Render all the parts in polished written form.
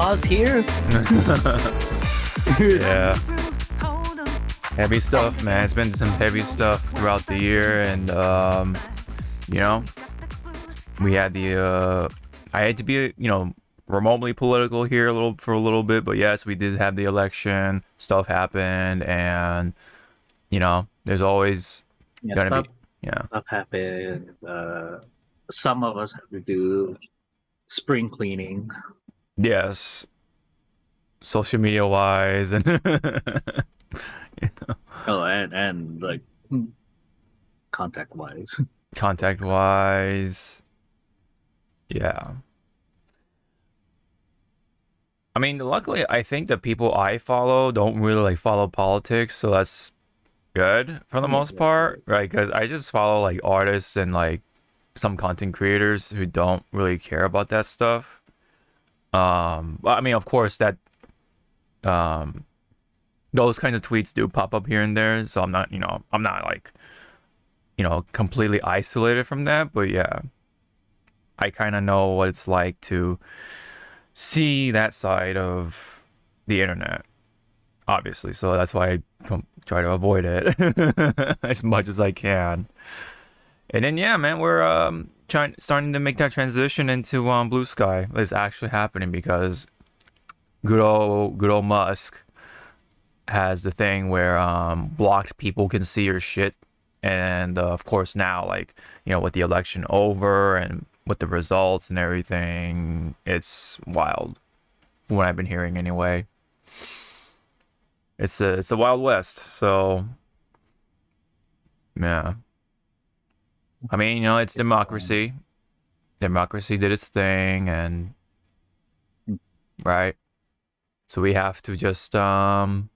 pause here. Yeah. Heavy stuff, man. It's been some heavy stuff throughout the year, and you know, we had the I had to be, remotely political here for a little bit, but yes, we did have the election. Stuff happened, and there's always Yeah, gonna be, yeah, stuff happened. Some of us have to do spring cleaning. yes, social media wise, and Oh, and like contact wise. contact wise, yeah. I mean, luckily, I think the people I follow don't really follow politics, so that's good for the most part, right? Because I just follow artists and some content creators who don't really care about that stuff. I mean, of course, that those kinds of tweets do pop up here and there, so I'm not completely isolated from that, but yeah, I kind of know what it's like to see that side of the internet, obviously, so that's why I try to avoid it as much as I can. And then yeah, man, we're starting to make that transition into blue sky. It's actually happening because good old Musk has the thing where blocked people can see your shit, and of course now with the election over and with the results and everything, it's wild from what I've been hearing anyway. It's a wild west, so yeah. I mean, it's democracy. Democracy did its thing, and right. So we have to just go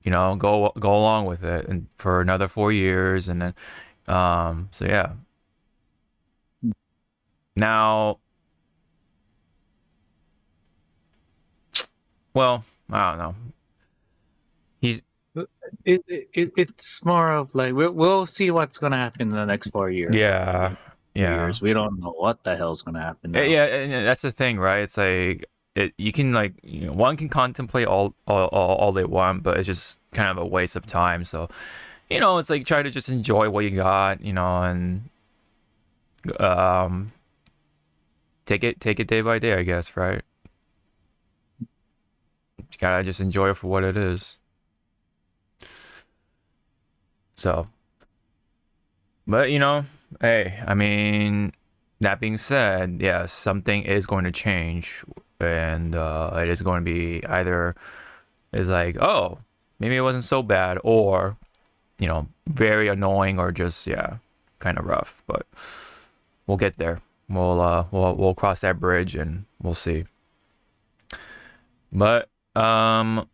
along with it, and for another 4 years, and then so yeah. Now, well, I don't know. It's more of we'll see what's gonna happen in the next 4 years. Yeah. Years. We don't know what the hell's gonna happen now. Yeah, and that's the thing, right? It's you can one can contemplate all they want, but it's just kind of a waste of time. So, it's try to just enjoy what you got, and take it day by day, I guess, right? You gotta just enjoy it for what it is. So, but hey, I mean, that being said, yes, something is going to change, and it is going to be either is oh, maybe it wasn't so bad, or very annoying, or just kind of rough. But we'll get there. We'll cross that bridge, and we'll see. But some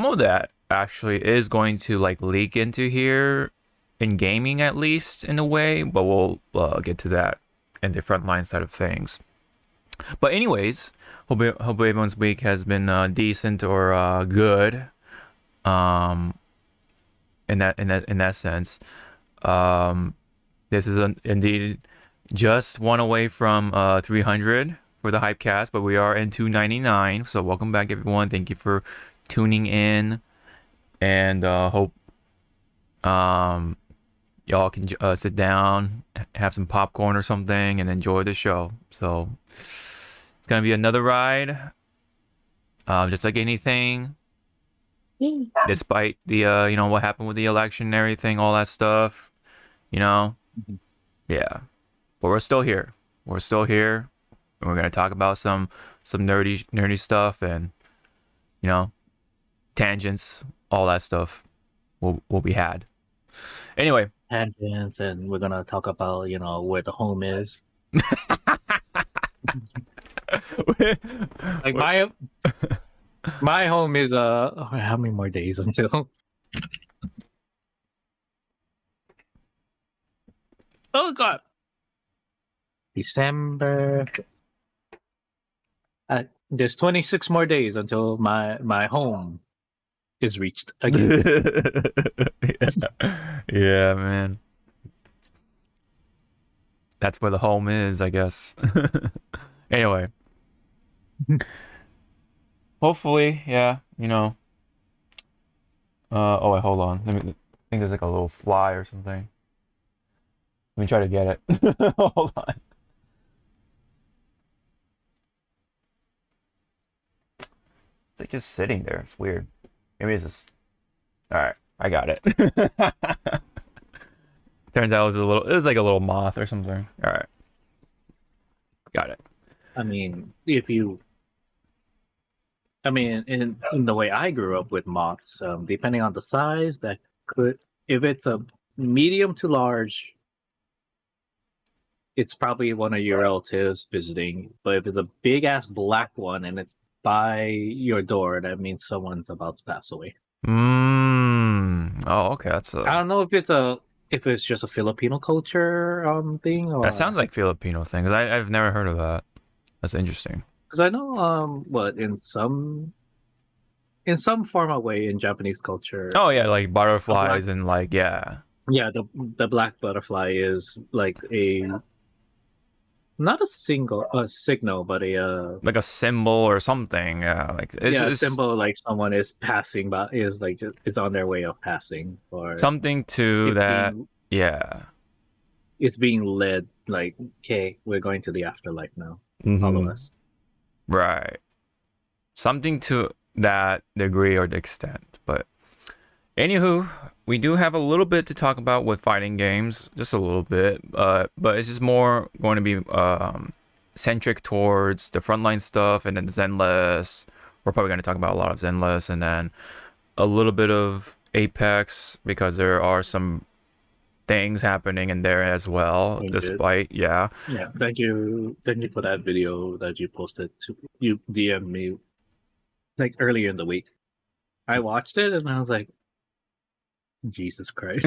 of that actually is going to leak into here in gaming, at least in a way, but we'll get to that in the frontline side of things. But anyways, hope everyone's week has been decent or good, in that sense. This is indeed just one away from 300 for the Hypecast, but we are in 299. So welcome back, everyone. Thank you for tuning in, and hope y'all can sit down, have some popcorn or something, and enjoy the show. So it's gonna be another ride, just like anything. Despite the what happened with the election and everything, all that stuff, yeah. But we're still here. We're still here, and we're gonna talk about some nerdy stuff, and tangents, all that stuff will be had. Anyway, tangents, and we're gonna talk about where the home is. My home is how many more days until? Oh God, December. There's 26 more days until my home is reached again. Yeah, man. That's where the home is, I guess. Anyway. hopefully, yeah, you know. Oh wait, hold on. Let me. I think there's like a little fly or something. Let me try to get it. Hold on. It's like just sitting there. It's weird. Maybe it's just. All right, I got it. Turns out it was like a little moth or something. All right, got it. I mean, in the way I grew up with moths, depending on the size, that could, if it's a medium to large, it's probably one of your relatives visiting. But if it's a big ass black one and it's by your door, that means someone's about to pass away. Oh, okay. That's I don't know if it's just a Filipino culture thing, or that sounds like Filipino thing because I've never heard of that. That's interesting. because I know what in some formal way in Japanese culture. Oh yeah, like butterflies and like yeah. Yeah, the black butterfly is like a not a signal, but a Like a symbol or something. Yeah, like a symbol like someone is passing by, is like is on their way of passing, or something to that. Yeah. It's being led like, okay, we're going to the afterlife now. All of us. Right. Something to that degree or the extent. But anywho, we do have a little bit to talk about with fighting games, just a little bit. But it's just more going to be centric towards the frontline stuff and then Zenless. We're probably going to talk about a lot of Zenless and then a little bit of Apex because there are some things happening in there as well. Despite yeah. Thank you for that video that you posted. You DM'd me like earlier in the week. I watched it and I was like, Jesus Christ.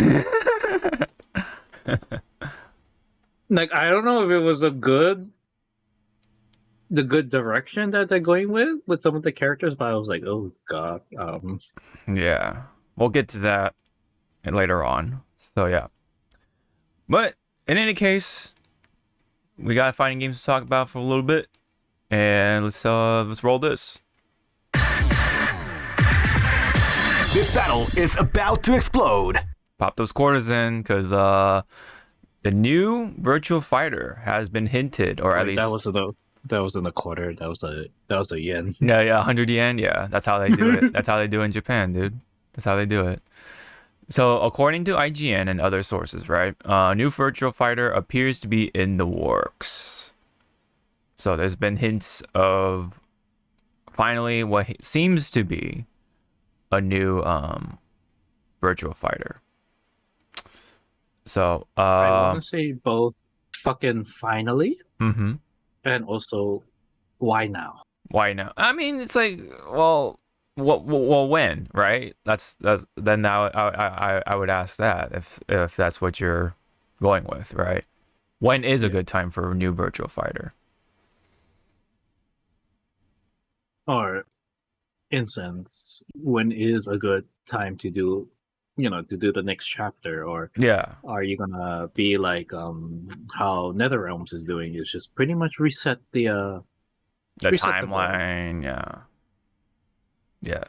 Like, I don't know if it was the good direction that they're going with some of the characters, but I was like, oh god. Yeah, we'll get to that later on. So yeah, but in any case, we got fighting games to talk about for a little bit, and let's roll this. This battle is about to explode. Pop those quarters in, because the new Virtual Fighter has been hinted, or at least that wasn't a quarter. That was a yen. Yeah, 100 yen. Yeah, that's how they do it. That's how they do it in Japan, dude. That's how they do it. So, according to IGN and other sources, right, new Virtual Fighter appears to be in the works. So, there's been hints of finally what seems to be a new Virtual Fighter. So, I want to say both fucking finally. Mm-hmm. And also, why now? Why now? I mean, it's like, well, when, right? That's then now I would ask that if that's what you're going with, right? When is a good time for a new Virtual Fighter? Or, instance, when is a good time to do, to do the next chapter? Or are you gonna be like how NetherRealms is doing? Is just pretty much reset the timeline. Yeah.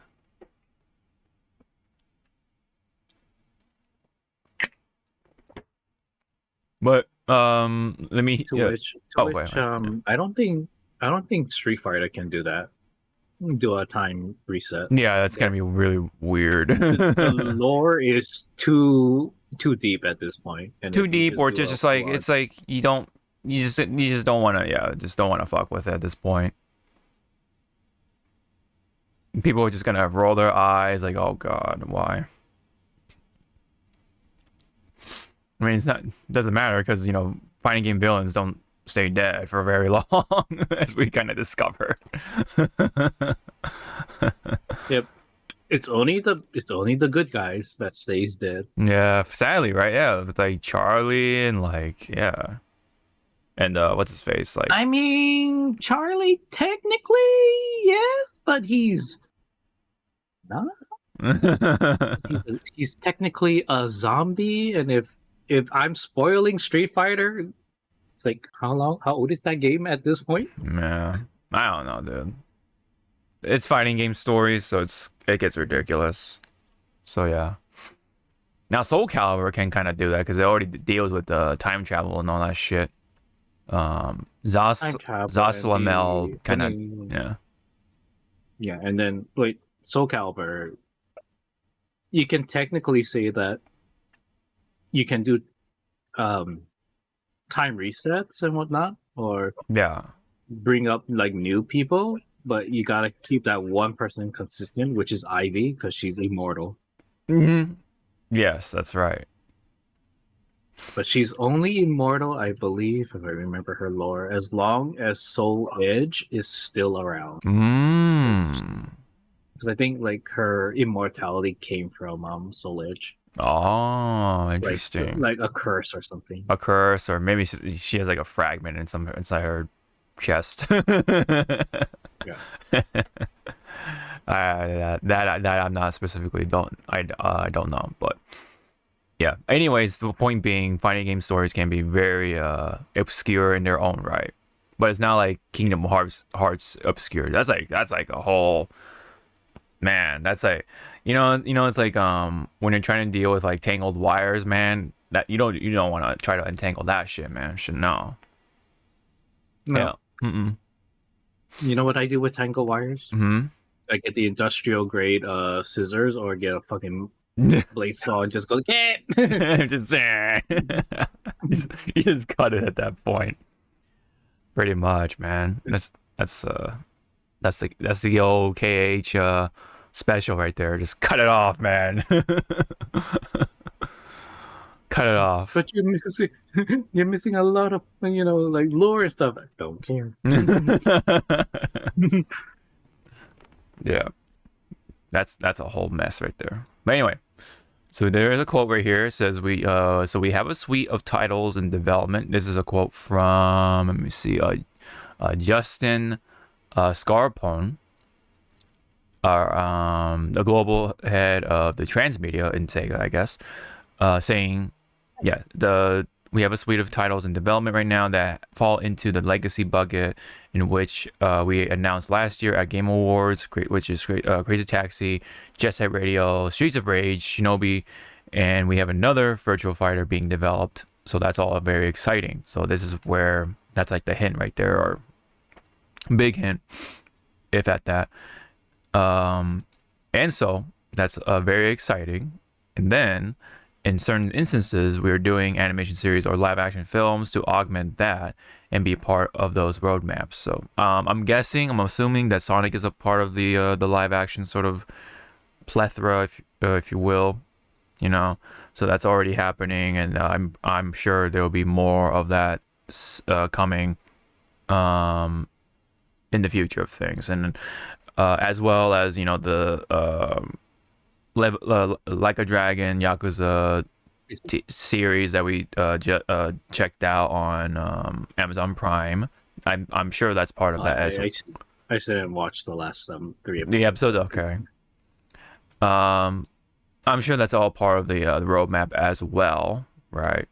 But let me. I don't think Street Fighter can do that. Do a time reset. Yeah, that's gonna be really weird. The lore is too deep at this point. And too deep, or just like it's like you just don't want to. Just don't want to fuck with it at this point. People are just gonna roll their eyes like, oh god, why? I mean, doesn't matter because fighting game villains don't stay dead for very long, as we kind of discover. Yep, it's only the good guys that stays dead. Yeah, sadly, right? Yeah, it's like Charlie and and what's his face? Like, I mean, Charlie technically yes, but he's not. he's technically a zombie, and if I'm spoiling Street Fighter, it's like how old is that game at this point? Yeah, I don't know, dude. it's fighting game stories, so it gets ridiculous. So yeah. Now Soul Calibur can kind of do that because it already deals with time travel and all that shit. Zasalamel kind of, yeah. Yeah, and then wait, Soul Calibur, you can technically say that you can do time resets and whatnot, or bring up like new people, but you gotta keep that one person consistent, which is Ivy, because she's immortal. Mm-hmm. Yes, that's right. But she's only immortal, I believe, if I remember her lore, as long as Soul Edge is still around. Because I think like her immortality came from Soul Edge. Oh, interesting. Like a curse or something. A curse, or maybe she has like a fragment inside her chest. Yeah. That I'm not specifically don't know, but yeah. Anyways, the point being, fighting game stories can be very obscure in their own right, but it's not like Kingdom Hearts obscure. That's like a whole, man. That's like, it's like when you're trying to deal with like tangled wires, man. That you don't want to try to untangle that shit, man. Should know. No. Yeah. You know what I do with tangled wires? I get the industrial grade scissors, or get a fucking blade saw and just go get. You just cut it at that point. Pretty much, man. That's the old KH special right there. Just cut it off, man. Cut it off. But you're missing a lot of like lore and stuff. I don't care. Yeah, that's a whole mess right there. But anyway, so there is a quote right here. It says we have a suite of titles in development. This is a quote from, let me see, Justin Scarpone, the global head of the transmedia in Sega, I guess, saying, yeah, we have a suite of titles in development right now that fall into the legacy bucket, in which we announced last year at Game Awards, which is Crazy Taxi, Jet Set Radio, Streets of Rage, Shinobi, and we have another Virtual Fighter being developed. So that's all very exciting. So this is where, that's like the hint right there, or big hint, if at that. And so that's very exciting. And then, in certain instances, we're doing animation series or live action films to augment that and be part of those roadmaps. So I'm assuming that Sonic is a part of the live action sort of plethora, if you will, So that's already happening, and I'm sure there will be more of that coming in the future of things, and as well as the Like a Dragon Yakuza series that we checked out on Amazon Prime. I'm sure that's part of that as well. I just didn't watch the last 3 episodes. The episodes, okay. I'm sure that's all part of the roadmap as well, right?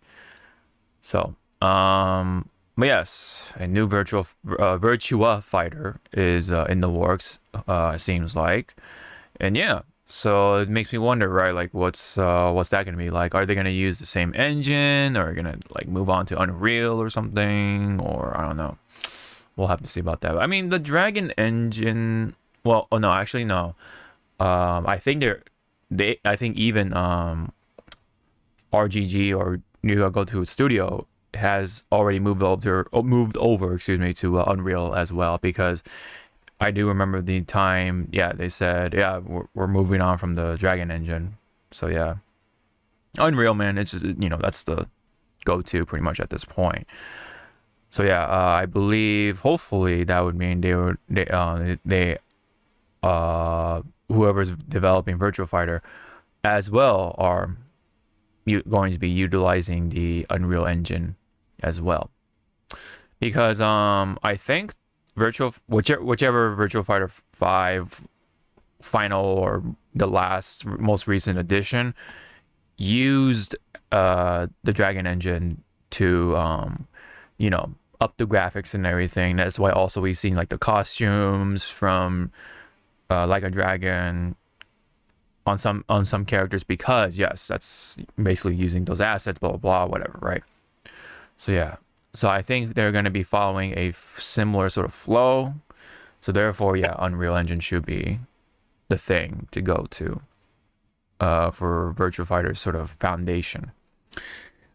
So, but yes, a new Virtua Fighter is in the works. It seems like, and yeah. So it makes me wonder, right? Like, what's that gonna be like? Are they gonna use the same engine, or gonna like move on to Unreal or something? Or I don't know. We'll have to see about that. I mean, the Dragon engine. Well, oh no, actually no. I think I think even RGG or New Go to Studio has already moved over, excuse me, to Unreal as well, because I do remember the time, they said, we're moving on from the Dragon engine. So yeah, Unreal, man, it's that's the go-to pretty much at this point. So yeah, I believe hopefully that would mean whoever's developing Virtua Fighter as well are going to be utilizing the Unreal Engine as well, because I think whichever Virtua Fighter 5 final or the most recent edition used the Dragon engine to up the graphics and everything. That's why also we've seen like the costumes from like a dragon on some characters, because yes, that's basically using those assets, blah blah blah, whatever, right? So yeah, so I think they're going to be following a similar sort of flow. So therefore, yeah, Unreal Engine should be the thing to go to for Virtua Fighter's sort of foundation.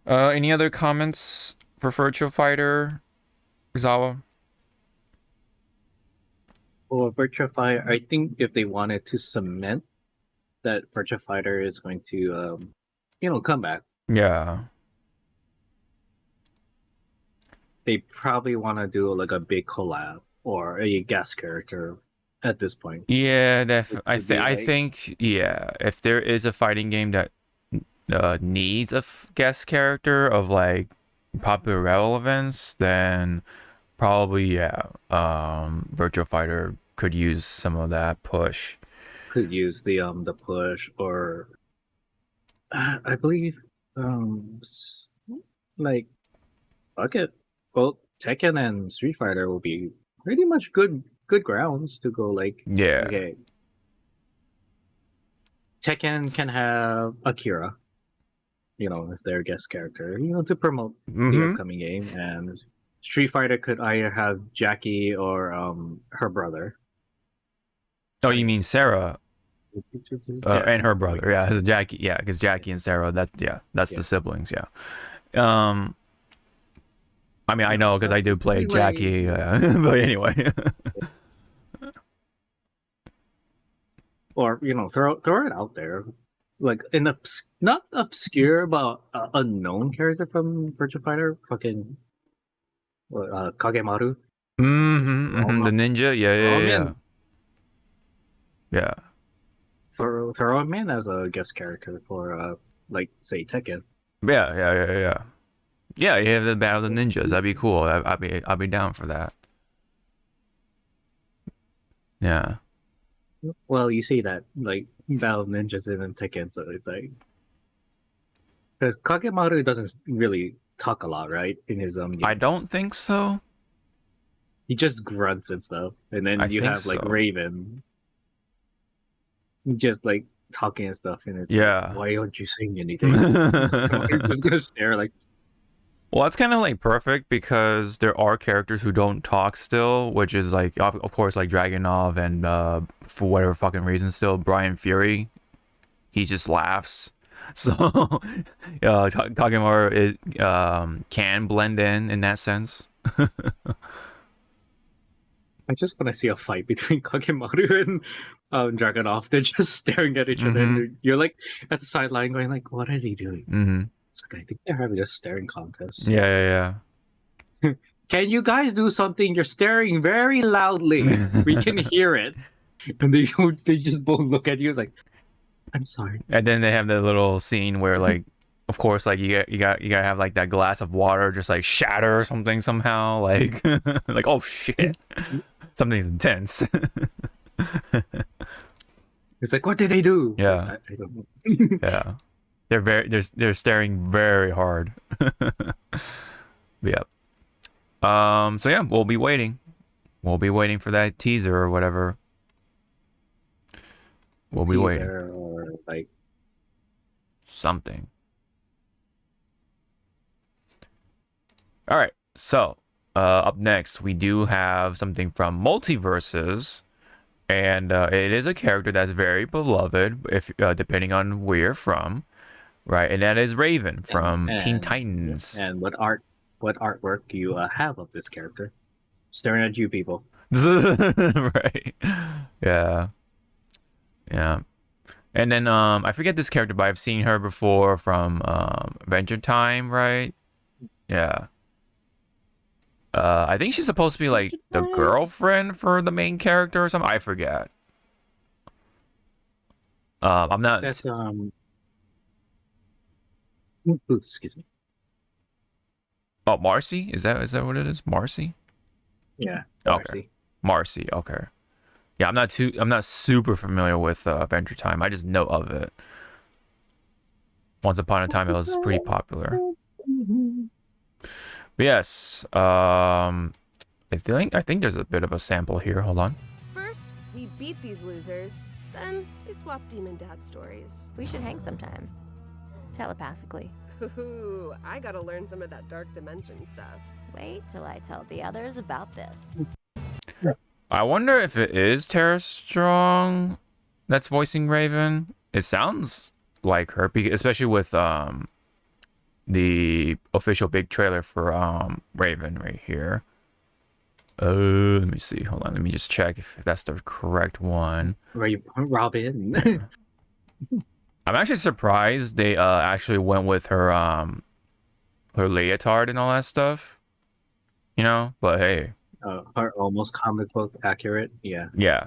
Any other comments for Virtua Fighter, Zawa? Well, Virtua Fighter, I think if they wanted to cement that Virtua Fighter is going to, come back. Yeah. They probably want to do like a big collab or a guest character at this point. Yeah, I think yeah, if there is a fighting game that needs a guest character of like popular relevance, then probably yeah, Virtua Fighter could use some of that push. Could use the push, or I believe like fuck it. Well, Tekken and Street Fighter will be pretty much good grounds to go like, yeah. Okay, Tekken can have Akira, as their guest character, to promote the upcoming game, and Street Fighter could either have Jackie or her brother. Oh, you mean Sarah? And her brother, yeah, Jackie, yeah, because Jackie and Sarah, that's the siblings, yeah. I mean, I know because I do play Jackie, but anyway. Or throw it out there, like not obscure but unknown character from Virtua Fighter, fucking Kagemaru. The ninja, yeah. Throw him in as a guest character for like say Tekken. Yeah. Yeah, you have the Battle of the Ninjas. That'd be cool. I'd be down for that. Yeah. Well, you see that like Battle of Ninjas in Tekken, so it's like because Kagemaru doesn't really talk a lot, right? In his game. I don't think so. He just grunts and stuff, and then you have like Raven, just like talking and stuff, and it's like, why aren't you saying anything? You're just gonna stare like. Well, that's kind of like perfect because there are characters who don't talk still, which is like, of course, like Dragunov, and for whatever fucking reason, still Brian Fury, he just laughs. So, Kagemaru can blend in that sense. I just want to see a fight between Kagemaru and Dragunov. They're just staring at each other, and you're like at the sideline going like, "What are they doing?" It's like, I think they're having a staring contest. Yeah. Can you guys do something? You're staring very loudly. We can hear it. And they just both look at you. It's like, I'm sorry. And then they have that little scene where, like, of course, like you gotta have like that glass of water just like shatter or something somehow. Like, like, oh shit, something's intense. It's like, what did they do? Yeah, I don't know. Yeah. They're staring very hard. Yep. So yeah, we'll be waiting. We'll be waiting for that teaser or whatever. We'll be waiting. Or like something. All right. So up next, we do have something from Multiverses, and it is a character that's very beloved, if depending on where you're from. Right, and that is Raven from Teen Titans. And what artwork you have of this character? Staring at you, people. Right. Yeah. And then I forget this character, but I've seen her before from Adventure Time, right? Yeah. I think she's supposed to be like the girlfriend for the main character or something. I forget. I'm not. That's Ooh, excuse me. Oh, Marcy? Is that what it is? Marcy? Yeah. Okay. Marcy. Okay. Yeah, I'm not super familiar with Adventure Time. I just know of it. Once upon a time, it was pretty popular. But yes. I think there's a bit of a sample here. Hold on. First, we beat these losers, then we swap demon dad stories. We should hang sometime. Telepathically. Ooh, I gotta learn some of that dark dimension stuff. Wait till I tell the others about this. I wonder if it is Tara Strong that's voicing Raven. It sounds like her, especially with the official big trailer for Raven right here. Let me see. Hold on. Let me just check if that's the correct one. Robin. I'm actually surprised they actually went with her her leotard and all that stuff. You know, but hey. Are almost comic book accurate. Yeah. Yeah.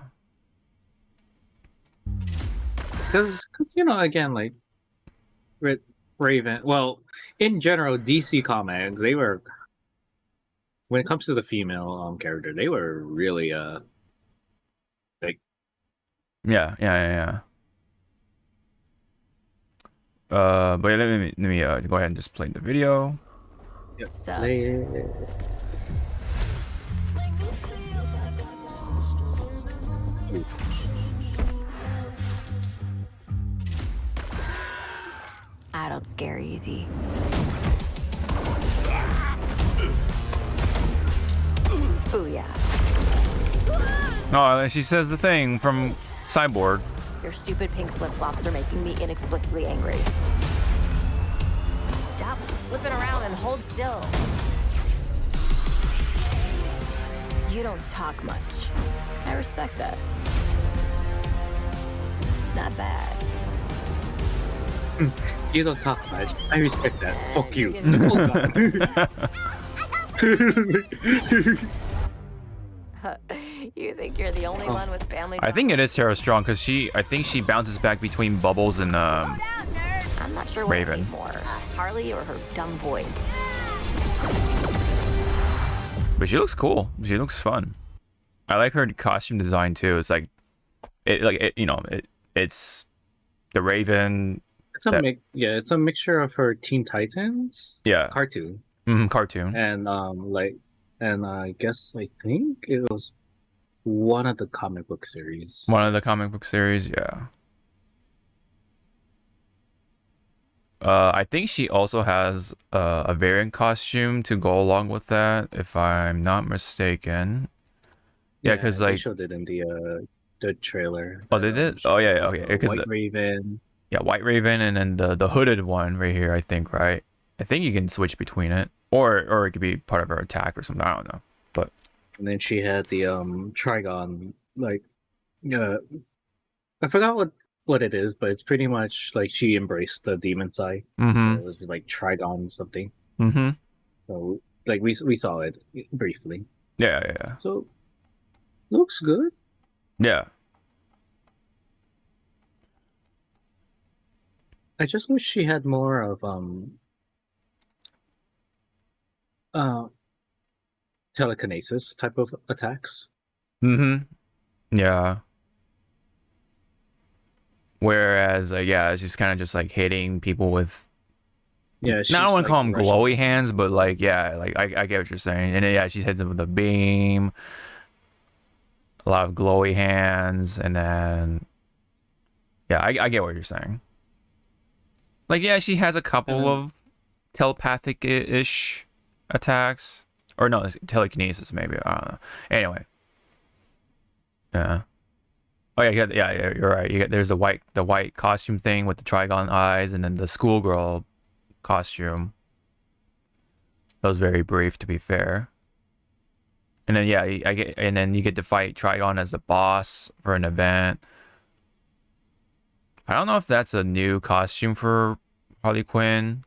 Because you know, again, like Raven. Well, in general, DC Comics, they were, when it comes to the female character, they were really like. Yeah. But let me go ahead and just play the video. Yep. So. I don't scare easy. Oh yeah. Oh, and she says the thing from Cyborg. Your stupid pink flip-flops are making me inexplicably angry. Stop flipping around and hold still. You don't talk much. I respect that. Not bad. You don't talk much. I respect that. Fuck you. You think you're the only one with family? I think it is Tara Strong because I think she bounces back between Bubbles and I'm not sure what Raven. I need more, Harley or her dumb voice. But she looks cool. She looks fun. I like her costume design too. It's like it's the Raven. It's it's a mixture of her Teen Titans cartoon. Cartoon. And I think it was one of the comic book series. One of the comic book series, yeah. I think she also has a variant costume to go along with that, if I'm not mistaken. Yeah, because they showed it in the trailer. Oh, they did? Oh yeah, okay. Because White Raven. Yeah, White Raven, and then the hooded one right here. I think, right? I think you can switch between it, or it could be part of her attack or something. I don't know, but. And then she had the Trigon, like, I forgot what it is, but it's pretty much like she embraced the demon side. So it was like Trigon something. So like we saw it briefly. Yeah. So looks good. Yeah. I just wish she had more of telekinesis type of attacks. Yeah. Whereas, it's just kind of just like hitting people with. Yeah, I don't want to call them glowy hands, but like, I get what you're saying. And then, she hits them with a beam, a lot of glowy hands, and then, I get what you're saying. Like, she has a couple of telepathic-ish attacks. Or no, telekinesis maybe. I don't know. Anyway. Yeah. Oh yeah, you're right. There's the white costume thing with the Trigon eyes, and then the schoolgirl costume. That was very brief, to be fair. And then you get to fight Trigon as the boss for an event. I don't know if that's a new costume for Harley Quinn.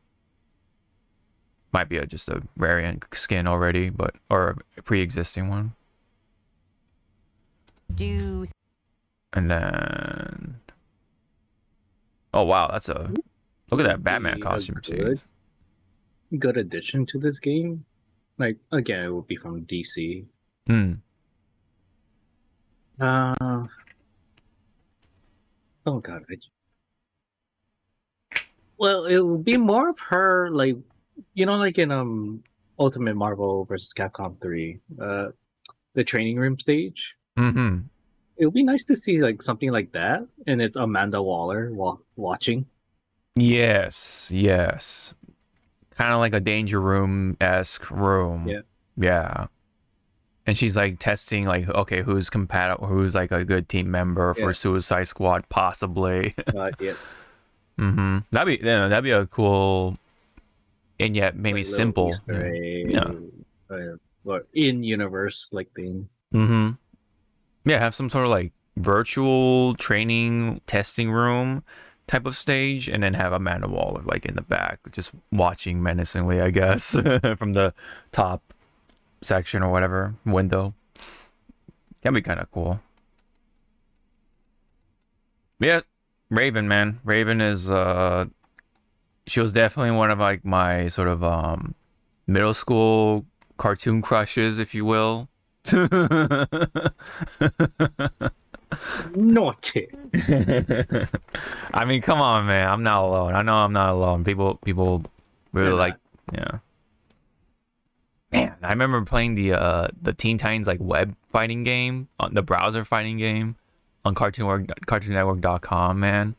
Might be just a variant skin already, or a pre-existing one. And then, oh wow, look at that Batman costume too. Good addition to this game. Like, again, it will be from DC. Oh god. Well, it will be more of her, like, like in Ultimate Marvel vs. Capcom 3, the training room stage. it would be nice to see like something like that, and it's Amanda Waller watching. Yes, yes. Kind of like a Danger Room-esque room. Yeah. Yeah. And she's like testing like, okay, who's compatible, who's like a good team member for Suicide Squad, possibly. Yeah. Mm-hmm. That'd be a cool and yet maybe like simple. Easter egg, or in-universe like thing. Mm-hmm. Yeah, have some sort of like virtual training testing room type of stage, and then have Amanda Waller like in the back, just watching menacingly, I guess, from the top section or whatever window. That'd be kind of cool. Yeah, Raven, man. Raven is she was definitely one of like my sort of middle school cartoon crushes, if you will. Naughty. I mean, come on, man. I'm not alone. I know I'm not alone. People really like, yeah. Man, I remember playing the Teen Titans like web fighting game, on the browser fighting game on cartoonnetwork.com, man.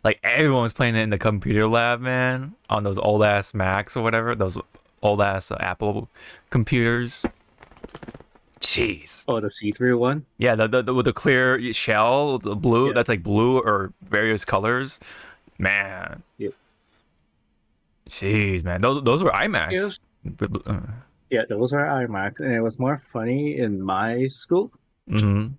Like everyone was playing it in the computer lab, man, on those old ass Macs or whatever, those old ass Apple computers. Jeez. Oh, the see-through one? Yeah, the with the clear shell, the blue, that's like blue or various colors. Man. Yep. Jeez, man. Those were IMAX. Yeah, those were IMAX, and it was more funny in my school. Mm-hmm.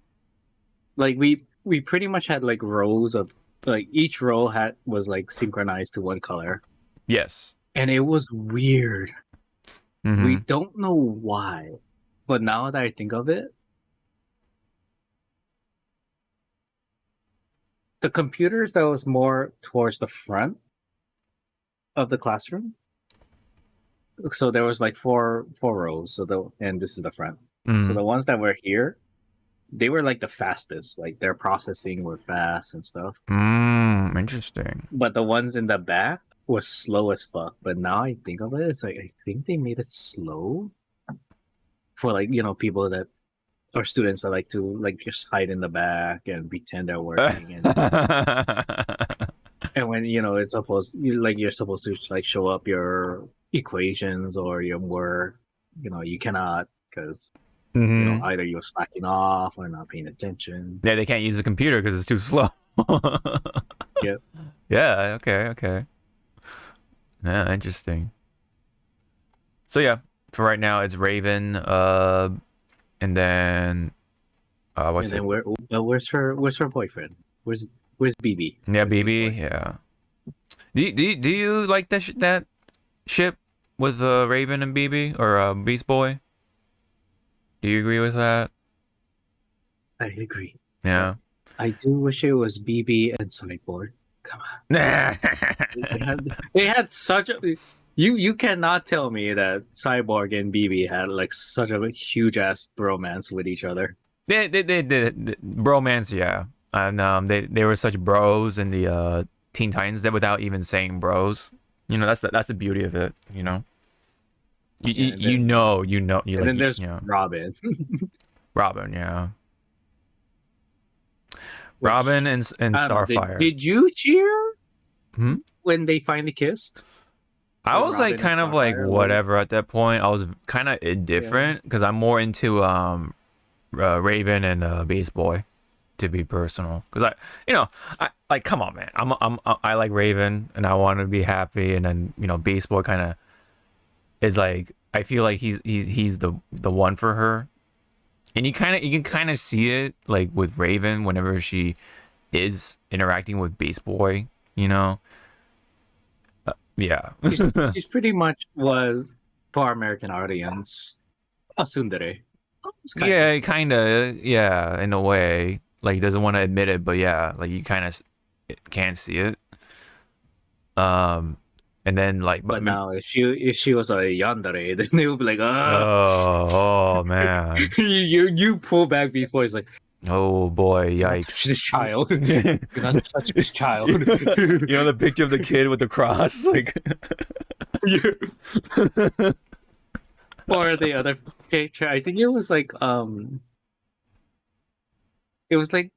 Like we pretty much had like rows of like each row was like synchronized to one color. Yes. And it was weird. Mm-hmm. We don't know why. But now that I think of it, the computers that was more towards the front of the classroom. So there was like four rows. And this is the front. Mm-hmm. So the ones that were here, they were like the fastest. Like their processing were fast and stuff. Interesting. But the ones in the back was slow as fuck. But now I think of it, it's like I think they made it slow for like, you know, people that or students that like to like just hide in the back and pretend they're working and when you know it's supposed you're supposed to like show up your equations or your work, you know, you cannot because you know either you're slacking off or not paying attention. Yeah, they can't use the computer because it's too slow. Yep. Yeah. Okay. Yeah. Interesting. So yeah. For right now, it's Raven, and then what's and it? Then where's her boyfriend? Where's BB? Yeah, BB. Yeah. Do you like that ship with Raven and BB or Beast Boy? Do you agree with that? I agree. Yeah. I do wish it was BB and Cyborg. Come on. they had such a. You cannot tell me that Cyborg and BB had like such a huge ass bromance with each other. They bromance, yeah, and they were such bros in the Teen Titans that without even saying bros, you know, that's the beauty of it, you know. You know. And then there's Robin. Robin, yeah. Robin and Starfire. Did you cheer when they finally kissed? I was like kind of like whatever at that point. I was kind of indifferent because I'm more into Raven and Beast Boy, to be personal. Because I like, come on, man. I like Raven and I want to be happy, and then Beast Boy kind of is like, I feel like he's the one for her, and you can kind of see it like with Raven whenever she is interacting with Beast Boy, you know. Yeah. She's pretty much was, for our American audience, a tsundere. Yeah, kind of. Yeah, in a way. Like, doesn't want to admit it, but yeah, like you kind of can see it. And then like, but now if she was a yandere, then they would be like, oh man, you pull back Beast Boy, is like, oh boy, yikes! Touch this child. Do not touch this child. You know the picture of the kid with the cross, like. Or the other picture, I think it was like it was like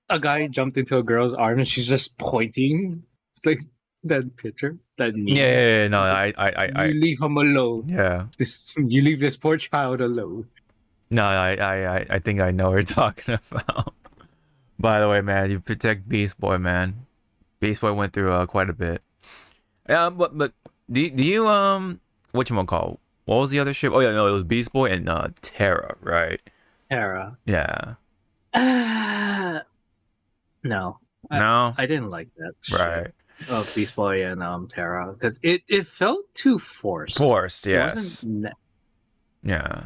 a guy jumped into a girl's arm and she's just pointing. It's like that picture, that meme. Yeah, no, like, I you leave him alone. Yeah. You leave this poor child alone. No, I think I know what you're talking about. By the way, man, you protect Beast Boy, man. Beast Boy went through quite a bit. Yeah, but do you whatchamacall? What was the other ship? Oh yeah, no, it was Beast Boy and Terra, right? Terra. Yeah. No. No. I didn't like that Right. shit of Beast Boy and Terra because it felt too forced. Forced, yes. It wasn't yeah.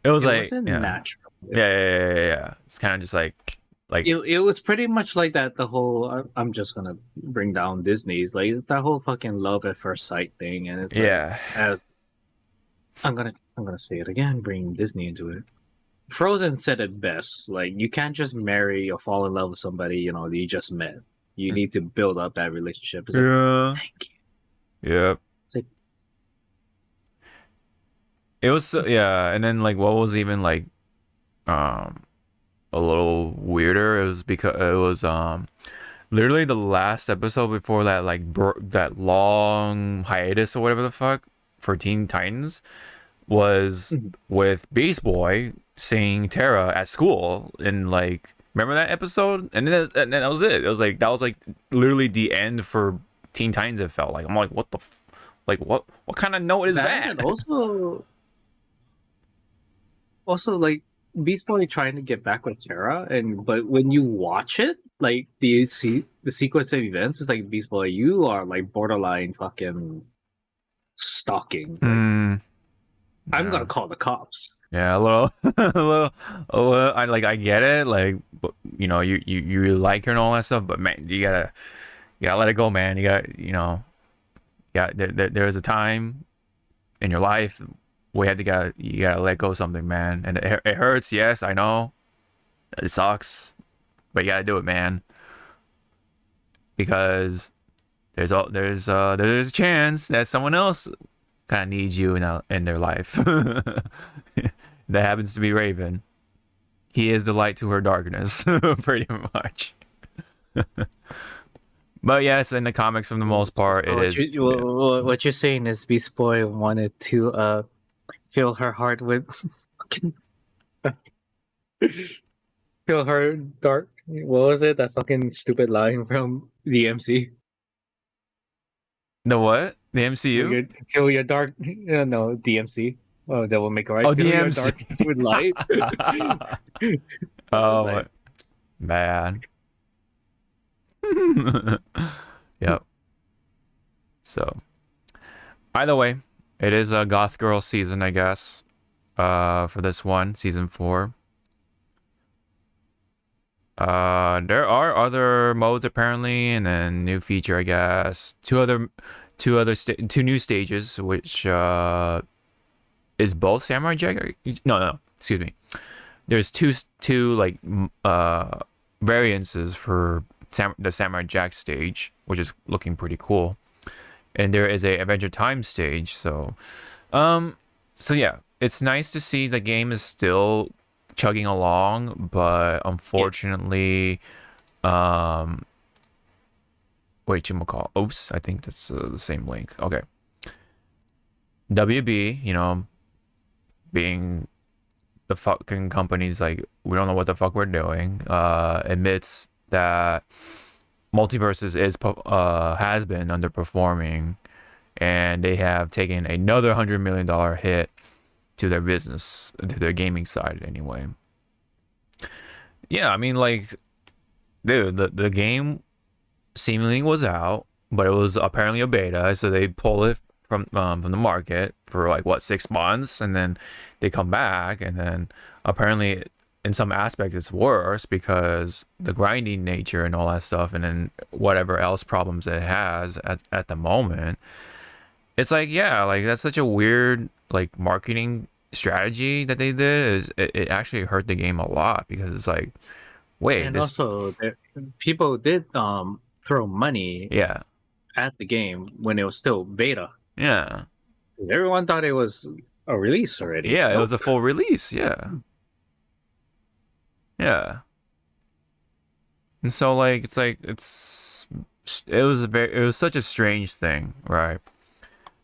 It wasn't natural. Yeah. It's kind of just like it was pretty much like that. The whole I'm just gonna bring down Disney's like it's that whole fucking love at first sight thing, and it's like, as I'm gonna say it again, bring Disney into it. Frozen said it best. Like you can't just marry or fall in love with somebody that you just met. You need to build up that relationship. It's like, thank you. Yep. It's like, it was and then like what was even like a little weirder, it was because it was literally the last episode before that like that long hiatus or whatever the fuck for Teen Titans was with Beast Boy seeing Terra at school, and like remember that episode, and then that was it. It was like that was like literally the end for Teen Titans. It felt like I'm like what the like what kind of note is that? And also like Beast Boy trying to get back with Terra, but when you watch it, like the sequence of events is like Beast Boy, you are like borderline fucking stalking. Like, I'm gonna call the cops. Yeah, a little, I get it, like, but, you really like her and all that stuff, but man, you gotta let it go, man. You got, there's a time in your life where you gotta let go of something, man, and it hurts. Yes, I know, it sucks, but you gotta do it, man, because there's a chance that someone else kind of needs you in their life. That happens to be Raven. He is the light to her darkness, pretty much. But yes, in the comics, for the most part, what you're saying is Beast Boy wanted to fill her heart with fill her dark. What was it? That fucking stupid line from the MC. The what? The MCU? Fill your dark. No, DMC. Oh, Devil May Cry. Oh, Fill your DMC. darkness with light. Oh, man. Yep. So, either way, it is a Goth Girl season, I guess. For this one, season 4. There are other modes apparently, and then new feature, I guess. Two new stages, which is both Samurai Jack. No, excuse me. There's two like variances for the Samurai Jack stage, which is looking pretty cool, and there is a Adventure Time stage. So yeah, it's nice to see the game is still chugging along, but unfortunately, whatchamacall? Oops, I think that's the same link. Okay. WB, being the fucking company's like, we don't know what the fuck we're doing, admits that Multiverses has been underperforming, and they have taken another $100 million hit to their business, to their gaming side anyway. Yeah, I mean, like, dude, the game seemingly was out, but it was apparently a beta, so they pull it from the market for like 6 months, and then they come back, and then apparently in some aspects it's worse because the grinding nature and all that stuff, and then whatever else problems it has at the moment. It's like, yeah, like that's such a weird like marketing strategy that they did. It actually hurt the game a lot, because it's like, wait, and also people did throw money at the game when it was still beta. Yeah, because everyone thought it was a release already. Yeah, it was a full release. Yeah. And so like it was such a strange thing, right?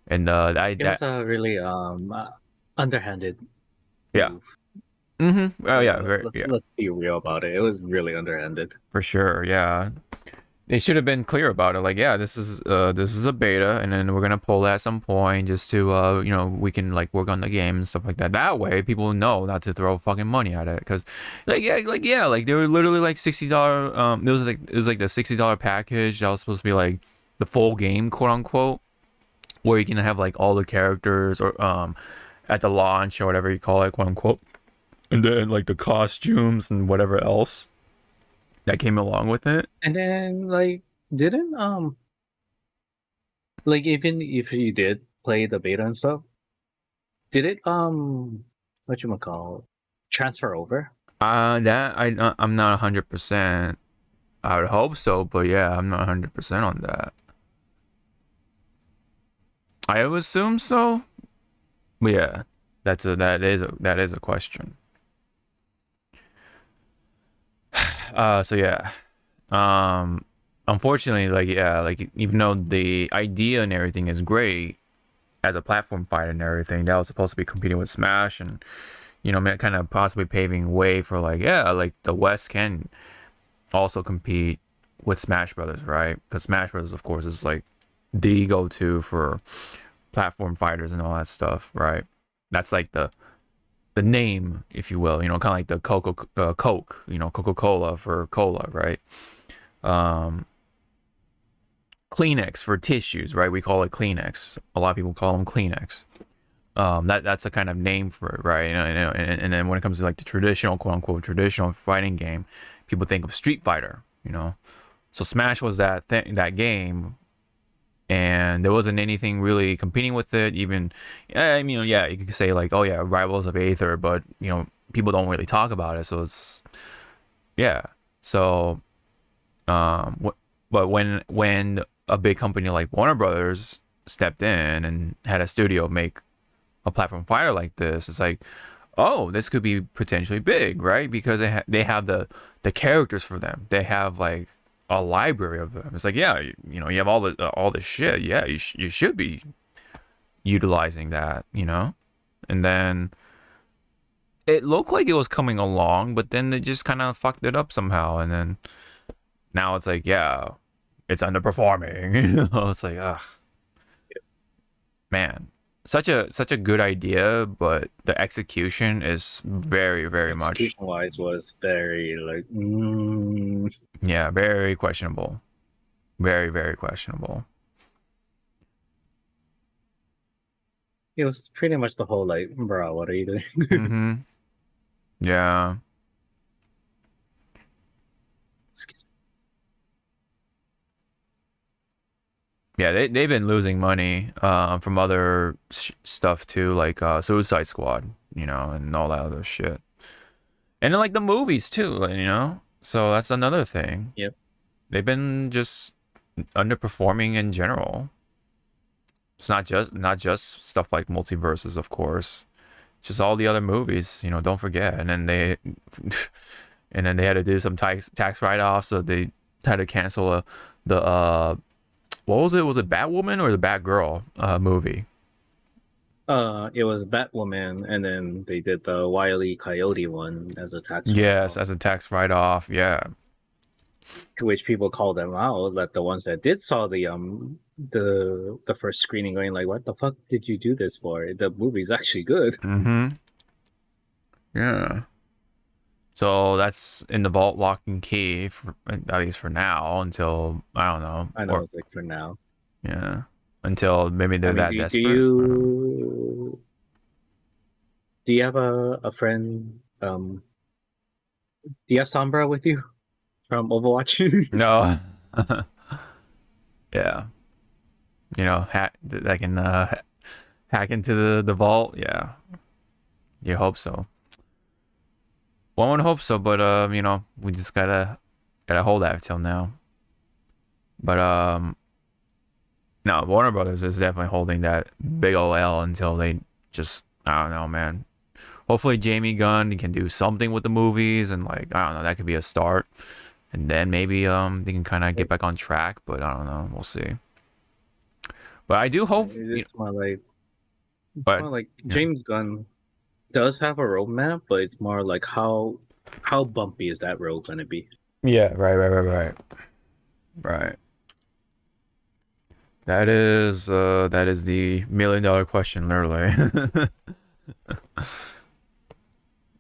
And it was a really underhanded move. Oh yeah, very, let's be real about it. It was really underhanded. For sure, yeah. They should have been clear about it. Like, yeah, this is a beta, and then we're gonna pull that at some point just to we can like work on the game and stuff like that. That way, people know not to throw fucking money at it. Because, like they were literally like $60. It was like the $60 package that was supposed to be like the full game, quote unquote, where you can have like all the characters or at the launch or whatever you call it, quote unquote, and then like the costumes and whatever else that came along with it. And then like didn't like even if you did play the beta and stuff, did it transfer over? I'm not 100%. I would hope so, but yeah, I'm not 100% on that. I would assume so. But yeah, that is a question. So yeah. Unfortunately, like even though the idea and everything is great as a platform fighter and everything, that was supposed to be competing with Smash and kind of possibly paving way for like the West can also compete with Smash Brothers, right? Because Smash Brothers, of course, is like the go-to for platform fighters and all that stuff, right? That's like the name, if you will, kind of like the Coke, Coca-Cola for cola, right? Kleenex for tissues, right? We call it Kleenex. A lot of people call them Kleenex. That's a kind of name for it, right? And then when it comes to like the traditional, quote unquote, traditional fighting game, people think of Street Fighter, So Smash was that game, and there wasn't anything really competing with it. Even, I mean, yeah, you could say like, oh yeah, Rivals of Aether, but people don't really talk about it. So it's, yeah. So, but when a big company like Warner Brothers stepped in and had a studio make a platform fighter like this, it's like, oh, this could be potentially big, right? Because they have the characters for them. They have like a library of them. It's like, yeah, you have all the shit. Yeah, you should be utilizing that, And then it looked like it was coming along, but then they just kind of fucked it up somehow, and then now it's like, yeah, it's underperforming. It's like, ugh, man, such a good idea, but the execution is very, very much. Execution-wise was very like, yeah, very questionable, very, very questionable. It was pretty much the whole like, bro, what are you doing? Mm-hmm. Yeah. Excuse me. Yeah, they've been losing money from other stuff too, like Suicide Squad, and all that other shit. And then like the movies too, So that's another thing. Yep. They've been just underperforming in general. It's not just stuff like Multiverses, of course. Just all the other movies, don't forget. And then they had to do some tax write-offs, so they had to cancel the what was it? Was it Batwoman or the Batgirl movie? It was Batwoman, and then they did the Wile E. Coyote one as a tax. Yes, as a tax write-off. Yeah. To which people called them out, that the ones that did saw the first screening, going like, "What the fuck did you do this for? The movie's actually good." Mm-hmm. Yeah. So that's in the vault, lock and key, for at least for now, until I don't know. I know, it's like for now. Yeah. Until maybe they're that desperate. Do you have a friend? Do you have Sombra with you from Overwatch? No. Yeah. That can hack into the vault. Yeah. You hope so. One would hope so, but we just gotta hold that till now. But no, Warner Brothers is definitely holding that big ol' L until they just, I don't know, man. Hopefully Jamie Gunn can do something with the movies, and like, I don't know, that could be a start. and then maybe they can kind of get back on track. But I don't know. We'll see. But I do hope. It's more like James Gunn does have a roadmap, but it's more like how bumpy is that road gonna be? Yeah, right. That is the $1 million question, literally.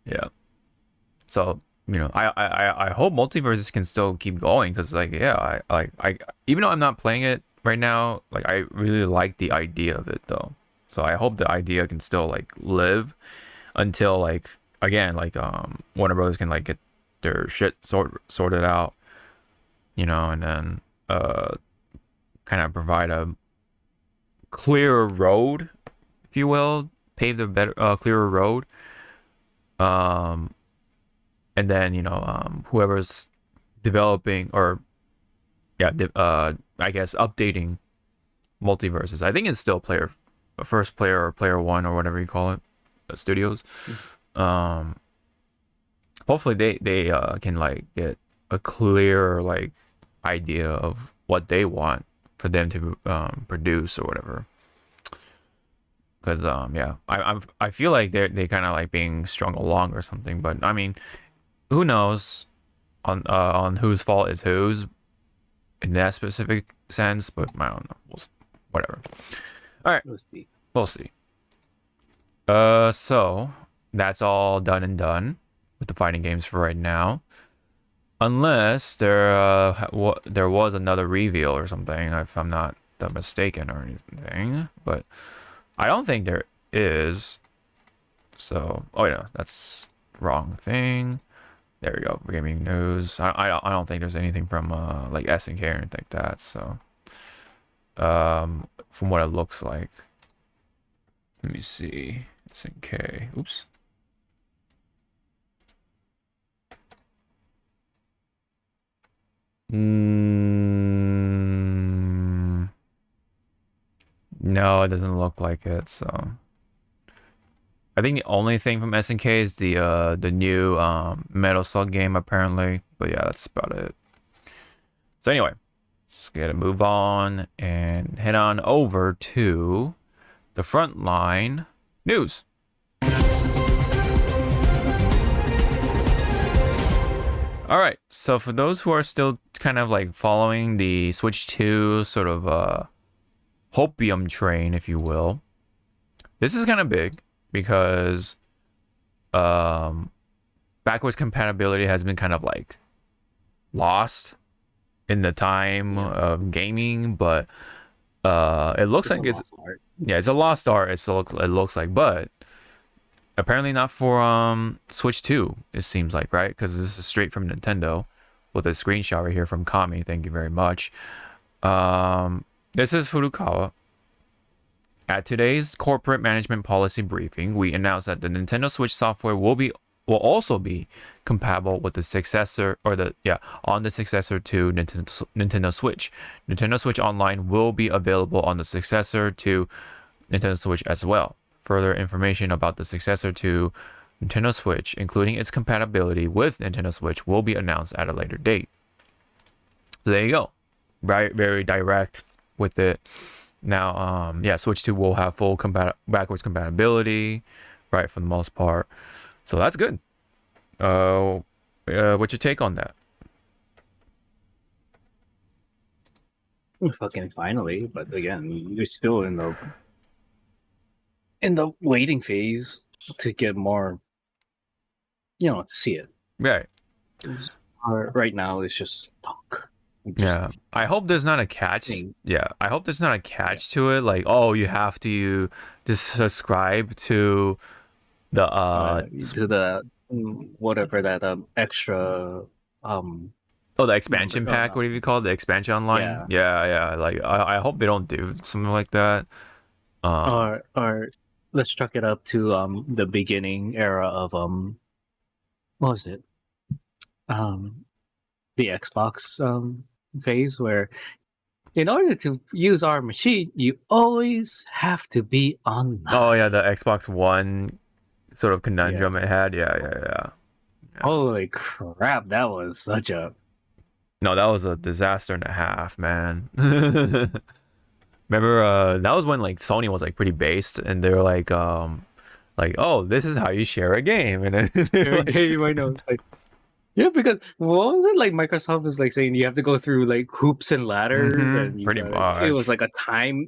Yeah. So I hope multiverses can still keep going, because like I even though I'm not playing it right now, like I really like the idea of it though. So I hope the idea can still like live until like again like Warner Brothers can like get their shit sorted out, and then kind of provide a clearer road, if you will, pave the better clearer road. And then whoever's developing or I guess updating multiverses, I think it's still first player or player one or whatever you call it, studios. Hopefully they can like get a clear like idea of what they want for them to produce or whatever. Because I feel like they kind of like being strung along or something, but I mean, who knows on whose fault is whose in that specific sense, but I don't know. Whatever. All right, we'll see. So that's all done and done with the fighting games for right now, unless there was another reveal or something, if I'm not mistaken or anything, but I don't think there is. So, oh yeah, that's wrong thing. There we go. Gaming news. I don't think there's anything from like SNK or anything like that. So, from what it looks like, let me see. SNK. Oops. No, it doesn't look like it. So I think the only thing from SNK is the new Metal Slug game apparently. But yeah, that's about it. So anyway, just gotta move on and head on over to the Frontline news. All right, so for those who are still kind of like following the Switch 2 sort of hopium train, if you will, this is kind of big because backwards compatibility has been kind of like lost in the time of gaming, but it looks like it's a lost art. It looks like, but apparently not for Switch 2, it seems like, right? Because this is straight from Nintendo with a screenshot right here from Kami. Thank you very much. This is Furukawa. At today's corporate management policy briefing, we announced that the Nintendo Switch software will also be compatible with the successor on the successor to Nintendo Switch. Nintendo Switch Online will be available on the successor to Nintendo Switch as well. Further information about the successor to Nintendo Switch, including its compatibility with Nintendo Switch, will be announced at a later date. So there you go. Very, very direct with it. Now, Switch 2 will have full backwards compatibility, right, for the most part. So that's good. What's your take on that? Fucking finally, but again, you're still in the waiting phase to get more, to see it. Right. Right now, it's just talk. I hope there's not a catch. I hope there's not a catch to it. Like, oh, you have to just subscribe to the whatever that extra the expansion pack. What do you call it? The expansion online? Yeah. Like, I hope they don't do something like that. Or let's chuck it up to the beginning era of what was it? The Xbox phase, where in order to use our machine, you always have to be online. Oh yeah, the Xbox One sort of conundrum it had. Yeah. Holy crap, that was such a No, that was a disaster and a half, man. Remember, that was when like Sony was like pretty based, and they were like, oh, this is how you share a game, and then Game, I know. It's like, yeah, because what was it like? Microsoft was like saying you have to go through like hoops and ladders, and you pretty much. it was like a time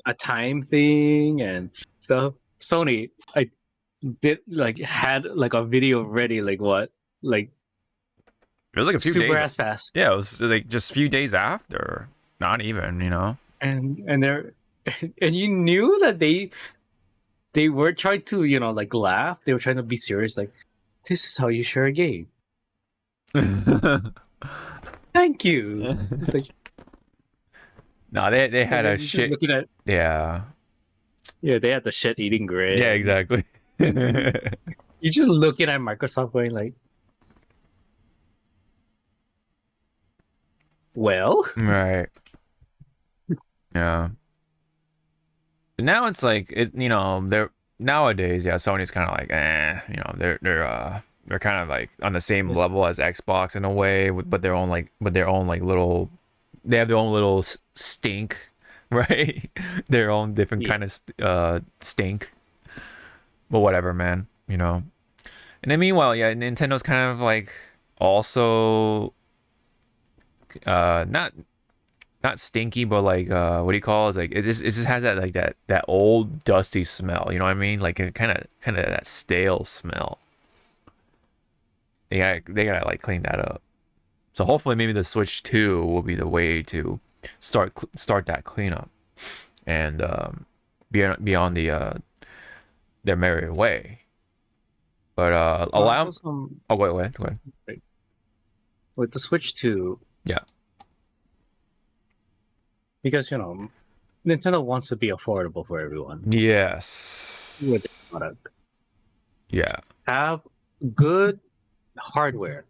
thing and stuff. Sony, I did like had like a video ready, like what, like it was like a few super days. ass fast. Yeah, it was like just a few days after, not even, you know. And they're and you knew that they were trying to like laugh. They were trying to be serious, like this is how you share a game. Thank you. It's like, no, they had a shit. Looking at, yeah, they had the shit eating grin. Yeah, exactly. You're just looking at Microsoft going like, well, right. Yeah. But now it's like they're nowadays, yeah, Sony's kind of like, they're kind of like on the same level as Xbox in a way, but their own like little, they have their own little stink, right? Their own different kind of stink. But whatever, man, And then meanwhile, yeah, Nintendo's kind of like also not stinky, but like what do you call it? Like it just has that like that old dusty smell, you know what I mean? Like kind of that stale smell. They gotta like clean that up. So hopefully maybe the Switch 2 will be the way to start that cleanup and be on the their merry way. But allow some... Oh wait, go ahead. With the Switch 2, yeah. Because Nintendo wants to be affordable for everyone. Yes. With the product. Yeah. Have good hardware,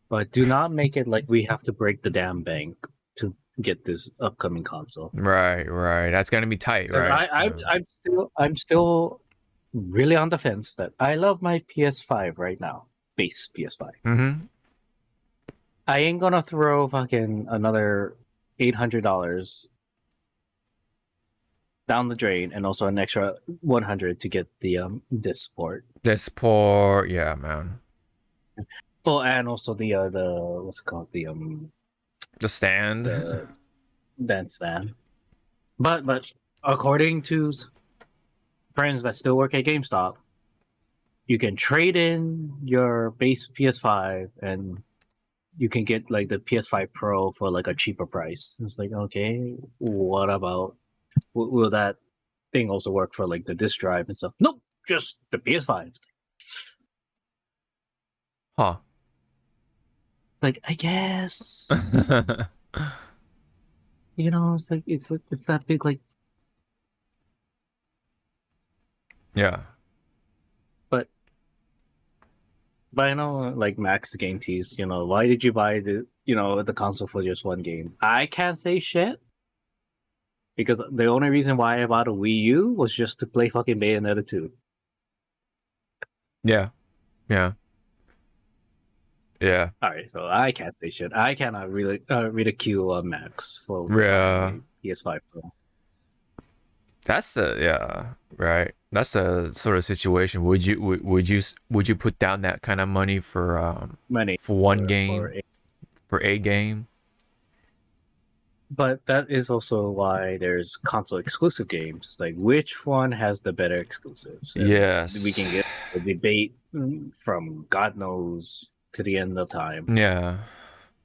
but do not make it like we have to break the damn bank to get this upcoming console. Right. That's gonna be tight, right? I'm still really on the fence that I love my PS5 right now, base PS5. Mm-hmm. I ain't gonna throw fucking another $800 down the drain, and also an extra $100 to get the disc port. Disc port, yeah, man. Oh, and also the what's it called, the stand, the stand. But according to friends that still work at GameStop, you can trade in your base PS5 and you can get like the PS5 Pro for like a cheaper price. It's like, okay, what about will that thing also work for like the disc drive and stuff? Nope, just the PS5. Huh. Like, I guess. It's like it's that big, like, yeah. But I know, like, Max Game Tease, why did you buy the console for just one game? I can't say shit. Because the only reason why I bought a Wii U was just to play fucking Bayonetta 2. Yeah. Alright, so I can't say shit. I cannot really ridicule Max for PS5 Pro. That's right. That's the sort of situation. Would you put down that kind of money for one game for a game? But that is also why there's console exclusive games. It's like, which one has the better exclusives? And yes, we can get a debate from God knows to the end of time. Yeah,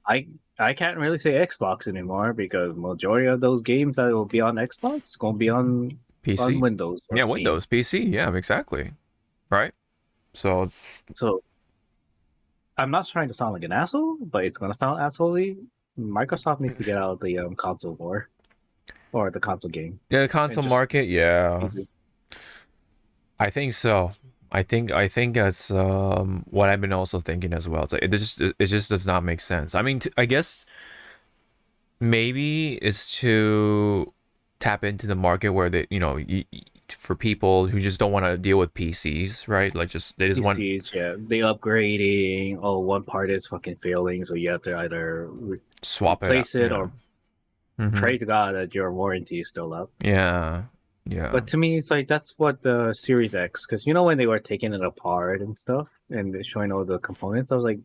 I can't really say Xbox anymore because majority of those games that will be on Xbox gonna be on PC, on Windows. Yeah, Steam. Windows, PC. Yeah, exactly. Right. So I'm not trying to sound like an asshole, but it's gonna sound asshole-y. Microsoft needs to get out of the console war or the console game. Yeah, the console market. Yeah, easy. I think so. I think that's what I've been also thinking as well. It's like, it just does not make sense. I mean, I guess maybe it's to tap into the market where they, for people who just don't want to deal with PCs, right? Like they just want PCs, yeah, they upgrading. Oh, one part is fucking failing, so you have to either swap replace it or Mm-hmm. pray to God that your warranty is still up. Yeah. But to me, it's like that's what the Series X, because when they were taking it apart and stuff and showing all the components, I was like,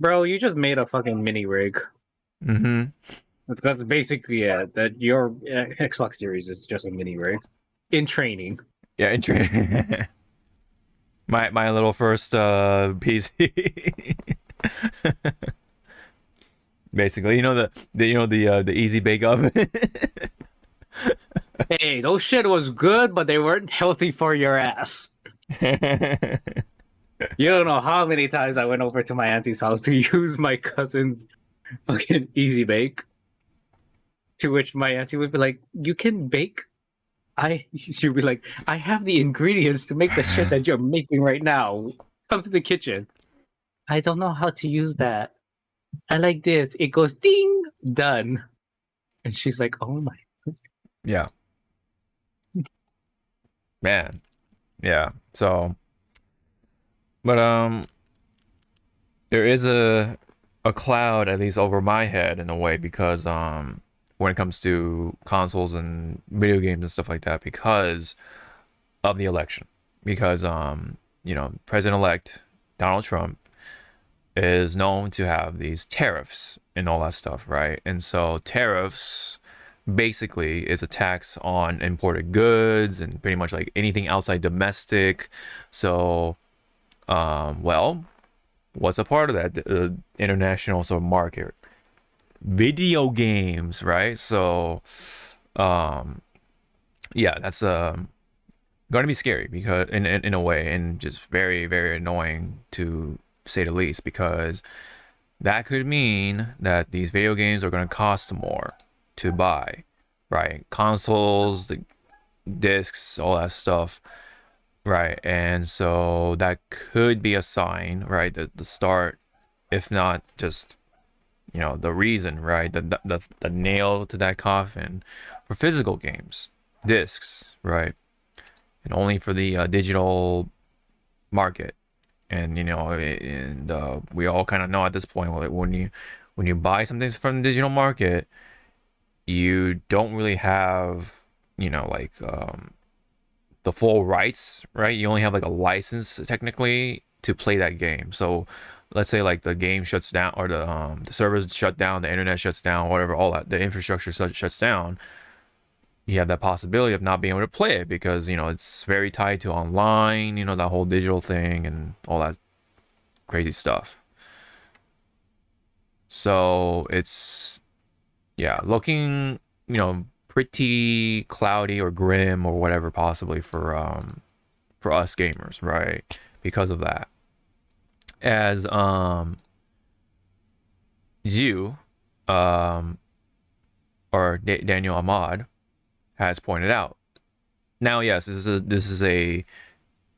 bro, you just made a fucking mini rig. Mm-hmm. That's basically it. That your Xbox Series is just a mini rig in training. Yeah, in training. my little first PC. Basically, the easy bake oven. Hey, those shit was good, but they weren't healthy for your ass. You don't know how many times I went over to my auntie's house to use my cousin's fucking easy bake. To which my auntie would be like, "You can bake." She'd be like, "I have the ingredients to make the shit that you're making right now. Come to the kitchen." I don't know how to use that. I like this. It goes ding, done. And she's like, "Oh my." Yeah. Man. Yeah. So, but there is a cloud at least over my head in a way, because when it comes to consoles and video games and stuff like that, because of the election, because President-elect Donald Trump is known to have these tariffs and all that stuff, right? And so tariffs basically is a tax on imported goods and pretty much like anything outside domestic. So well, what's a part of that? The international sort of market, video games, right? So yeah, that's going to be scary, because in a way, and just very, very annoying to say the least, because that could mean that these video games are going to cost more to buy, right? Consoles, the discs, all that stuff, right? And so that could be a sign, right? The start, if not just the reason, right? The nail to that coffin for physical games, discs, right? And only for the digital market. And we all kind of know at this point, like when you buy something from the digital market, you don't really have like the full rights, right? You only have like a license technically to play that game. So let's say like the game shuts down, or the servers shut down, the internet shuts down, whatever, all that, the infrastructure shuts down. You have that possibility of not being able to play it, because it's very tied to online, that whole digital thing and all that crazy stuff. So it's looking pretty cloudy or grim or whatever, possibly for us gamers, right? Because of that. As you or Daniel Ahmad has pointed out. Now, yes, this is a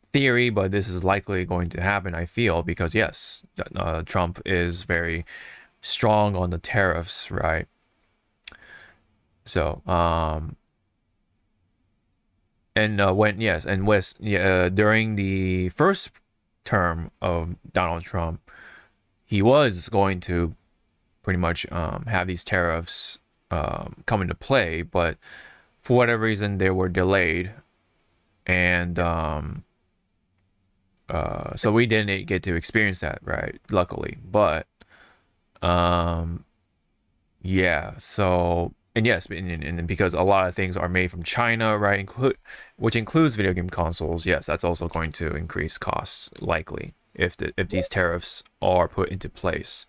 theory, but this is likely going to happen, I feel, because yes, Trump is very strong on the tariffs, right? So, during the first term of Donald Trump, he was going to pretty much have these tariffs come into play, but for whatever reason they were delayed, and so we didn't get to experience that, right? Luckily, but yeah. So, and yes, and because a lot of things are made from China, right? Which includes video game consoles. Yes, that's also going to increase costs likely if these tariffs are put into place.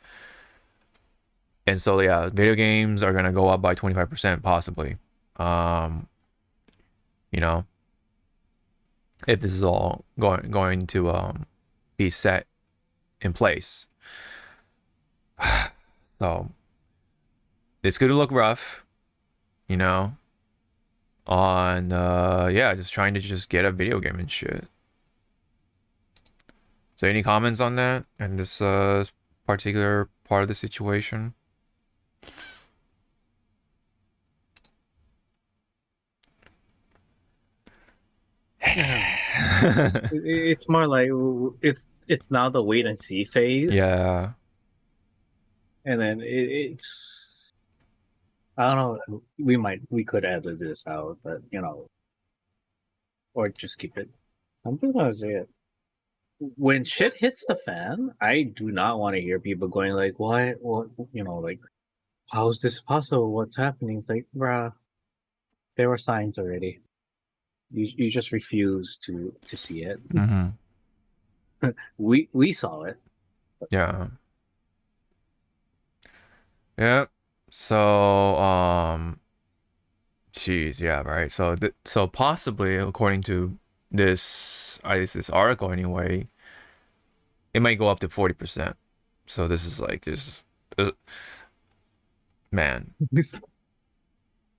And so yeah, video games are gonna go up by 25% possibly. If this is all going to be set in place. So it's gonna look rough, on just trying to just get a video game and shit. So any comments on that and this particular part of the situation? It's more like it's now the wait and see phase. Yeah. And then it's I don't know. We could edit this out, but or just keep it. I'm gonna say it. When shit hits the fan, I do not want to hear people going like, "What? What? Like, how is this possible? What's happening?" It's like, bruh, there were signs already. You just refuse to see it. Mm-hmm. We saw it. Yeah. Yeah. So jeez, yeah, right. So so possibly according to this, at least this article anyway, it might go up to 40%. So this is like just man.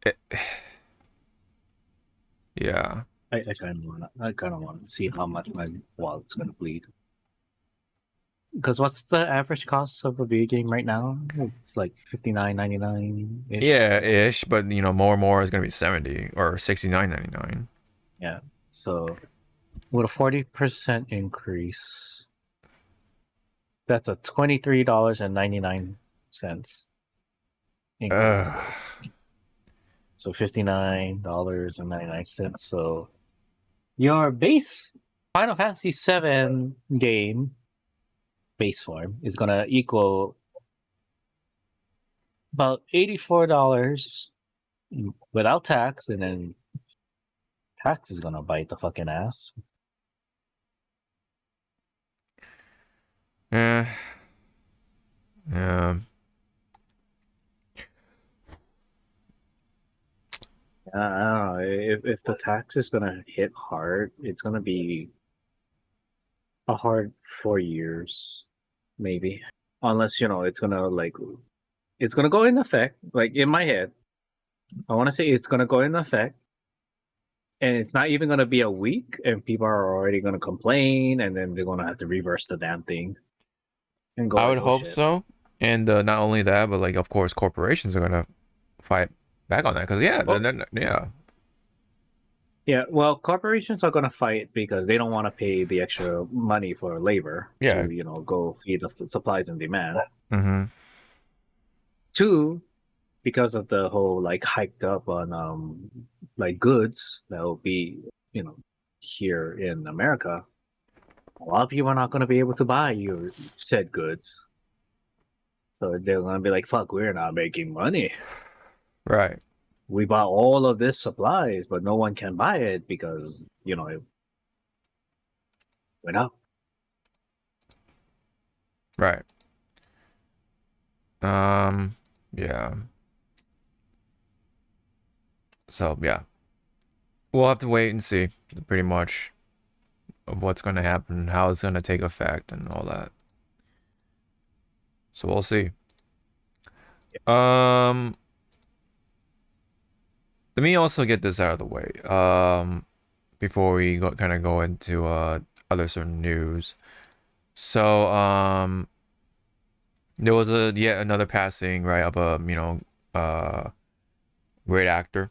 It, yeah. I kind of want to see how much my wallet's gonna bleed. Because what's the average cost of a video game right now? It's like $59.99. Yeah, ish, but more and more is gonna be 70 or 69.99. Yeah. So with a 40% increase, that's a $23.99 increase. So $59.99. So your base Final Fantasy VII game base form is gonna equal about $84 without tax, and then tax is gonna bite the fucking ass. Yeah. Yeah. I don't know. If the tax is gonna hit hard, it's gonna be a hard 4 years, maybe. Unless it's gonna go in effect. Like in my head, I want to say it's gonna go in effect, and it's not even gonna be a week, and people are already gonna complain, and then they're gonna have to reverse the damn thing. And go. I would like, oh, hope shit. so. And not only that, but like of course corporations are gonna fight back on that because yeah. Well, corporations are gonna fight because they don't want to pay the extra money for labor to go feed the supplies and demand. Mm-hmm. Two, because of the whole like hyped up on like goods that will be here in America. A lot of people are not going to be able to buy your said goods, so they're going to be like, "Fuck, we're not making money." Right. We bought all of this supplies, but no one can buy it because it went up. Right. Yeah. So yeah, we'll have to wait and see pretty much of what's going to happen, how it's going to take effect, and all that. So we'll see. Let me also get this out of the way. Before we go into other certain news. So there was yet another passing, right, of a great actor,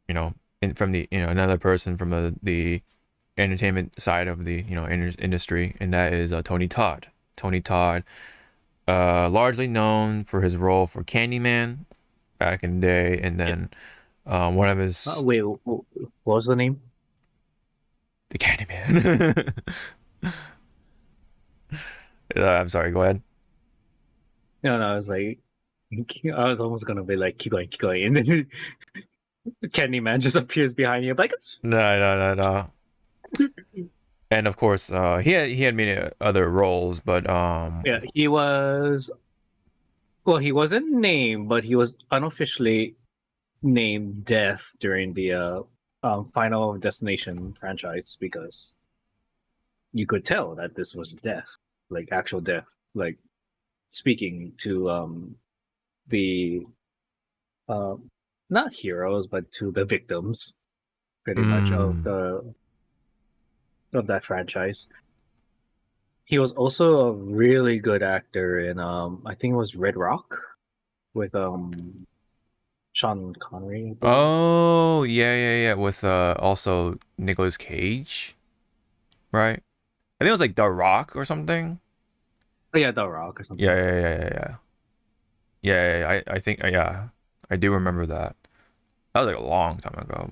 from the another person from the entertainment side of the industry, and that is Tony Todd. Tony Todd, largely known for his role for Candyman back in the day, and then one of his wait, what was the name? The Candyman. I'm sorry, go ahead. No, I was like, I was almost gonna be like, keep going, and then Candyman just appears behind you, like, no. And of course, he had many other roles, but yeah, he was. Well, he wasn't named, but he was unofficially named Death during the Final Destination franchise because you could tell that this was death, like actual death, like speaking to the not heroes but to the victims, pretty much of that franchise. He was also a really good actor in I think it was Red Rock with Sean Connery. Oh yeah, with also Nicolas Cage. right? I think it was like The Rock or something. Oh yeah, The Rock or something. Yeah. I think yeah, I do remember that. That was like a long time ago.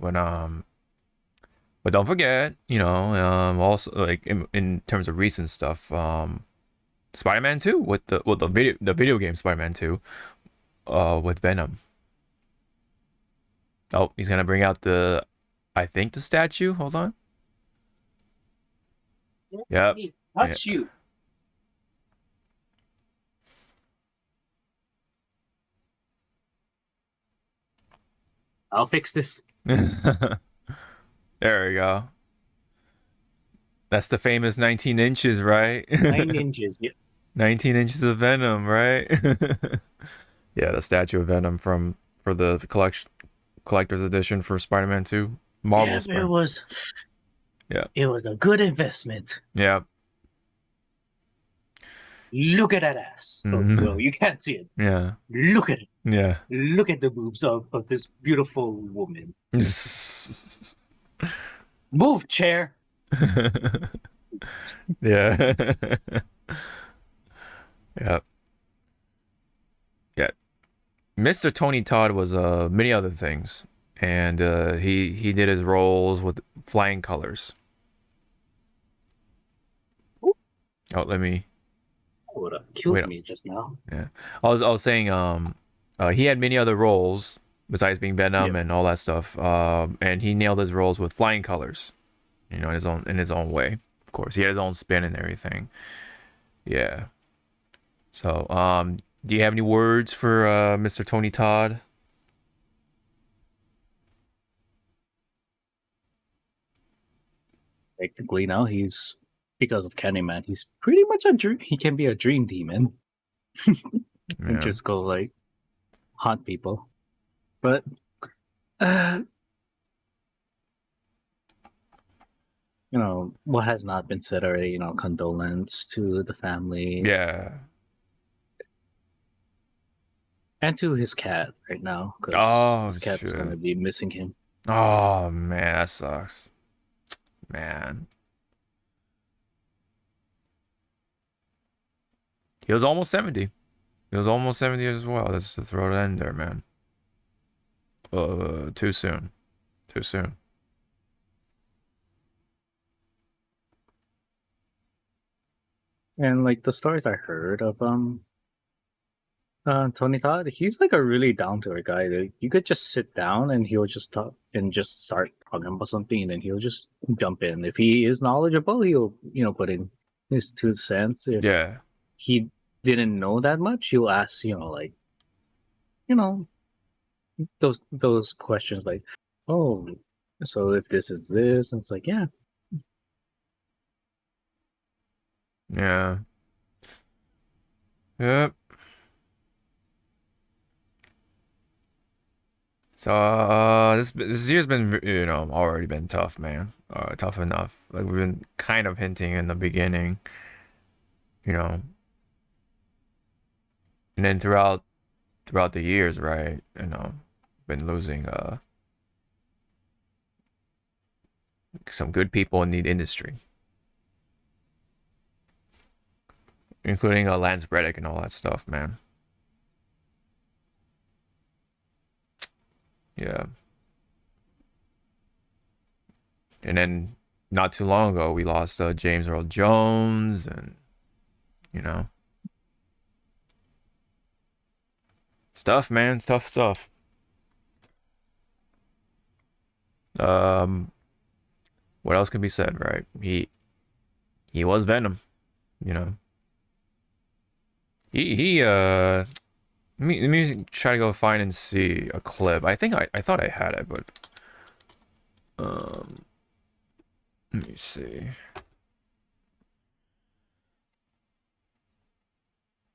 But don't forget, also like in terms of recent stuff, Spider-Man 2 with the video game Spider-Man 2, with Venom. Oh, he's gonna bring out I think the statue. Hold on. Yep. Touch you. I'll fix this. There we go. That's the famous 19 inches, right? 9 inches. Yeah. 19 inches of Venom, right? Yeah, the statue of Venom for the collector's edition for Spider-Man 2. Marvel Yeah, it was. Yeah. It was a good investment. Yeah. Look at that ass. Mm-hmm. Oh, no, you can't see it. Yeah. Look at it. Yeah. Look at the boobs of this beautiful woman. Move, chair. Yeah. Yeah. Yeah. Mr. Tony Todd was many other things, and he did his roles with flying colors. Oh, let me. Would have killed me just now. Yeah, I was saying he had many other roles besides being Venom and all that stuff. And he nailed his roles with flying colors, in his own way. Of course, he had his own spin and everything. Yeah. So, do you have any words for Mr. Tony Todd? Technically, now he's, because of Candyman, he's pretty much a dream. He can be a dream demon and just go like haunt people. But what has not been said already? Condolence to the family. Yeah. And to his cat right now, because his cat's gonna be missing him. Oh man, that sucks. Man. He was almost 70. He was almost 70 as well. Just to throw it in there, man. Too soon. Too soon. And like the stories I heard of Tony Todd, he's like a really down to earth guy. Like, you could just sit down and he'll just talk and just start talking about something, and then he'll just jump in. If he is knowledgeable, he'll put in his 2 cents. If he didn't know that much, he'll ask those questions like, oh, so if this is this, and it's like, yeah. Yep. So this year's been already been tough, man. Tough enough. Like we've been kind of hinting in the beginning, and then throughout the years, right? Been losing some good people in the industry, including Lance Reddick and all that stuff, man. Yeah. And then not too long ago, we lost James Earl Jones, and stuff, man, tough stuff. What else can be said, right? He was Venom, He let me try to go find and see a clip. I think I thought I had it, but let me see.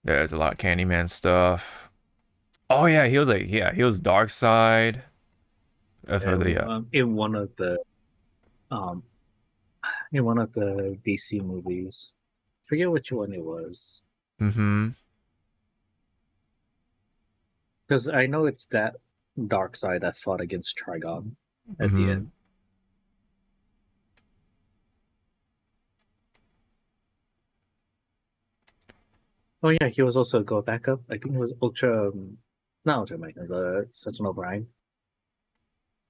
There's a lot of Candyman stuff. Oh yeah, he was Darkseid. In one of the DC movies. I forget which one it was. Mm-hmm. Because I know it's that Darkseid that fought against Trigon at the end. Oh yeah, he was also Go Backup. I think it was Ultra, not Ultra Mike. It was Sentinel Prime.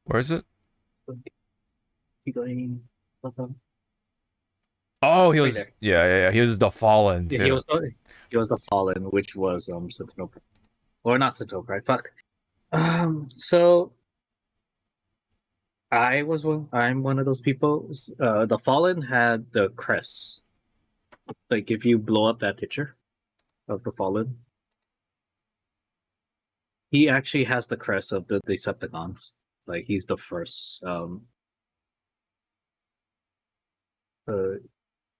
Where is it? Going. Oh, he was. Yeah. He was the Fallen too. Yeah, he was the Fallen, which was Sentinel Prime, or not Sentinel Prime. Fuck. So I'm one of those people. The Fallen had the crest. Like if you blow up that picture of the Fallen, he actually has the crest of the Decepticons. Like he's the first.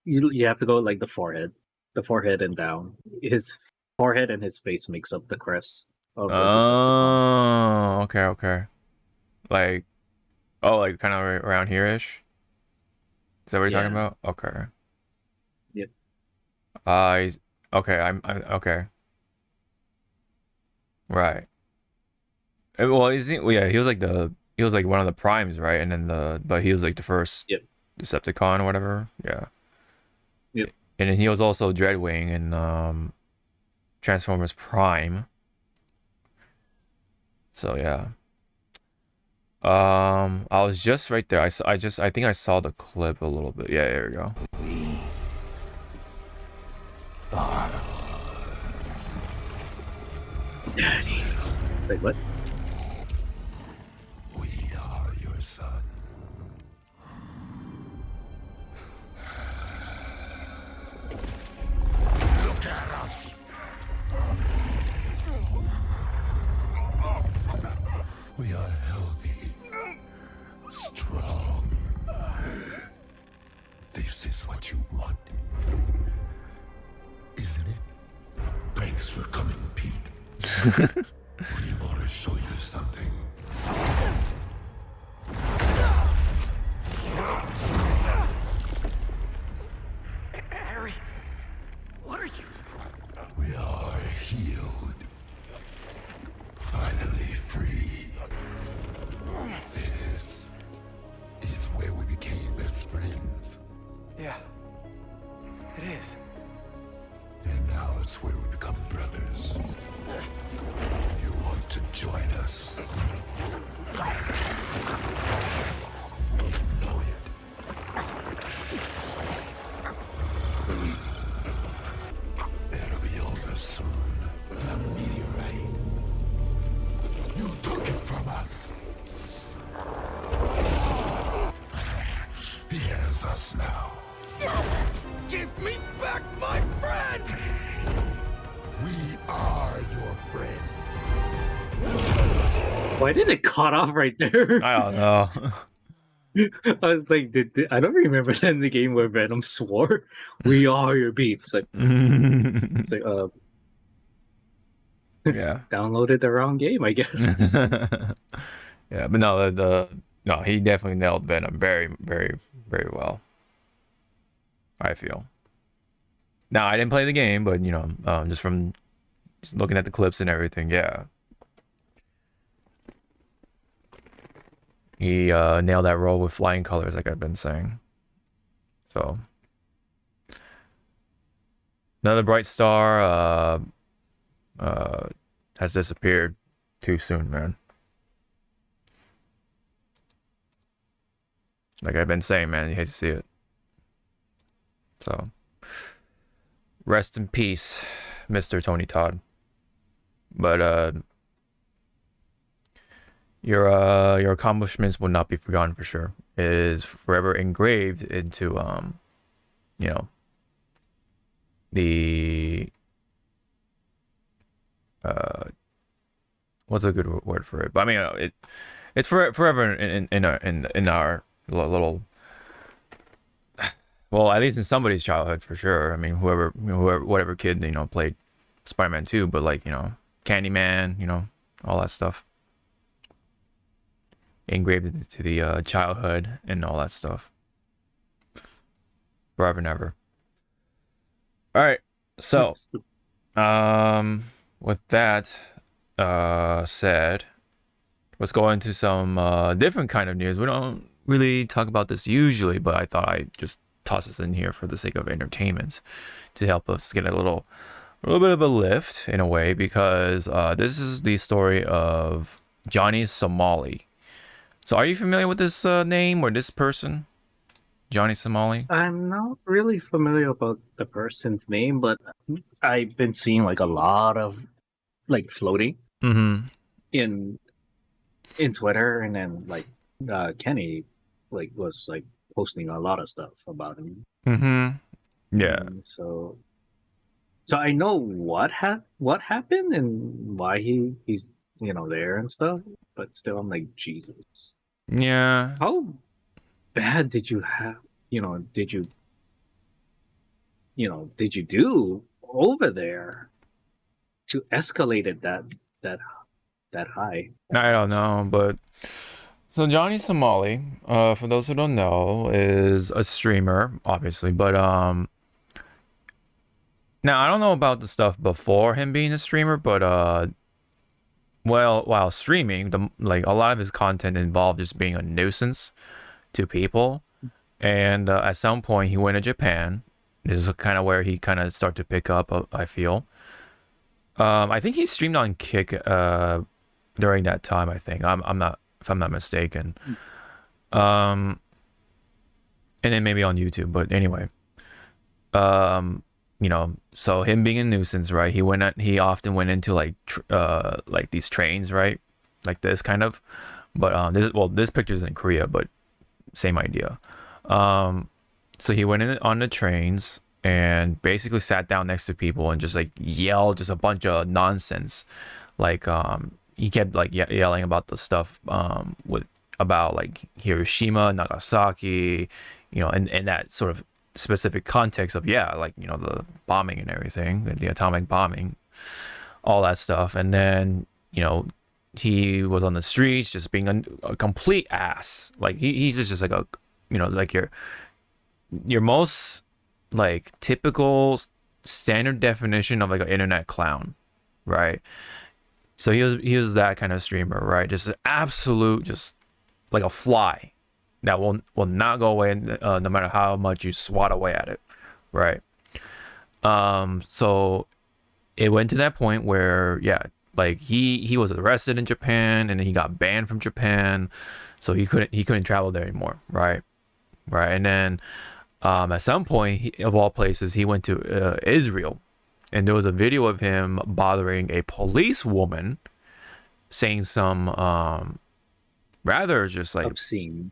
You have to go like the forehead and down. His forehead and his face makes up the crest of the Decepticons. Oh, okay. Like, like kind of around here ish. Is that what you're talking about? Okay. Yep. Okay. I'm okay. Right. Well, yeah, he was like one of the primes, right? And then but he was like the first Decepticon or whatever. Yeah. Yep. And then he was also Dreadwing in Transformers Prime. So yeah. I was just right there. I think I saw the clip a little bit. Yeah, there we go. Daddy. Wait, what? We are your son. Look at us. We are healthy, strong. This is what you want, isn't it? Thanks for coming, Pete. We want to show you something. Harry, what are you? We are healed. Finally free. This is where we became best friends. Yeah, it is. And now it's where we become brothers. You want to join us? We know it. It'll be over soon. The meteorite. You took it from us. Here's us now. Give me back my friend! We are your friend. Why did it cut off right there? I don't know. I was like, I don't remember that in the game where Venom swore, "We are your beef." It's like, yeah, downloaded the wrong game, I guess. Yeah, but no, no, he definitely nailed Venom very, very, very well. I feel. Now I didn't play the game, but just from looking at the clips and everything, yeah. He nailed that role with flying colors, like I've been saying. So another bright star has disappeared too soon, man. Like I've been saying, man, you hate to see it. So rest in peace, Mr. Tony Todd. But your accomplishments will not be forgotten for sure. It is forever engraved into the what's a good word for it? But I mean, it's forever in our little. Well, at least in somebody's childhood for sure. I mean, whatever kid played Spider-Man 2, but like Candyman, all that stuff engraved into the childhood and all that stuff forever and ever. All right, so with that said, let's go into some different kind of news. We don't really talk about this usually, but I thought I'd just toss this in here for the sake of entertainment to help us get a little a little bit of a lift in a way, because this is the story of Johnny Somali. So are you familiar with this name or this person, Johnny Somali? I'm not really familiar about the person's name, but I've been seeing like a lot of like floating in Twitter, and then like Kenny like was like posting a lot of stuff about him. Yeah. And so I know what happened and why he's there and stuff, but still I'm like, Jesus. Yeah. How bad did you have? Did you do over there to escalate it that high? I don't know, but so Johnny Somali, for those who don't know, is a streamer, obviously, but now I don't know about the stuff before him being a streamer, but while streaming, like a lot of his content involved just being a nuisance to people, and at some point he went to Japan. This is kind of where he kind of started to pick up, I feel. I think he streamed on Kick during that time. I think I'm not, if I'm not mistaken. And then maybe on YouTube. But anyway, so him being a nuisance, right? He often went into like these trains, right? Like this kind of. But this picture's in Korea, but same idea. So he went in on the trains and basically sat down next to people and just like yelled just a bunch of nonsense. Like he kept like yelling about the stuff about like Hiroshima, Nagasaki, and that sort of specific context of the bombing and everything, the atomic bombing, all that stuff. And then he was on the streets just being a complete ass. Like he's just like a like your most like typical standard definition of like an internet clown, right? So he was that kind of streamer, right? Just an absolute, just like a fly that will not go away no matter how much you swat away at it, right? So it went to that point where like he was arrested in Japan, and then he got banned from Japan, so he couldn't travel there anymore, right? And then at some point, of all places, he went to Israel, and there was a video of him bothering a police woman, saying some rather just like obscene,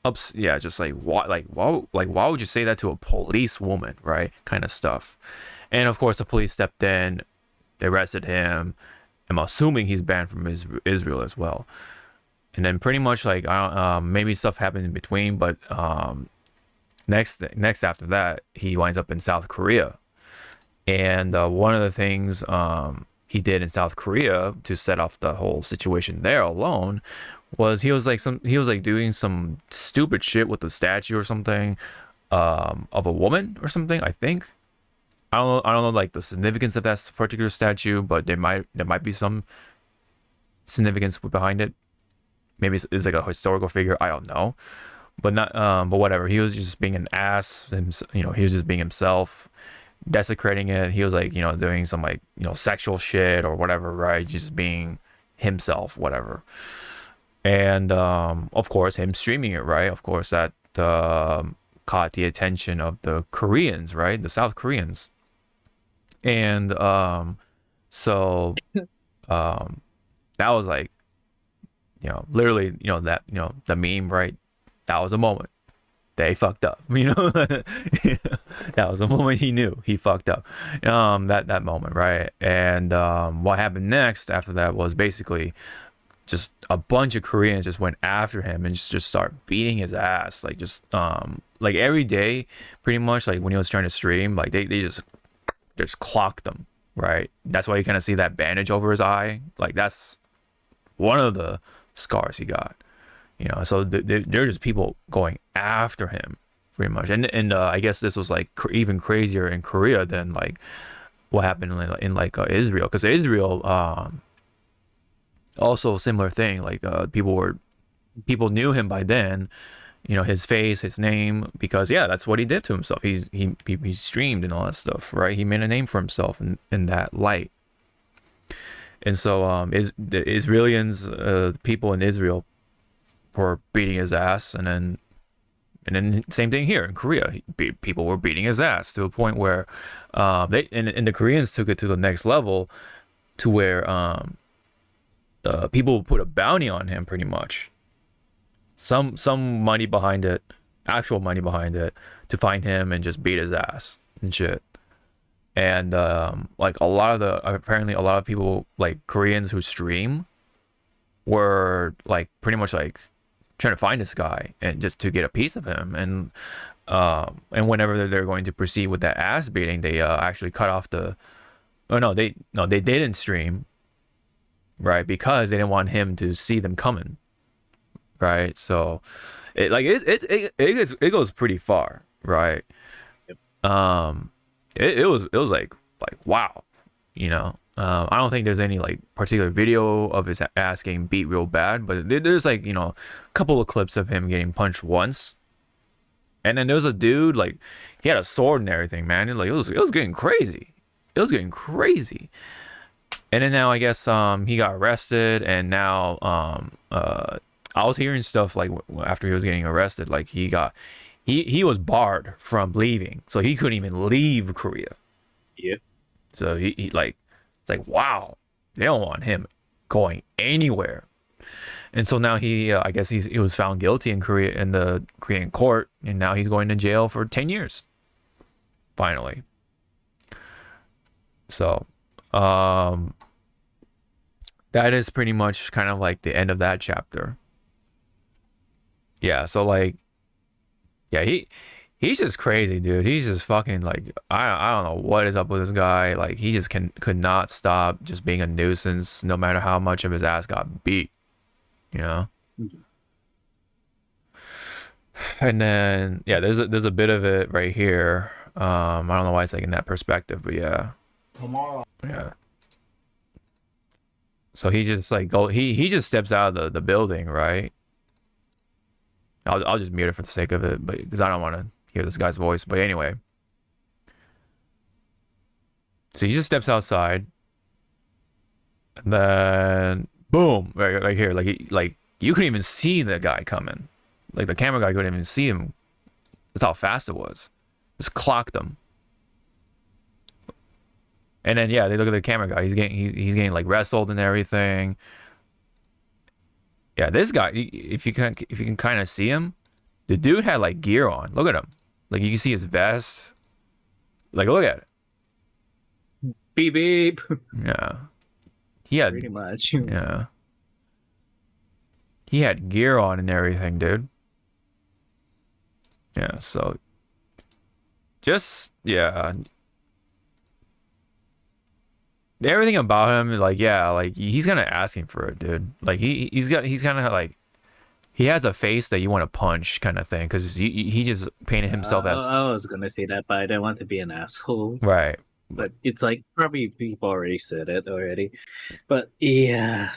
just like why would you say that to a police woman, right? Kind of stuff. And of course, the police stepped in, they arrested him. I'm assuming he's banned from Israel as well. And then pretty much like maybe stuff happened in between, but next after that, he winds up in South Korea. And one of the things he did in South Korea to set off the whole situation there alone was he was doing some stupid shit with the statue or something of a woman or something, I think. I don't know like the significance of that particular statue, but there might be some significance behind it. Maybe it's like a historical figure, I don't know. But but whatever. He was just being an ass. He was just being himself, desecrating it. He was like, doing some like, sexual shit or whatever, right? Just being himself, whatever. And of course, him streaming it, right? Of course, that caught the attention of the Koreans, right? The South Koreans. And so that was like, literally, that, the meme, right? That was a moment they fucked up, that was a moment he knew he fucked up, that moment, right? And what happened next after that was basically just a bunch of Koreans just went after him and just start beating his ass, like just like every day, pretty much, like when he was trying to stream, like they just clocked them, right? That's why you kind of see that bandage over his eye, like that's one of the scars he got. So they're just people going after him, pretty much. And I guess this was like even crazier in Korea than like what happened in Israel, because Israel also a similar thing. Like people knew him by then, you know, his face, his name, because yeah, that's what he did to himself. He streamed and all that stuff, right? He made a name for himself in that light. And so the Israelis, people in Israel were beating his ass, and then same thing here in Korea. People were beating his ass to a point where and the Koreans took it to the next level, to where people put a bounty on him, pretty much. Some money behind it, actual money behind it, to find him and just beat his ass and shit. And like apparently a lot of people, like Koreans who stream, were like pretty much like trying to find this guy and just to get a piece of him. And whenever they're going to proceed with that ass beating, they actually cut off the. Oh no, they didn't stream, right? Because they didn't want him to see them coming, right? So, it goes pretty far, right? Yep. It was like wow, you know. I don't think there's any like particular video of his ass getting beat real bad, but there's like, you know, a couple of clips of him getting punched once, and then there's a dude, like, he had a sword and everything, man. It was getting crazy. It was getting crazy. And then now I guess he got arrested, and now I was hearing stuff like after he was getting arrested, like he was barred from leaving, so he couldn't even leave Korea. Yeah. So he like, it's like, wow, they don't want him going anywhere. And so now he I guess he was found guilty in Korea, in the Korean court, and now he's going to jail for 10 years. Finally. So that is pretty much kind of like the end of that chapter. Yeah, so like, yeah, he's just crazy, dude. He's just fucking like, I don't know what is up with this guy. Like, he just could not stop just being a nuisance, no matter how much of his ass got beat, you know. And then yeah, there's a bit of it right here. I don't know why it's like in that perspective, but yeah. Tomorrow. Yeah. So he just like he just steps out of the building, right? I'll just mute it for the sake of it, but because I don't want to hear this guy's voice. But anyway, so he just steps outside, and then boom, right here, like you couldn't even see the guy coming, like the camera guy couldn't even see him. That's how fast it was. Just clocked him. And then yeah, they look at the camera guy. He's getting like wrestled and everything. Yeah, this guy, if you can kind of see him, the dude had like gear on. Look at him. Like, you can see his vest. Like, look at it. Beep beep. Yeah. He had pretty much. Yeah. He had gear on and everything, dude. Yeah, so just yeah. Everything about him, like, yeah, like he's kind of asking for it, dude. Like he's kind of like, he has a face that you want to punch, kind of thing, because he just painted himself as. I was gonna say that, but I didn't want to be an asshole. Right. But it's like, probably people already said it already. But yeah.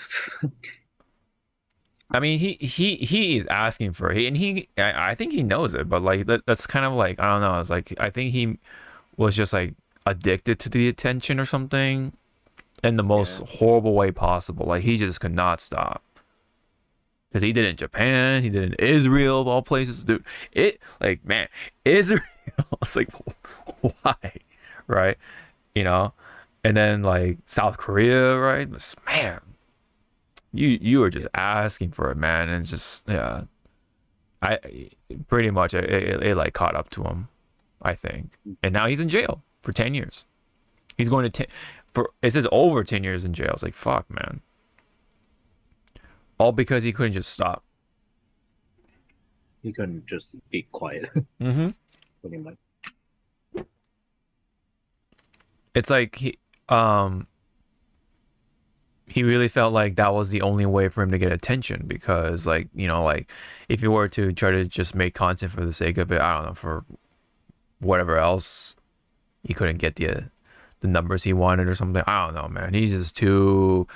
I mean, he is asking for it, and I think he knows it, but like that's kind of like, I don't know. It's like, I think he was just like addicted to the attention or something, in the most horrible way possible. Like, he just could not stop. Because he did it in Japan, he did it in Israel, of all places, dude. It, like, man, Israel. It's like, why, right? You know, and then like South Korea, right? Man, you were just asking for it, man, and just yeah. I pretty much it like caught up to him, I think, and now he's in jail for 10 years. He's going to it says over 10 years in jail. It's like, fuck, man. All because he couldn't just stop. He couldn't just be quiet. Mm-hmm. Pretty much. It's like he really felt like that was the only way for him to get attention, because, like, you know, like, if he were to try to just make content for the sake of it, I don't know, for whatever else, he couldn't get the numbers he wanted or something. I don't know, man. He's just too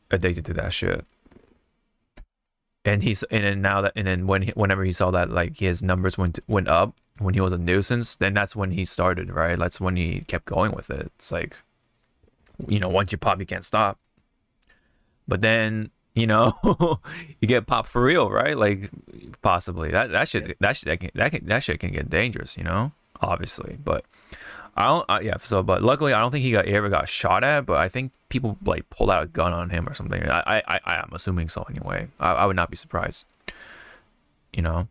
addicted to that shit. and then whenever he saw that like his numbers went up when he was a nuisance, then that's when he started, right? That's when he kept going with it. It's like, once you pop, you can't stop. But then, you get popped for real, right? Like, possibly that shit can get dangerous, obviously. But but luckily I don't think he ever got shot at, but I think people like pulled out a gun on him or something. I am assuming so anyway. I would not be surprised, but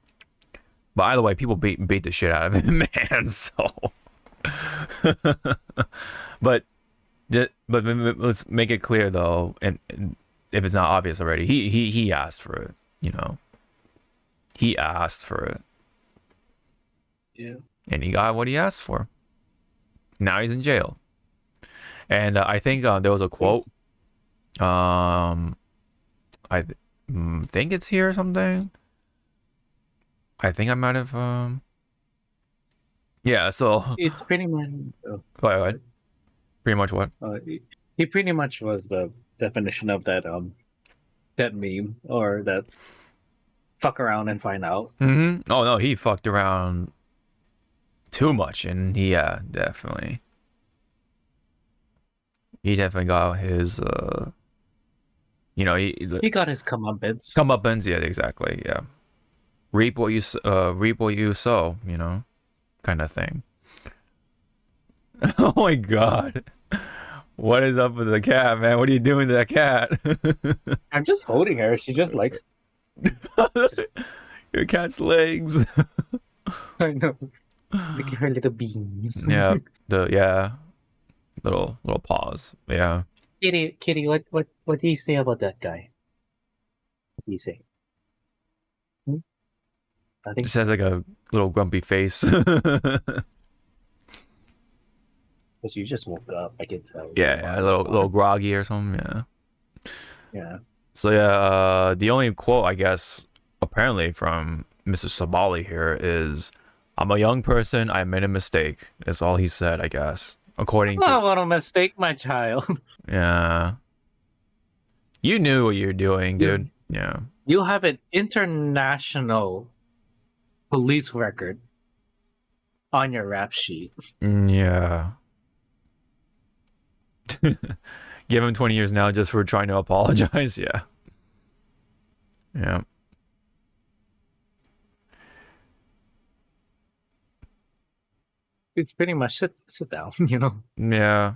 either way, people beat the shit out of him, man. So but let's make it clear though, and if it's not obvious already, he asked for it, he asked for it, and he got what he asked for. Now he's in jail. And I think there was a quote, I think it's here or something. I think I might have so it's pretty much go ahead. Pretty much what? He pretty much was the definition of that that meme, or that fuck around and find out. Oh no, he fucked around too much, and he definitely got his he got his comeuppance. Yeah, exactly. Yeah, reap what you sow, kind of thing. Oh my god, what is up with the cat, man? What are you doing to that cat? I'm just holding her. She just likes your cat's legs. I know. Look at her little beans. Yeah, little paws. Yeah. Kitty, what do you say about that guy? What do you say? I think Just has like a little grumpy face. because you just woke up, I can tell. Yeah, a little groggy or something. Yeah. Yeah. So the only quote I guess apparently from Mr. Sabali here is, "I'm a young person. I made a mistake." That's all he said, I guess. According to. What a mistake, my child. Yeah. You knew what you were doing, dude. Yeah. You have an international police record on your rap sheet. Yeah. Give him 20 years now just for trying to apologize. Yeah. Yeah. It's pretty much sit down, Yeah.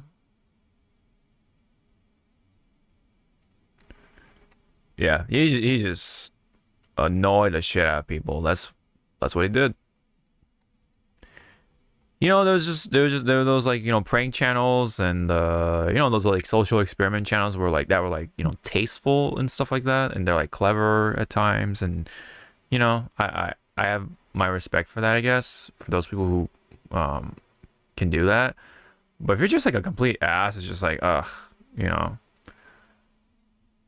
Yeah, he just annoyed the shit out of people. That's what he did. There were those like prank channels and those like social experiment channels were like tasteful and stuff like that, and they're like clever at times, and I have my respect for that, I guess, for those people who can do that. But if you're just like a complete ass, it's just like ugh.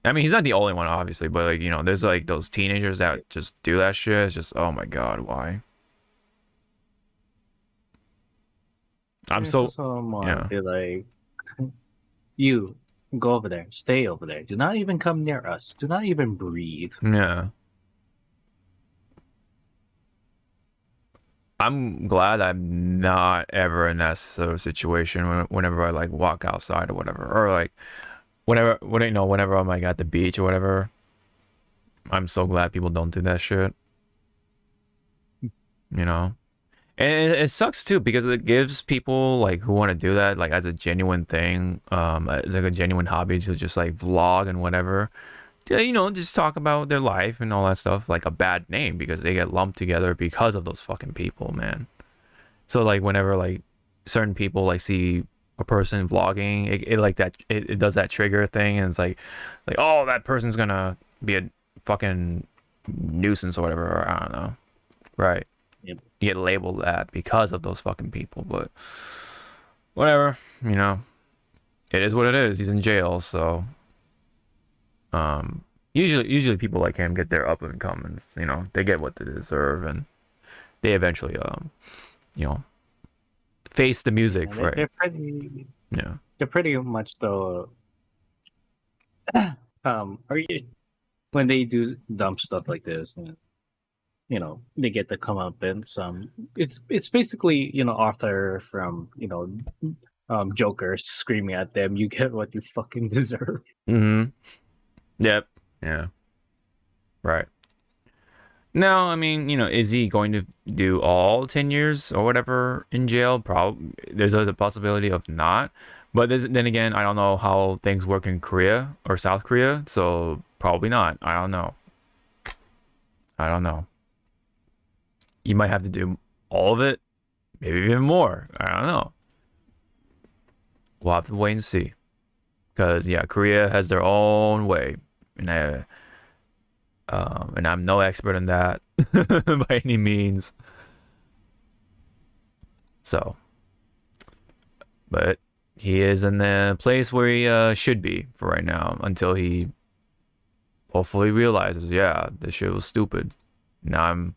I mean, he's not the only one, obviously, but like there's like those teenagers that just do that shit. It's just, oh my god, why? I'm so yeah. They're like, you go over there, stay over there. Do not even come near us. Do not even breathe. Yeah. I'm glad I'm not ever in that sort of situation whenever I like walk outside or whatever, or like whenever I'm like at the beach or whatever. I'm so glad people don't do that shit. And it sucks too, because it gives people like who want to do that like as a genuine thing, like a genuine hobby, to just like vlog and whatever. Just talk about their life and all that stuff, like a bad name, because they get lumped together because of those fucking people, man. So like whenever like certain people like see a person vlogging, it does that trigger thing, and it's like oh, that person's gonna be a fucking nuisance or whatever, or I don't know, right? Yep. You get labeled that because of those fucking people, but whatever, it is what it is. He's in jail, so usually people like him get their up and comings, they get what they deserve, and they eventually face the music, right? They're pretty. Yeah. They're pretty much the. when they do dumb stuff like this, and they get the comeuppance. It's basically Arthur from Joker screaming at them, "You get what you fucking deserve." Mm-hmm. Yep. Yeah. Right. No, I mean, is he going to do all 10 years or whatever in jail? Probably. There's a possibility of not. But then again, I don't know how things work in Korea or South Korea, so probably not. I don't know. You might have to do all of it, maybe even more. I don't know. We'll have to wait and see. Because, yeah, Korea has their own way. And I'm no expert in that by any means. So, but he is in the place where he should be for right now until he hopefully realizes, yeah, this shit was stupid. Now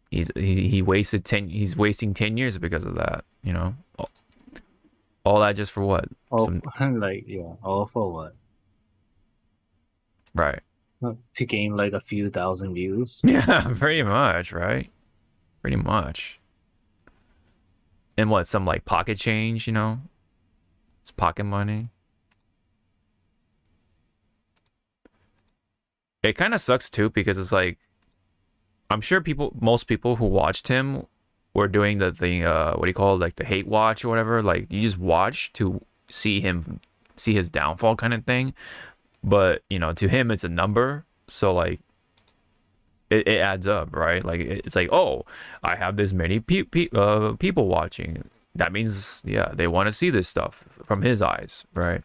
he wasted 10. He's wasting 10 years because of that. All that just for what? All for what? Right. To gain like a few thousand views. Yeah, pretty much, right? Pretty much. And what, some like pocket change, It's pocket money. It kind of sucks too because it's like, I'm sure most people who watched him were doing the thing, what do you call it, like the hate watch or whatever. Like you just watch to see his downfall kind of thing. But to him it's a number, so like it adds up, right? Like it's like, oh, I have this many people watching. That means, yeah, they want to see this stuff from his eyes, right?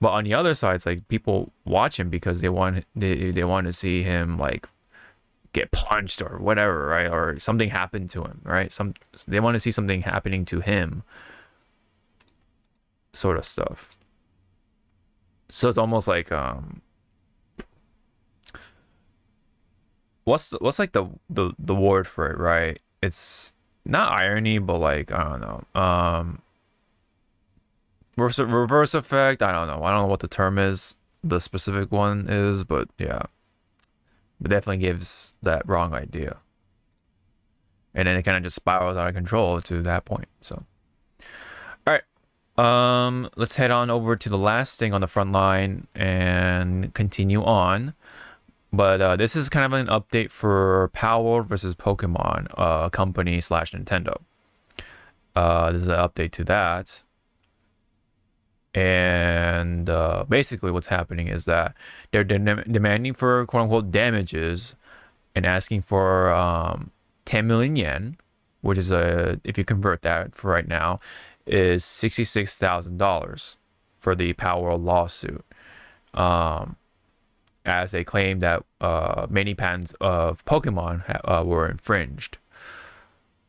But on the other side, it's like people watch him because they want to see him like get punched or whatever, right? Or something happen to him, right? They want to see something happening to him, sort of stuff. So it's almost like what's like the word for it, right? It's not irony, but like, I don't know, reverse effect. I don't know what the term is, the specific one is, but yeah, it definitely gives that wrong idea, and then it kind of just spirals out of control to that point. So all right, let's head on over to the last thing on the front line and continue on. But this is kind of an update for Power versus Pokemon company / Nintendo. This is an update to that. And basically what's happening is that they're demanding for quote-unquote damages and asking for 10 million yen, which is, if you convert that for right now, is $66,000 for the Power lawsuit. As they claim that many patents of Pokemon were infringed.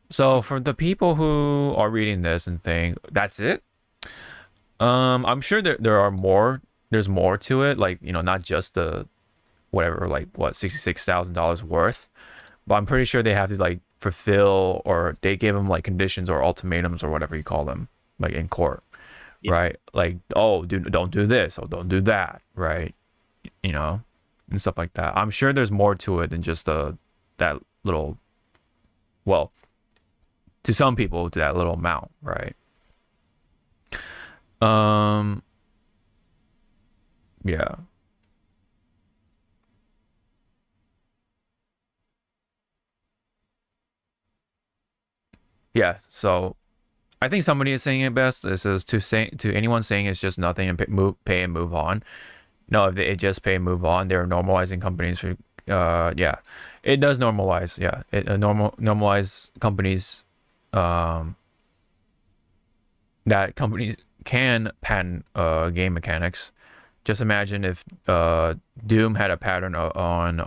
So for the people who are reading this and think, that's it? I'm sure there are more. There's more to it, like, not just the whatever, like what, $66,000 worth. But I'm pretty sure they have to like fulfill, or they give them like conditions or ultimatums or whatever you call them, like in court, yeah. Right? Like, oh, don't do this or don't do that, right? And stuff like that. I'm sure there's more to it than just that little, well, to some people, to that little amount, right? Yeah. Yeah, so I think somebody is saying it best. This is to anyone saying it's just nothing and pay and move on. No, if they just pay and move on, they're normalizing companies for, yeah, it does normalize. Yeah, it normalize companies, that companies can patent game mechanics. Just imagine if Doom had a pattern on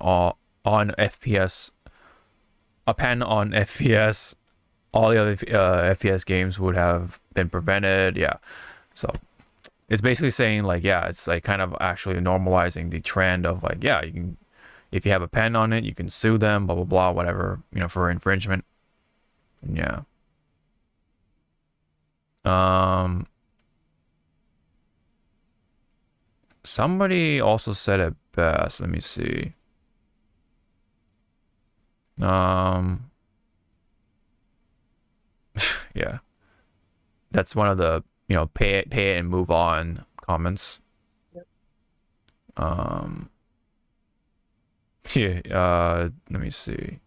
FPS, a patent on FPS, all the other FPS games would have been prevented. Yeah, so it's basically saying like, yeah, it's like kind of actually normalizing the trend of like, yeah, you can, if you have a patent on it, you can sue them, blah blah blah, whatever, for infringement. Yeah. somebody also said it best. Let me see. Yeah, that's one of the pay it and move on comments. Yeah. Let me see.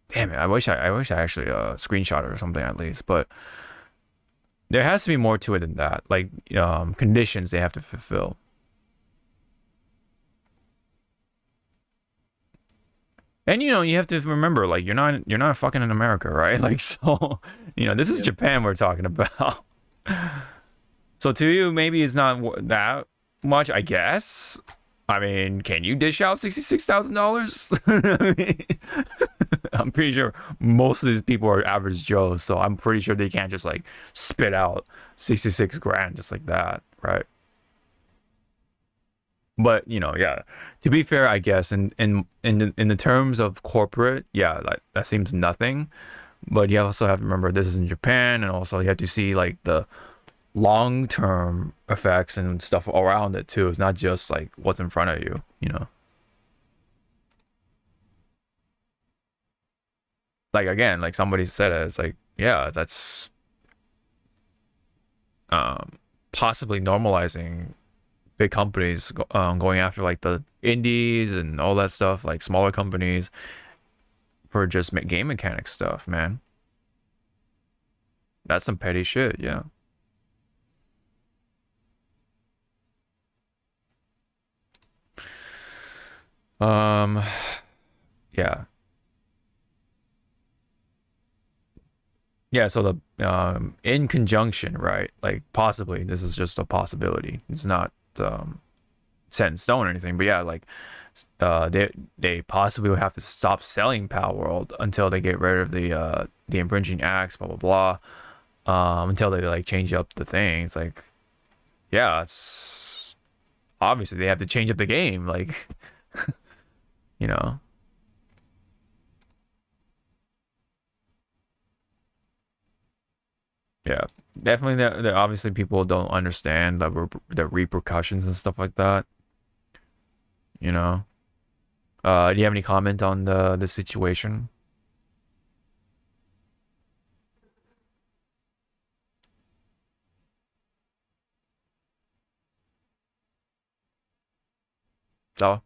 Damn it! I wish I actually screenshot it or something at least, but there has to be more to it than that. Like conditions they have to fulfill. And you have to remember, like, you're not fucking in America, right? Like, so this is Japan we're talking about. So to you, maybe it's not that much, I guess. I mean, can you dish out $66,000? I'm pretty sure most of these people are average Joes, so I'm pretty sure they can't just like spit out 66 grand just like that, right? But yeah. To be fair, I guess in the terms of corporate, yeah, like that seems nothing. But you also have to remember this is in Japan, and also you have to see like the long-term effects and stuff around it too. It's not just like what's in front of you, Like again, like somebody said it, it's like, yeah, that's possibly normalizing big companies going after like the indies and all that stuff, like smaller companies for just game mechanic stuff, man. That's some petty shit, yeah. Yeah. Yeah, so the in conjunction, right? Like possibly this is just a possibility. It's not set in stone or anything, but yeah, like they possibly will have to stop selling Pal World until they get rid of the infringing acts, blah blah blah, until they like change up the things. Like, yeah, it's obviously they have to change up the game, like Yeah, definitely. That obviously people don't understand the repercussions and stuff like that. Do you have any comment on the situation? Oh.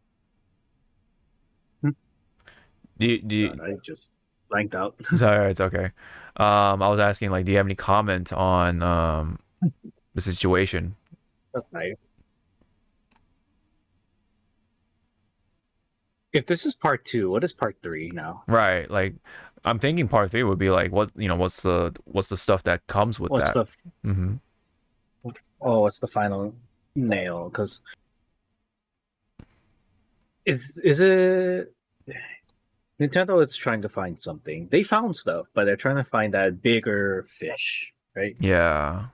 I just blanked out. Sorry, it's okay. I was asking, like, do you have any comment on the situation? Okay. If this is part 2, what is part 3 now? Right, like I'm thinking part 3 would be like, what's the stuff that comes with what's that? What's the final nail? Because is it Nintendo is trying to find something. They found stuff, but they're trying to find that bigger fish, right? Yeah.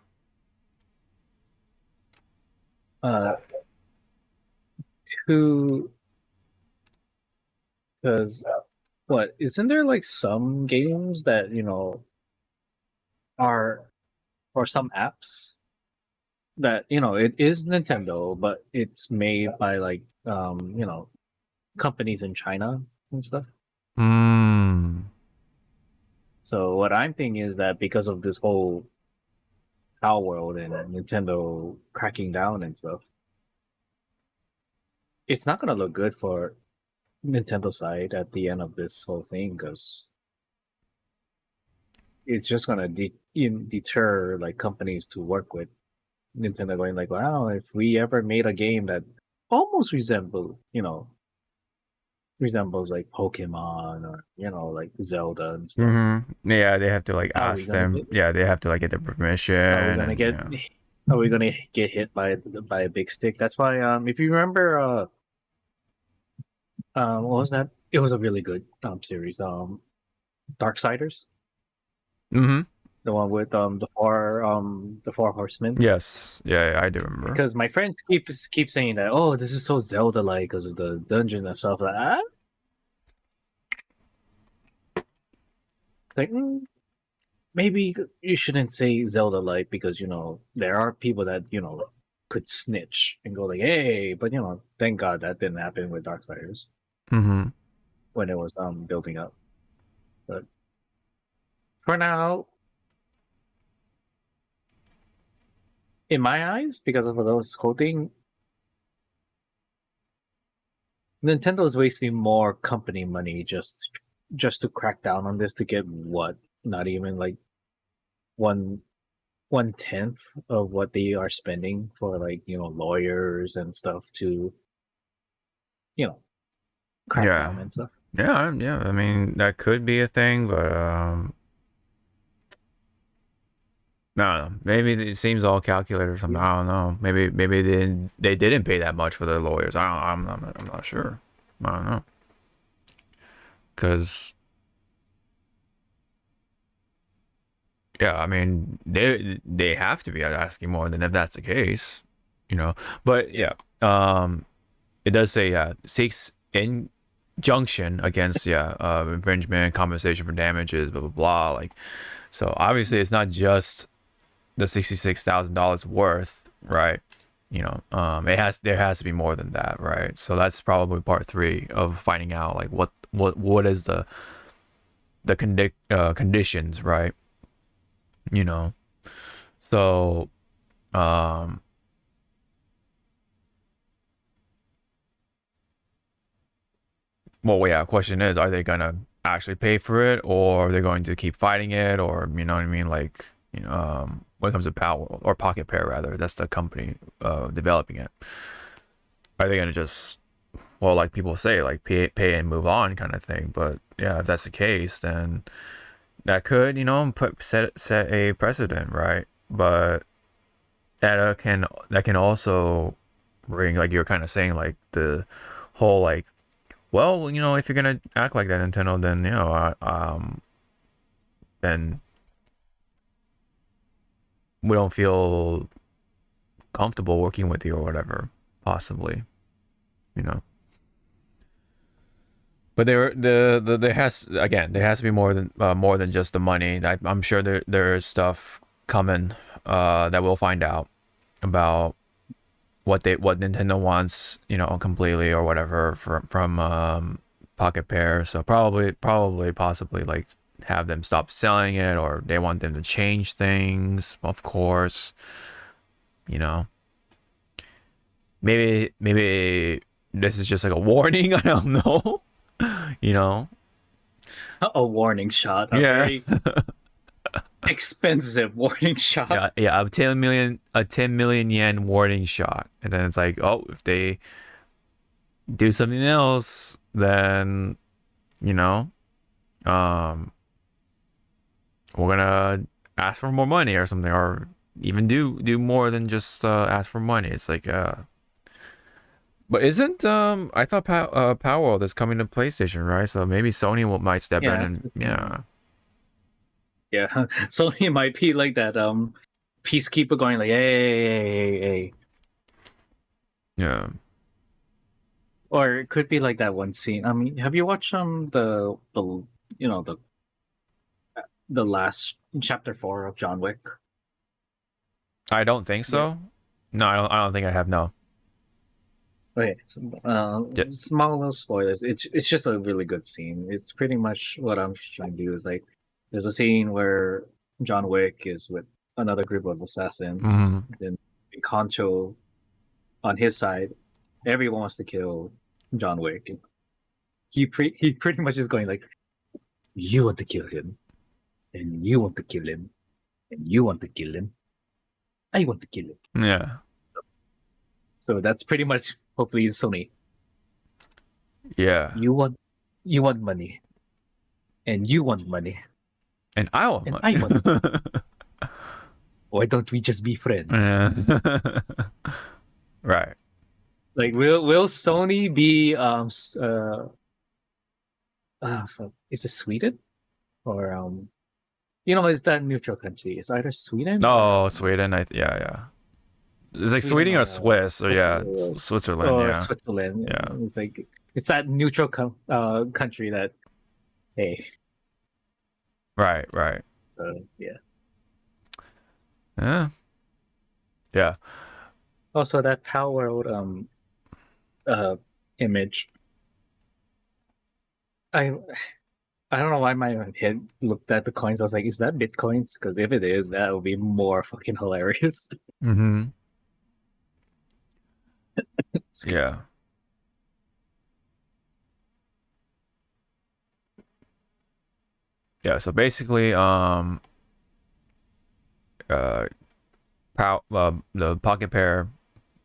Because what isn't there like some games that are or some apps that it is Nintendo, but it's made by like companies in China and stuff. So what I'm thinking is that because of this whole Pal World and Nintendo cracking down and stuff, it's not gonna look good for Nintendo side at the end of this whole thing, because it's just gonna deter like companies to work with Nintendo, going like, wow, if we ever made a game that almost resembles like Pokemon or like Zelda and stuff. Yeah, they have to like ask them. Yeah, they have to like get their permission. Are we gonna get hit by a big stick? That's why if you remember what was that? It was a really good series. Darksiders. The one with the four horsemen. Yes, yeah, I do remember. Because my friends keep saying that, oh, this is so Zelda-like because of the dungeons and stuff like that. Like, maybe you shouldn't say Zelda-like, because there are people that could snitch and go like, hey, but thank God that didn't happen with Darksiders when it was building up. But for now, in my eyes, because of those quoting, Nintendo is wasting more company money just to crack down on this to get what? Not even like 1/10 of what they are spending for like lawyers and stuff to crack down and stuff. Yeah. I mean, that could be a thing, but I don't know. Maybe it seems all calculated or something. I don't know. Maybe they didn't pay that much for their lawyers. I'm not sure. I don't know. Because I mean, they have to be asking more than if that's the case, But yeah, it does say seeks injunction against infringement, compensation for damages, blah blah blah. Like, so obviously it's not just the $66,000 worth, right? There has to be more than that, right? So that's probably part 3 of finding out like what is the conditions, right? So question is, are they gonna actually pay for it, or are they going to keep fighting it, or you know what I mean? Like, when it comes to Pocket Pair rather, that's the company developing it. Are they gonna just, well, like people say, like pay and move on kind of thing? But yeah, if that's the case, then that could, set a precedent, right? But that can also bring, like you're kind of saying, like the whole like, well, if you're gonna act like that, Nintendo, then then we don't feel comfortable working with you or whatever, possibly, But there has to be more than just the money. I'm sure there's stuff coming that we'll find out about what Nintendo wants, completely or whatever from Pocket Pair. So possibly like have them stop selling it, or they want them to change things. Of course, maybe this is just like a warning. I don't know. A warning shot. A very expensive warning shot. Yeah, a 10 million yen warning shot. And then it's like, oh, if they do something else, then we're gonna ask for more money or something, or even do more than just ask for money. It's like but isn't I thought Power World is coming to PlayStation, right? So maybe Sony might step in and Sony might be like that peacekeeper going like, hey. Yeah. Or it could be like that one scene. I mean, have you watched the last chapter 4 of John Wick? I don't think so. No, I don't think I have. No. Okay, small little spoilers. It's just a really good scene. It's pretty much what I'm trying to do is like, there's a scene where John Wick is with another group of assassins. Then Concho on his side, everyone wants to kill John Wick. And he pretty much is going like, you want to kill him, and you want to kill him, and you want to kill him. I want to kill him. Yeah. So that's pretty much hopefully it's Sony. Yeah. You want money, and you want money, and I want money. I want money. Why don't we just be friends? Right. Like, will Sony be is it Sweden or is that neutral country? It's either Sweden. Sweden. Yeah. It's like Sweden or Swiss, or Switzerland. Or Switzerland. Yeah. It's like it's that neutral country that, hey. Right. Yeah. Yeah. Also, that power image. I I don't know why my head looked at the coins. I was like, is that Bitcoins? Because if it is, that would be more fucking hilarious. Mm-hmm. Yeah. Yeah, so basically, the pocket pair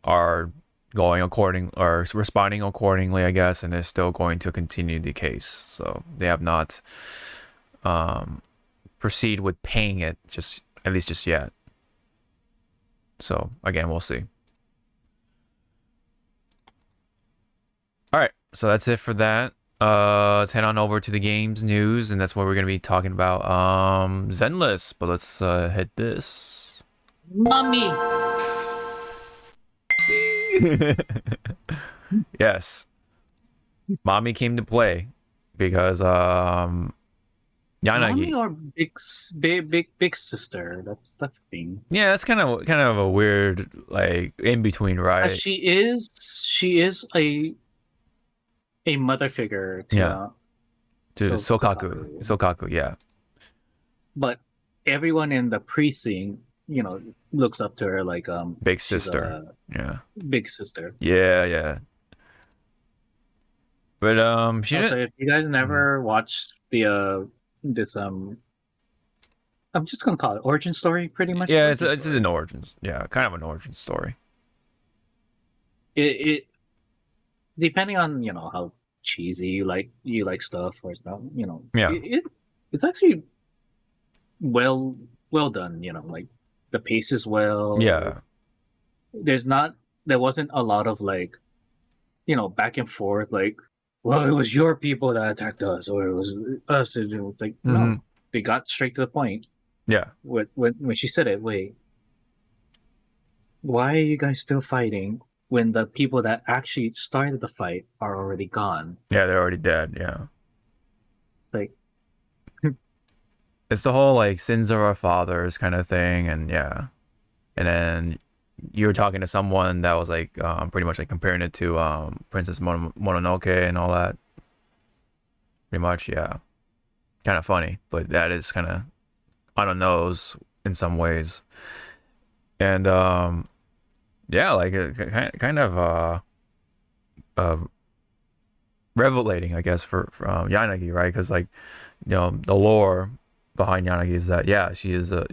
are going according or responding accordingly, I guess, and they're still going to continue the case. So they have not proceed with paying it just yet. So again, we'll see. All right, so that's it for that. Let's head on over to the games news, and that's what we're gonna be talking about. Zenless, but let's hit this. Mommy. Yes, mommy came to play because Yanagi. Mommy or big sister. That's the thing. Yeah, that's kind of a weird like in between, right? She is a mother figure to Sokaku, yeah. But everyone in the precinct, looks up to her like big sister. Yeah. Big sister. Yeah. But she also, if you guys never watched the this I'm just gonna call it origin story, pretty much. Yeah, it's an origin. Yeah, kind of an origin story. It depending on how cheesy you like stuff or stuff. Yeah. It's actually well done. Like the pace is well. Yeah. There wasn't a lot of like, back and forth like, well, it was your people that attacked us, or it was us. It was like, no, they got straight to the point. Yeah. When she said it, wait, why are you guys still fighting when the people that actually started the fight are already gone? Yeah, they're already dead. Yeah. Like, it's the whole like sins of our fathers kind of thing, and yeah, and then you were talking to someone that was like pretty much like comparing it to Princess Mononoke and all that. Pretty much, yeah. Kind of funny, but that is kind of on the nose in some ways. And yeah, like kind of revelating, I guess, for Yanagi, right? Because like, the lore behind Yanagi is that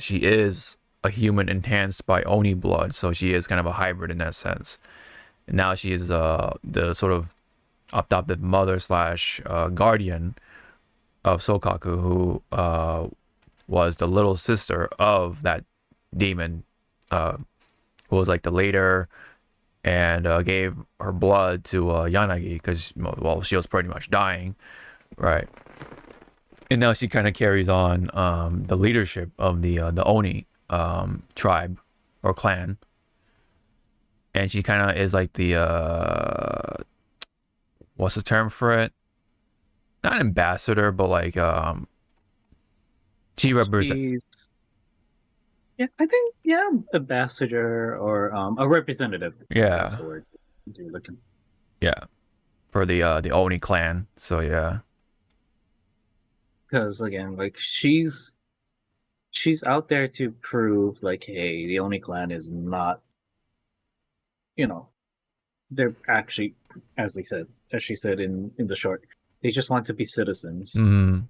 she is a human enhanced by Oni blood, so she is kind of a hybrid in that sense. And now she is the sort of adoptive mother / guardian of Sokaku, who was the little sister of that demon, who was like the leader, and gave her blood to Yanagi because she was pretty much dying, right? And now she kind of carries on the leadership of the Oni tribe or clan, and she kind of is like the what's the term for it? Not ambassador, but like she represents. I think ambassador or a representative. Yeah, that's the word you're looking. Yeah, for the Oni clan. So yeah. Because again, like she's out there to prove like, hey, the Oni clan is not, they're actually, as she said in the short, they just want to be citizens. Mm-hmm.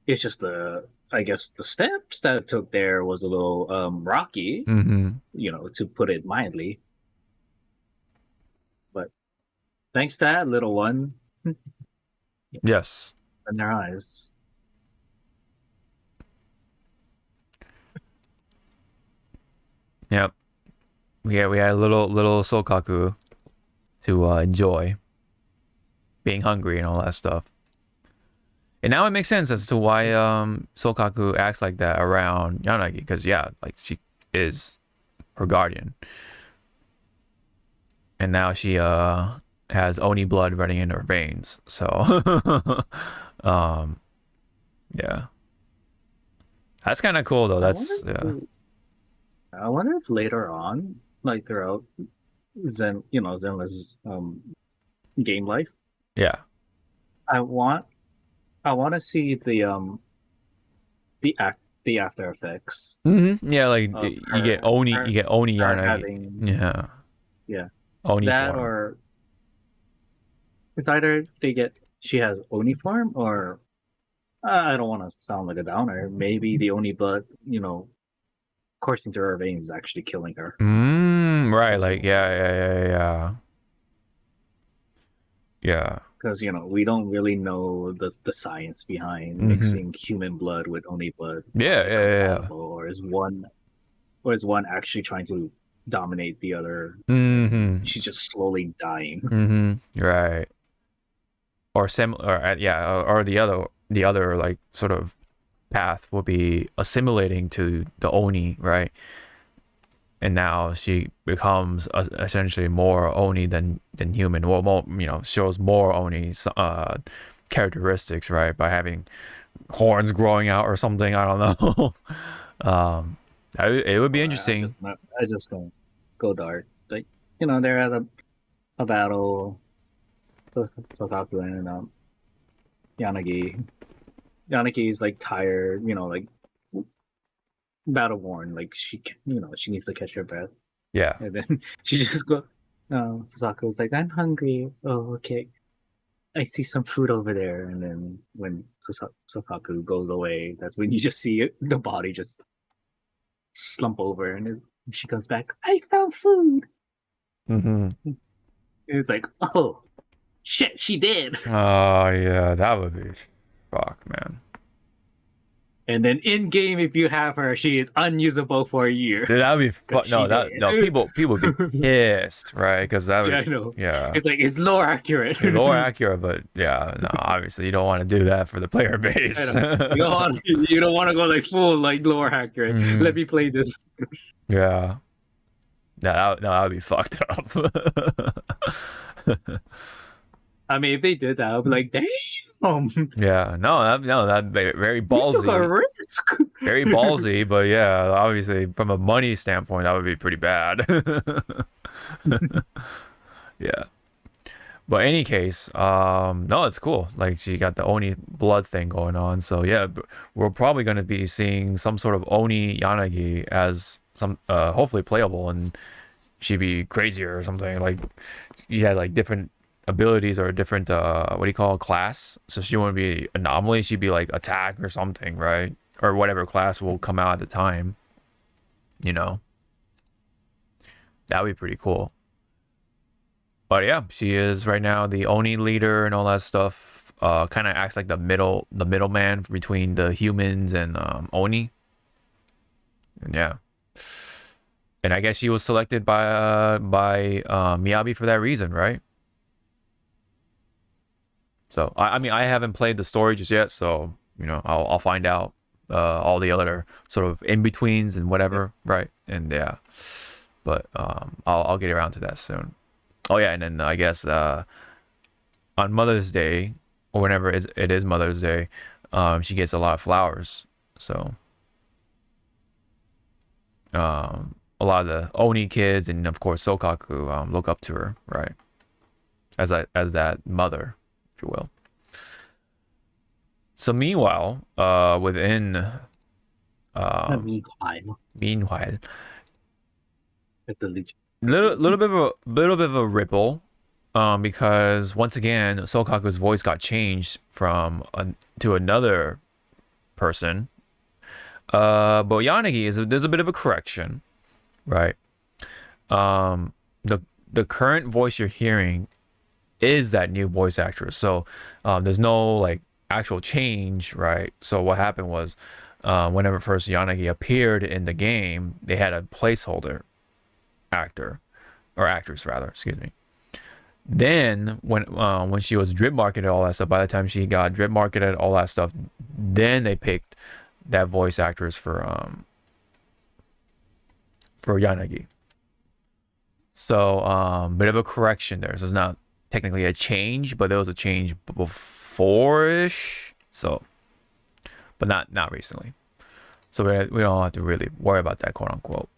It's just I guess the steps that it took there was a little rocky, to put it mildly. But thanks to that little one, yes, in their eyes. Yep. We had a little Sokaku to enjoy being hungry and all that stuff. And now it makes sense as to why Sokaku acts like that around Yanagi, because like she is her guardian. And now she has Oni blood running in her veins. So yeah. That's kind of cool though. I wonder if later on like throughout Zenless's game life. Yeah. I want to see the after effects. Yeah, like you get Oni Yanagi. Having, yeah. Oni that form. Or it's either she has Oni form, or I don't want to sound like a downer. Maybe the Oni blood, coursing through her veins is actually killing her. Right. Like, yeah. Because we don't really know the science behind mixing human blood with Oni blood. Yeah. Or is one actually trying to dominate the other? She's just slowly dying. Right. Or the other like sort of path will be assimilating to the Oni, right? And now she becomes essentially more Oni than human. Well, more, shows more Oni characteristics, right? By having horns growing out or something. I don't know. It would be interesting. I just go dark. Like, they're at a battle. Sokaku and Yanagi. Yanagi's like tired, like battle worn. Like she needs to catch her breath. Yeah. And then she just Saku's like, I'm hungry. Oh, okay. I see some food over there. And then when Sokaku goes away, that's when you just see the body just slump over, and she comes back. I found food. It's like, oh shit, she did. Oh yeah, that would be fuck, man. And then in game, if you have her, she is unusable for a year. Dude, that'd be no. People would be pissed, right? Because that would, I know. Yeah, it's like it's lore accurate. But yeah, no, obviously you don't want to do that for the player base. You don't want to go like full like lore accurate. Let me play this. Yeah. That would be fucked up. I mean, if they did that, I'd be like, damn. Yeah, that'd be very ballsy. You took a risk. Very ballsy, but yeah, obviously from a money standpoint, that would be pretty bad. Yeah. But any case, no, it's cool. Like she got the Oni blood thing going on. So yeah, we're probably going to be seeing some sort of Oni Yanagi as some hopefully playable, and she'd be crazier or something. Like you had like different abilities or a different what do you call it, class. So she wouldn't be anomaly, she'd be like attack or something, right? Or whatever class will come out at the time. That'd be pretty cool. But yeah, she is right now the Oni leader and all that stuff. Kind of acts like the middleman between the humans and Oni. And yeah. And I guess she was selected by Miyabi for that reason, right? So I mean, I haven't played the story just yet, so I'll find out all the other sort of in betweens and whatever, right? And yeah, but I'll get around to that soon. Oh yeah, and then I guess on Mother's Day or whenever it is Mother's Day, she gets a lot of flowers. So a lot of the Oni kids and of course Sokaku look up to her, right? As that mother, if you will. So meanwhile, within meanwhile, at the Legion. little bit of a ripple, because once again Sokaku's voice got changed from to another person. But Yanagi there's a bit of a correction, right? The current voice you're hearing is that new voice actress. So there's no like actual change, right? So what happened was whenever first Yanagi appeared in the game, they had a placeholder actor or actress rather, excuse me. Then when she was drip marketed all that stuff, by the time she got drip marketed all that stuff, then they picked that voice actress for Yanagi. So bit of a correction there. So it's not technically a change, but there was a change before-ish. So, but not recently. So we don't have to really worry about that, quote unquote.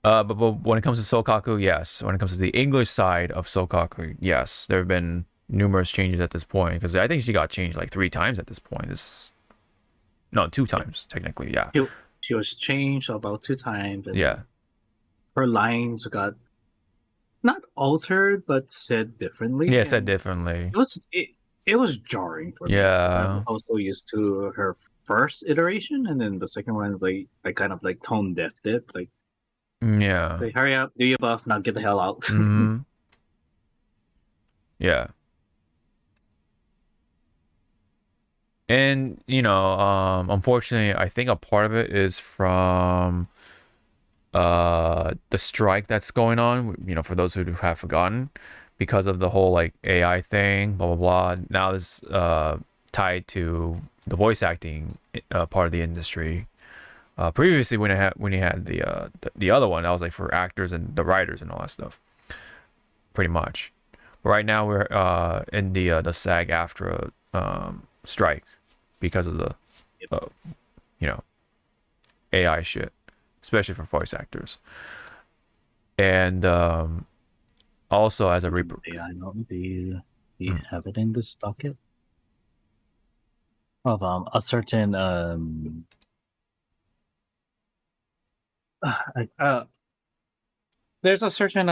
But when it comes to Sokaku, yes. When it comes to the English side of Sokaku, yes. There have been numerous changes at this point, because I think she got changed like 3 times at this point. No, 2 times technically. Yeah. She was changed about 2 times. And Yeah. her lines got not altered, but said differently. Yeah, said differently. It was jarring for me. Yeah. I was so used to her first iteration, and then the second one is like I kind of like tone deafed it. Like, yeah. say, hurry up, do your buff, now get the hell out. Mm-hmm. Yeah. And unfortunately, I think a part of it is from the strike that's going on. For those who have forgotten, because of the whole like AI thing, blah blah blah. Now this tied to the voice acting part of the industry. Previously, when you had the other one, that was like for actors and the writers and all that stuff, pretty much. But right now we're in the SAG-AFTRA strike because of the AI shit, especially for voice actors. And also as a AI, do you have it in this docket of a certain there's a certain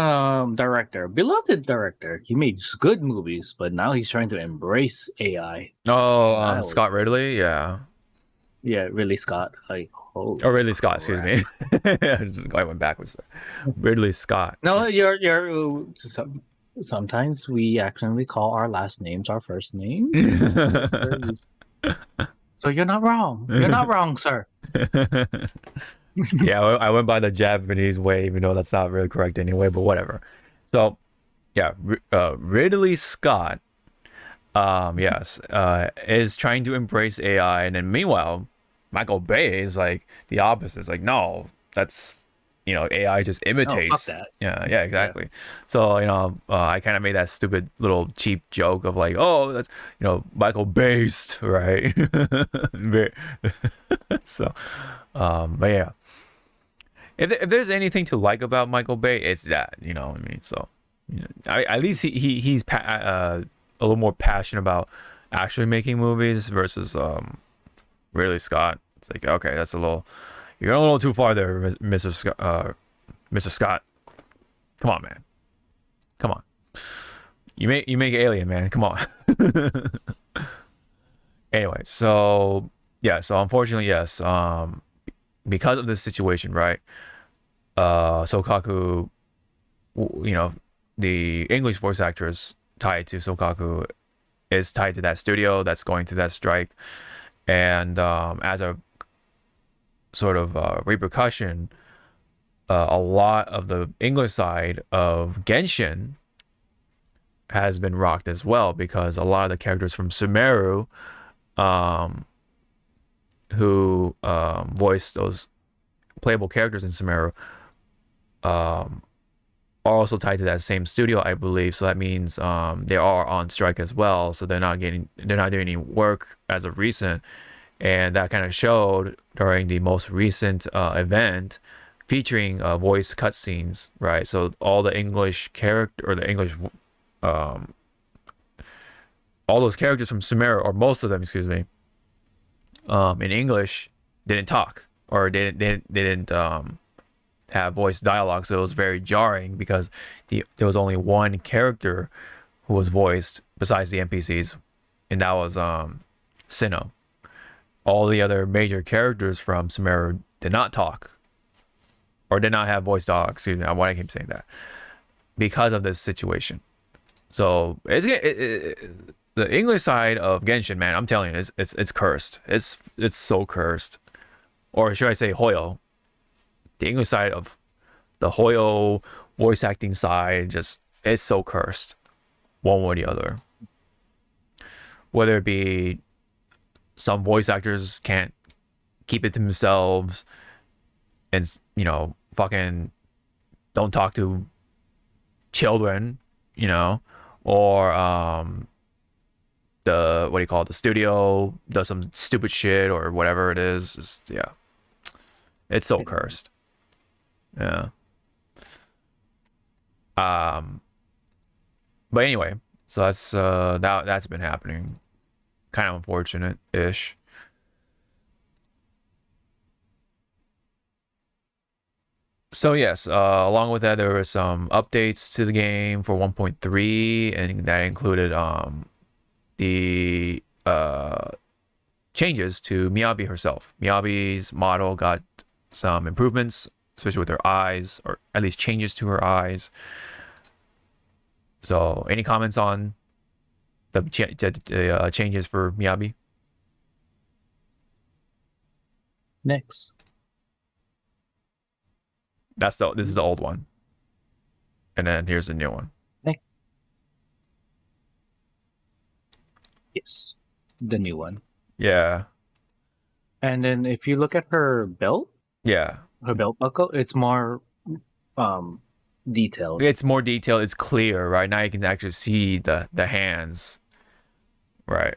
director, beloved director. He made good movies, but now he's trying to embrace AI. Oh, Scott Ridley, yeah. Yeah, Ridley Scott. Like, Ridley Scott, excuse me. I went backwards. Ridley Scott. No, you're. Sometimes we accidentally call our last names our first name. So you're not wrong. You're not wrong, sir. Yeah, I went by the Japanese way, even though that's not really correct anyway, but whatever. So, yeah, Ridley Scott, yes, is trying to embrace AI, and then meanwhile, Michael Bay is like the opposite. It's like, no, that's AI just imitates. No, fuck that. Yeah, exactly. Yeah. So I kind of made that stupid little cheap joke of like, oh, that's Michael based, right? So, but yeah. If there's anything to like about Michael Bay, it's that, what I mean. So, at least he's a little more passionate about actually making movies versus Ridley Scott. It's like, okay, that's you're going a little too far there, Mr. Scott. Mr. Scott, come on, man, come on. You make Alien, man. Come on. Anyway, so yeah, so unfortunately, yes, because of this situation, right? Sokaku, the English voice actress tied to Sokaku is tied to that studio that's going through that strike, and as a sort of repercussion, a lot of the English side of Genshin has been rocked as well, because a lot of the characters from Sumeru, who voiced those playable characters in Sumeru, are also tied to that same studio, I believe. So that means they are on strike as well. So they're not doing any work as of recent, and that kind of showed during the most recent event featuring voice cutscenes, right? So all the English character or the English, all those characters from Sumeru, or most of them, excuse me, in English didn't talk, or they didn't have voice dialogue. So it was very jarring, because there was only one character who was voiced besides the NPCs, and that was Sinnoh. All the other major characters from Sumeru did not talk, or did not have voice dialogue. Excuse me, why I keep saying that, because of this situation. So the English side of Genshin, man, I'm telling you, it's cursed. It's so cursed. Or should I say Hoyo? The English side of the Hoyo voice acting side, just, it's so cursed, one way or the other. Whether it be some voice actors can't keep it to themselves, and fucking don't talk to children, or the studio does some stupid shit or whatever it is. Just, yeah, it's so cursed. Yeah. But anyway, so that's been happening. Kind of unfortunate-ish. So yes, along with that, there were some updates to the game for 1.3, and that included the changes to Miyabi herself. Miyabi's model got some improvements, especially with her eyes, or at least changes to her eyes. So, any comments on the changes for Miyabi? Next. This is the old one, and then here's the new one. Next. Yes, the new one. Yeah. And then if you look at her belt, her belt buckle, it's more detailed. It's more detailed. It's clear, right? Now you can actually see the hands, right?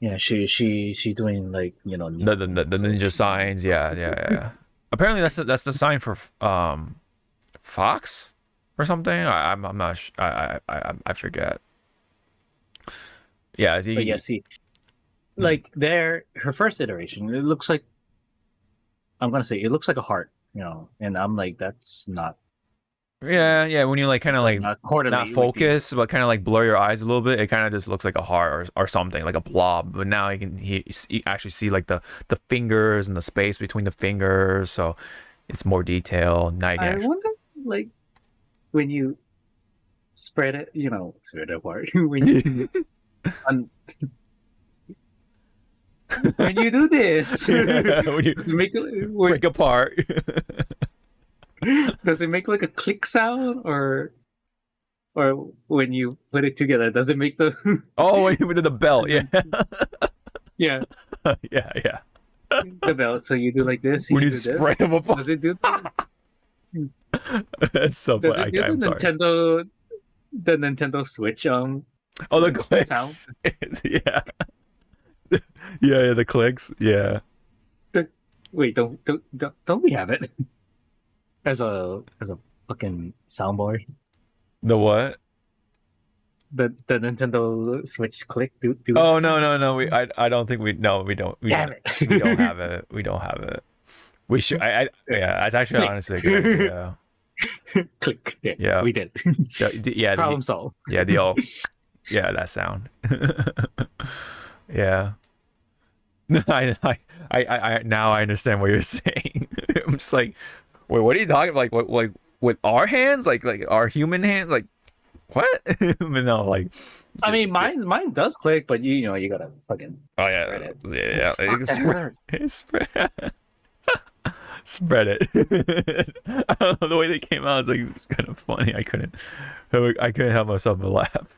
Yeah, she doing like, you know, the ninja signs. Yeah. Apparently that's the sign for Fox or something. I'm not I forget. Yeah, but yeah, see, like her first iteration, it looks like, I'm gonna say it looks like a heart, you know, and I'm like, that's not. Yeah. When you like kind of like not focus, but kind of like blur your eyes a little bit, it kind of just looks like a heart or something, like a blob. But now you can actually see like the fingers and the space between the fingers, so it's more detailed. Now you can wonder, like, when you spread it, you know, spread it apart. When you when you do this, when you make it break apart. Does it make like a click sound, or when you put it together, does it make the when you do the belt? Yeah. yeah the belt? So you do like this when you spread them apart. Does it do that? That's so does funny. It do the Nintendo Switch the clicks sound? yeah the clicks, yeah. Wait, don't we have it as a fucking soundboard? The what? The Nintendo Switch click? Do oh no I don't think we don't we don't have it. We don't have it. We should. Yeah, that's actually honestly a good idea. Click. Yeah, we did. Yeah, problem solved. Yeah, that sound. Yeah. I now I understand what you're saying. I'm just like, wait, what are you talking about? Like, what, with our hands, like our human hands, like what? But no, like, I mean, mine does click, but you know, you gotta fucking spread it. Yeah, spread it. I don't know, the way they came out is like kind of funny. I couldn't help myself but laugh.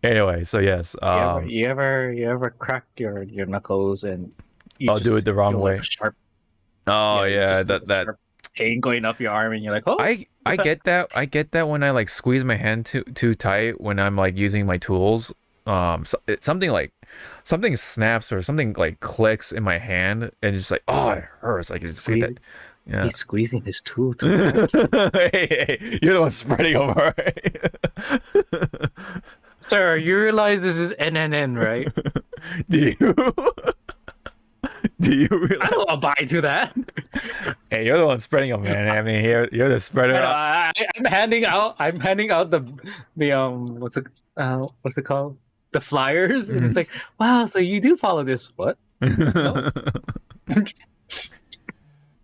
Anyway, so yes. You ever crack your knuckles and I'll do it the wrong way. Like sharp. That pain going up your arm, and you're like, oh. I get that. I get that when I like squeeze my hand too tight when I'm like using my tools. It's something snaps or something like clicks in my hand, and it's like, oh, it hurts. Like it's that. Yeah. He's squeezing his tool. Hey, you're the one spreading over. Right? Sir, you realize this is NNN, right? Do you realize? I don't abide to that. Hey, you're the one spreading them, man. I mean, you're the spreader. I'm handing out the what's it called? The flyers, and it's like, wow, so you do follow this? What? No.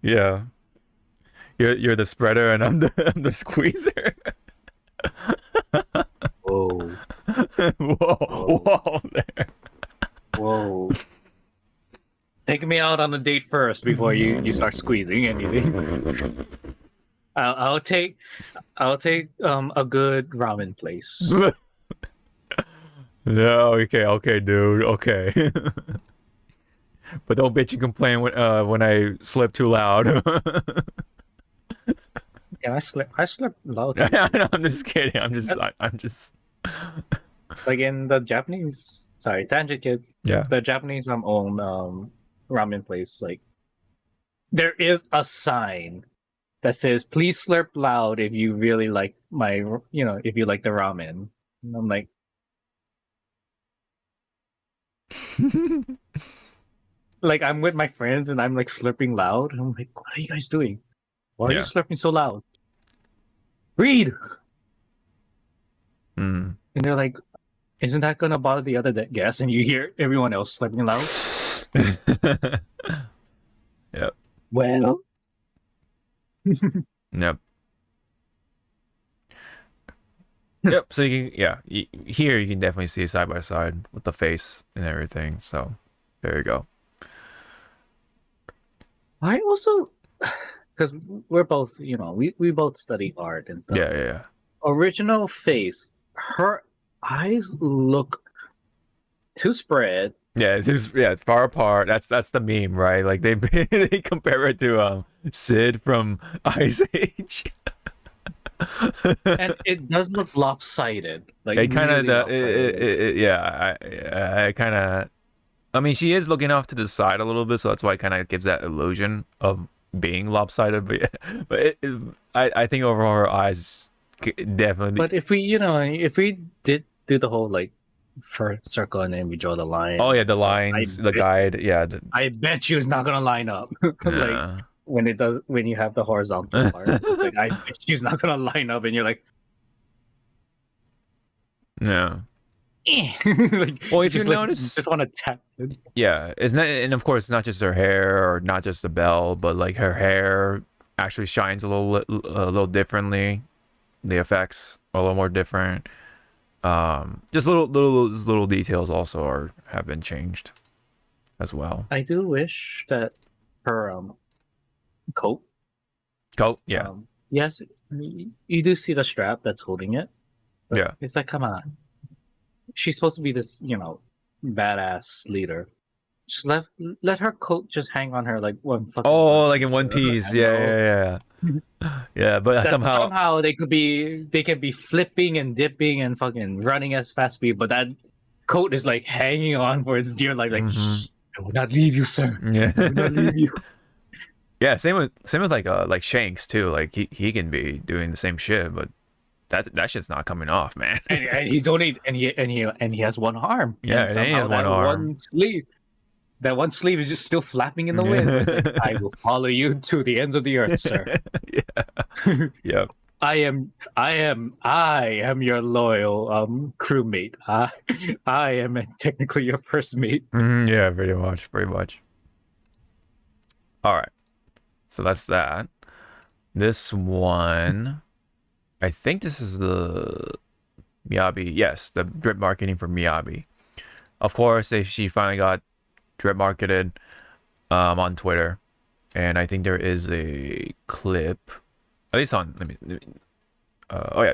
Yeah. You're the spreader, and I'm the squeezer. Whoa. Whoa there. Whoa. Take me out on a date first before you start squeezing anything. I'll take a good ramen place. No, okay, dude, okay. But don't bitch and complain when I slip too loud. Yeah, I slept loud. No, I'm just kidding. I'm just like in the Japanese. Sorry, tangent kids. Yeah. The Japanese own ramen place. Like, there is a sign that says, "Please slurp loud if you really like if you like the ramen." And I'm like, like I'm with my friends and I'm like slurping loud. And I'm like, what are you guys doing? Why are you slurping so loud? Read. Mm. And they're like, isn't that gonna bother the other guests? And you hear everyone else slurping loud. Yep. Well. Yep. Yep. So you can, here you can definitely see side by side with the face and everything. So there you go. I also, because we're both, we both study art and stuff. Yeah. Original face, her eyes look too spread. Yeah, it's far apart. That's the meme, right? Like they they compare it to Sid from Ice Age. And it does look lopsided. Like it kind of really I kind of. I mean, she is looking off to the side a little bit, so that's why it kind of gives that illusion of being lopsided. But I think overall her eyes definitely. But if we did do the whole like first circle and then we draw the line. Oh yeah, the lines, the guide. Yeah. I bet you it's not gonna line up. Like when you have the horizontal part, it's like I bet you it's not gonna line up, and you're like, yeah. Like, well, if you notice, just want to tap it. Yeah, it's not, and of course, not just her hair or not just the bell, but like her hair actually shines a little differently. The effects are a little more different. Just little details also have been changed as well. I do wish that her coat. Yeah. Yes, you do see the strap that's holding it. Yeah. It's like, come on. She's supposed to be this, badass leader. Just let her coat just hang on her like one fucking. Oh, like in one piece. Yeah. Yeah, but somehow they can be flipping and dipping and fucking running as fast speed, but that coat is like hanging on for its dear life. Like, I will not leave you, sir. Yeah, I will not leave you. Yeah, same with like Shanks too. Like he can be doing the same shit, but that shit's not coming off, man. and he's only and he has one arm. Yeah, and he has one arm. One sleeve. That one sleeve is just still flapping in the wind. It's like, I will follow you to the ends of the earth, sir. Yeah. Yep. I am your loyal crewmate. I am technically your first mate. Yeah, pretty much. All right. So that's that. This one, I think this is the Miyabi. Yes, the drip marketing for Miyabi. Of course, she finally got drip marketed on Twitter, and I think there is a clip, at least on. Let me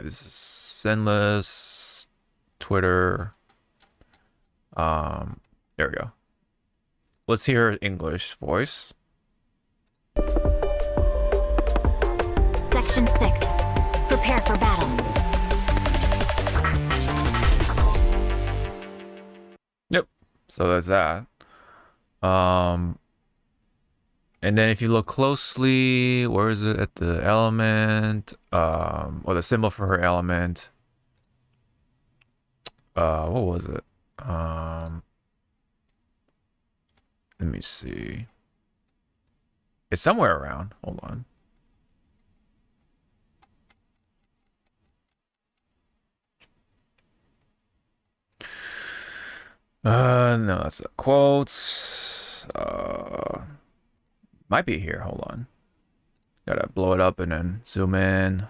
this is Sinless Twitter. There we go. Let's hear her English voice. Section 6. Prepare for battle. Yep. So that's that. And then if you look closely, where is it at the element? Or the symbol for her element. What was it? Let me see. It's somewhere around. Hold on. No, that's the quotes. Might be here. Hold on. Gotta blow it up and then zoom in.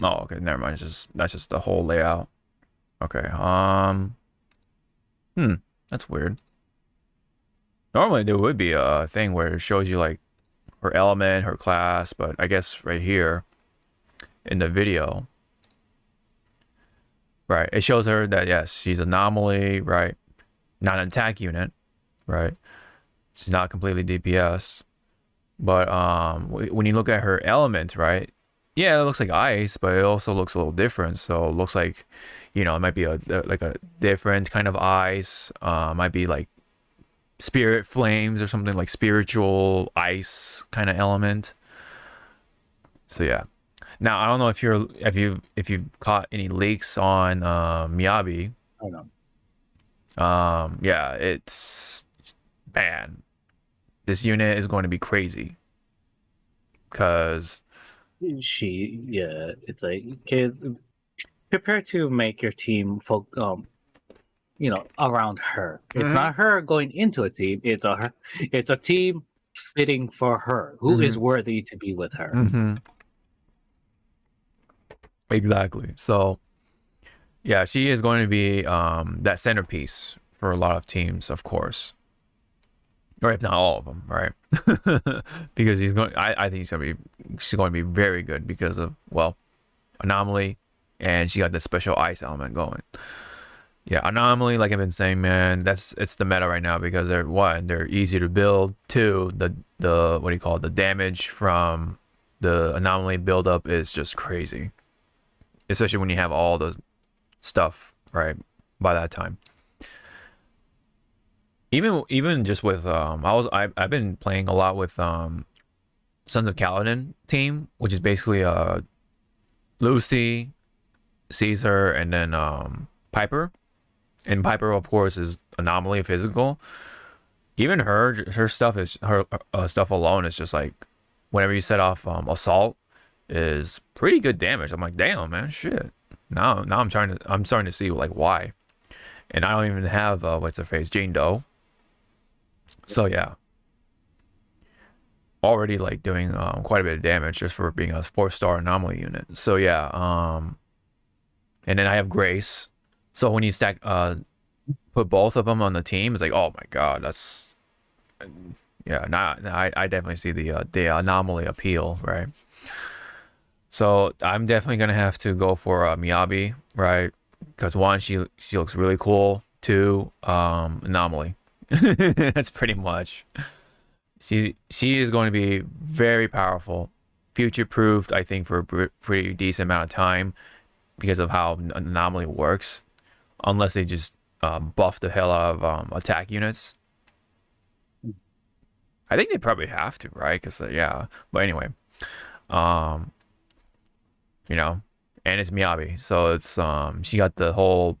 Oh, okay. Never mind. That's just the whole layout. Okay. That's weird. Normally there would be a thing where it shows you like her element, her class, but I guess right here in the video, right, it shows her that yes, she's anomaly, right, not an attack unit, right, she's not completely DPS, but when you look at her element, right, yeah, it looks like ice, but it also looks a little different. So it looks like, it might be like a different kind of ice. Might be like spirit flames or something, like spiritual ice kind of element. So yeah. Now I don't know if you've caught any leaks on Miyabi. I don't know. Yeah, it's man. This unit is going to be crazy. Cause it's like kids prepare to make your team around her. It's not her going into a team. It's a team fitting for her, who is worthy to be with her. Exactly. So yeah, she is going to be that centerpiece for a lot of teams, of course, or if not all of them, right? Because I think she's going to be very good because of, well, Anomaly, and she got the special ice element going. Yeah, Anomaly, like I've been saying, man, it's the meta right now because they're easy to build. Two, the what do you call it? The damage from the Anomaly buildup is just crazy, especially when you have all the stuff right by that time. Even just with I've been playing a lot with Sons of Kaladin team, which is basically Lucy, Caesar, and then Piper. And Piper, of course, is Anomaly physical. Even her stuff is her stuff alone is just like whenever you set off assault is pretty good damage. I'm like, damn, man, shit. Now I'm starting to see like why. And I don't even have what's her face, Jane Doe. So yeah, already like doing quite a bit of damage just for being a 4-star Anomaly unit. So yeah, and then I have Grace. So when you stack put both of them on the team, it's like, oh my god, that's yeah. I definitely see the Anomaly appeal, right? So I'm definitely gonna have to go for Miyabi, right? Because one, she looks really cool. Two, Anomaly. That's pretty much. She is going to be very powerful, future proofed, I think, for a pretty decent amount of time because of how Anomaly works. Unless they just buff the hell out of attack units. I think they probably have to, right? Because yeah. But anyway, you know, and it's Miyabi, so it's she got the whole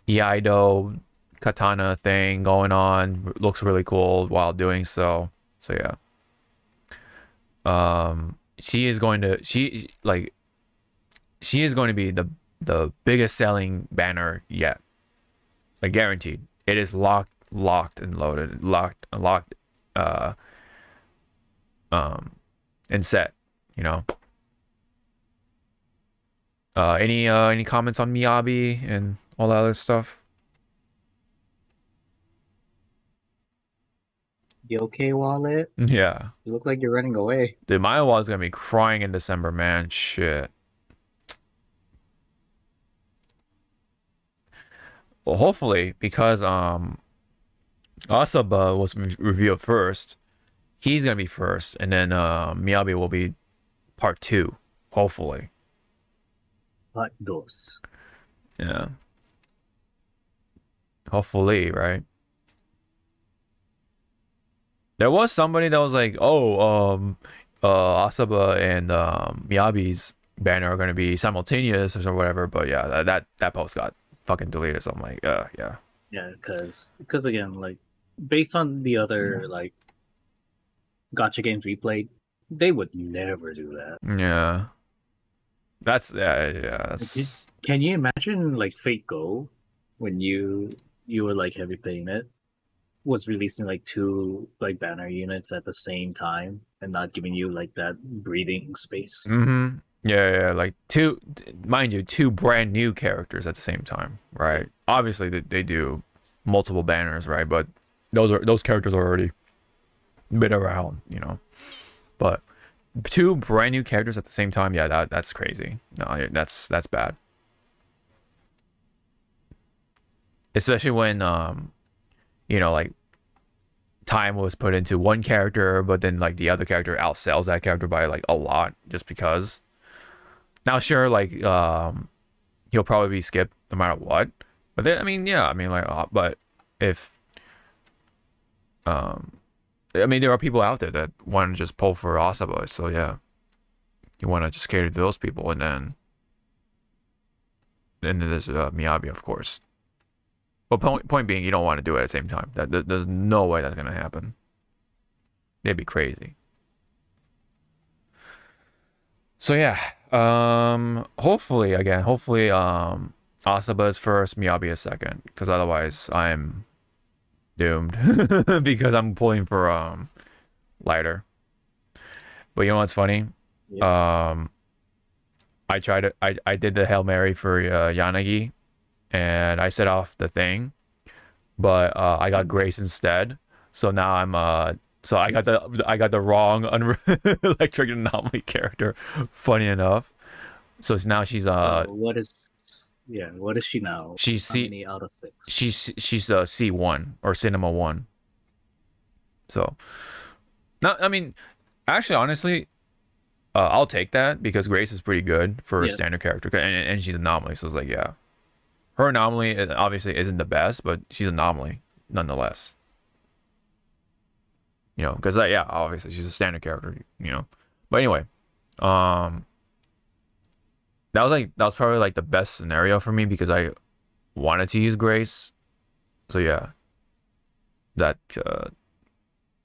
Iaido katana thing going on. Looks really cool while doing so. So yeah. She is going to be the biggest selling banner yet. Like guaranteed. It is locked and loaded. Locked and set, you know. Any comments on Miyabi and all that other stuff? You okay, Wallet? Yeah. You look like you're running away. Dude, my wallet's gonna be crying in December, man. Shit. Well, hopefully, because Asaba was revealed first, he's gonna be first, and then Miyabi will be part 2, hopefully. Part 2. Yeah. Hopefully, right? There was somebody that was like, oh, Asaba and Miyabi's banner are gonna be simultaneous or whatever, but yeah, that post got fucking deleted, so I'm like, yeah. Yeah, because again, like, based on the other like gacha games we played, they would never do that. Yeah. That's that's... Can you imagine like Fate Go when you were like heavy playing it, was releasing like 2 like banner units at the same time and not giving you like that breathing space? Yeah, like 2 brand new characters at the same time, right? Obviously they do multiple banners, right? But those characters are already been around, you know. But 2 brand new characters at the same time, yeah, that's crazy. No, that's bad. Especially when you know, like time was put into one character, but then like the other character outsells that character by like a lot just because. Now sure, like he'll probably be skipped no matter what. But then, I mean, yeah, I mean like but if I mean, there are people out there that want to just pull for Asaba, so yeah, you want to just cater to those people, and then there's Miyabi, of course. But point being, you don't want to do it at the same time. There's no way that's gonna happen. They'd be crazy. So yeah, hopefully Asaba is first, Miyabi is second, because otherwise I'm doomed because I'm pulling for lighter. But you know what's funny? Yeah. I did the Hail Mary for Yanagi, and I set off the thing, but I got Grace instead. So now I'm so I got the wrong electric anomaly character. Funny enough. So now she's what is she now? She's how many out of 6? She's C1 or Cinema 1. So I mean, actually, honestly, I'll take that because Grace is pretty good for a standard character, and she's anomaly. So it's like, yeah, her anomaly obviously isn't the best, but she's anomaly nonetheless. You know, because yeah, obviously she's a standard character. You know, but anyway, that was probably like the best scenario for me because I wanted to use Grace. So yeah, that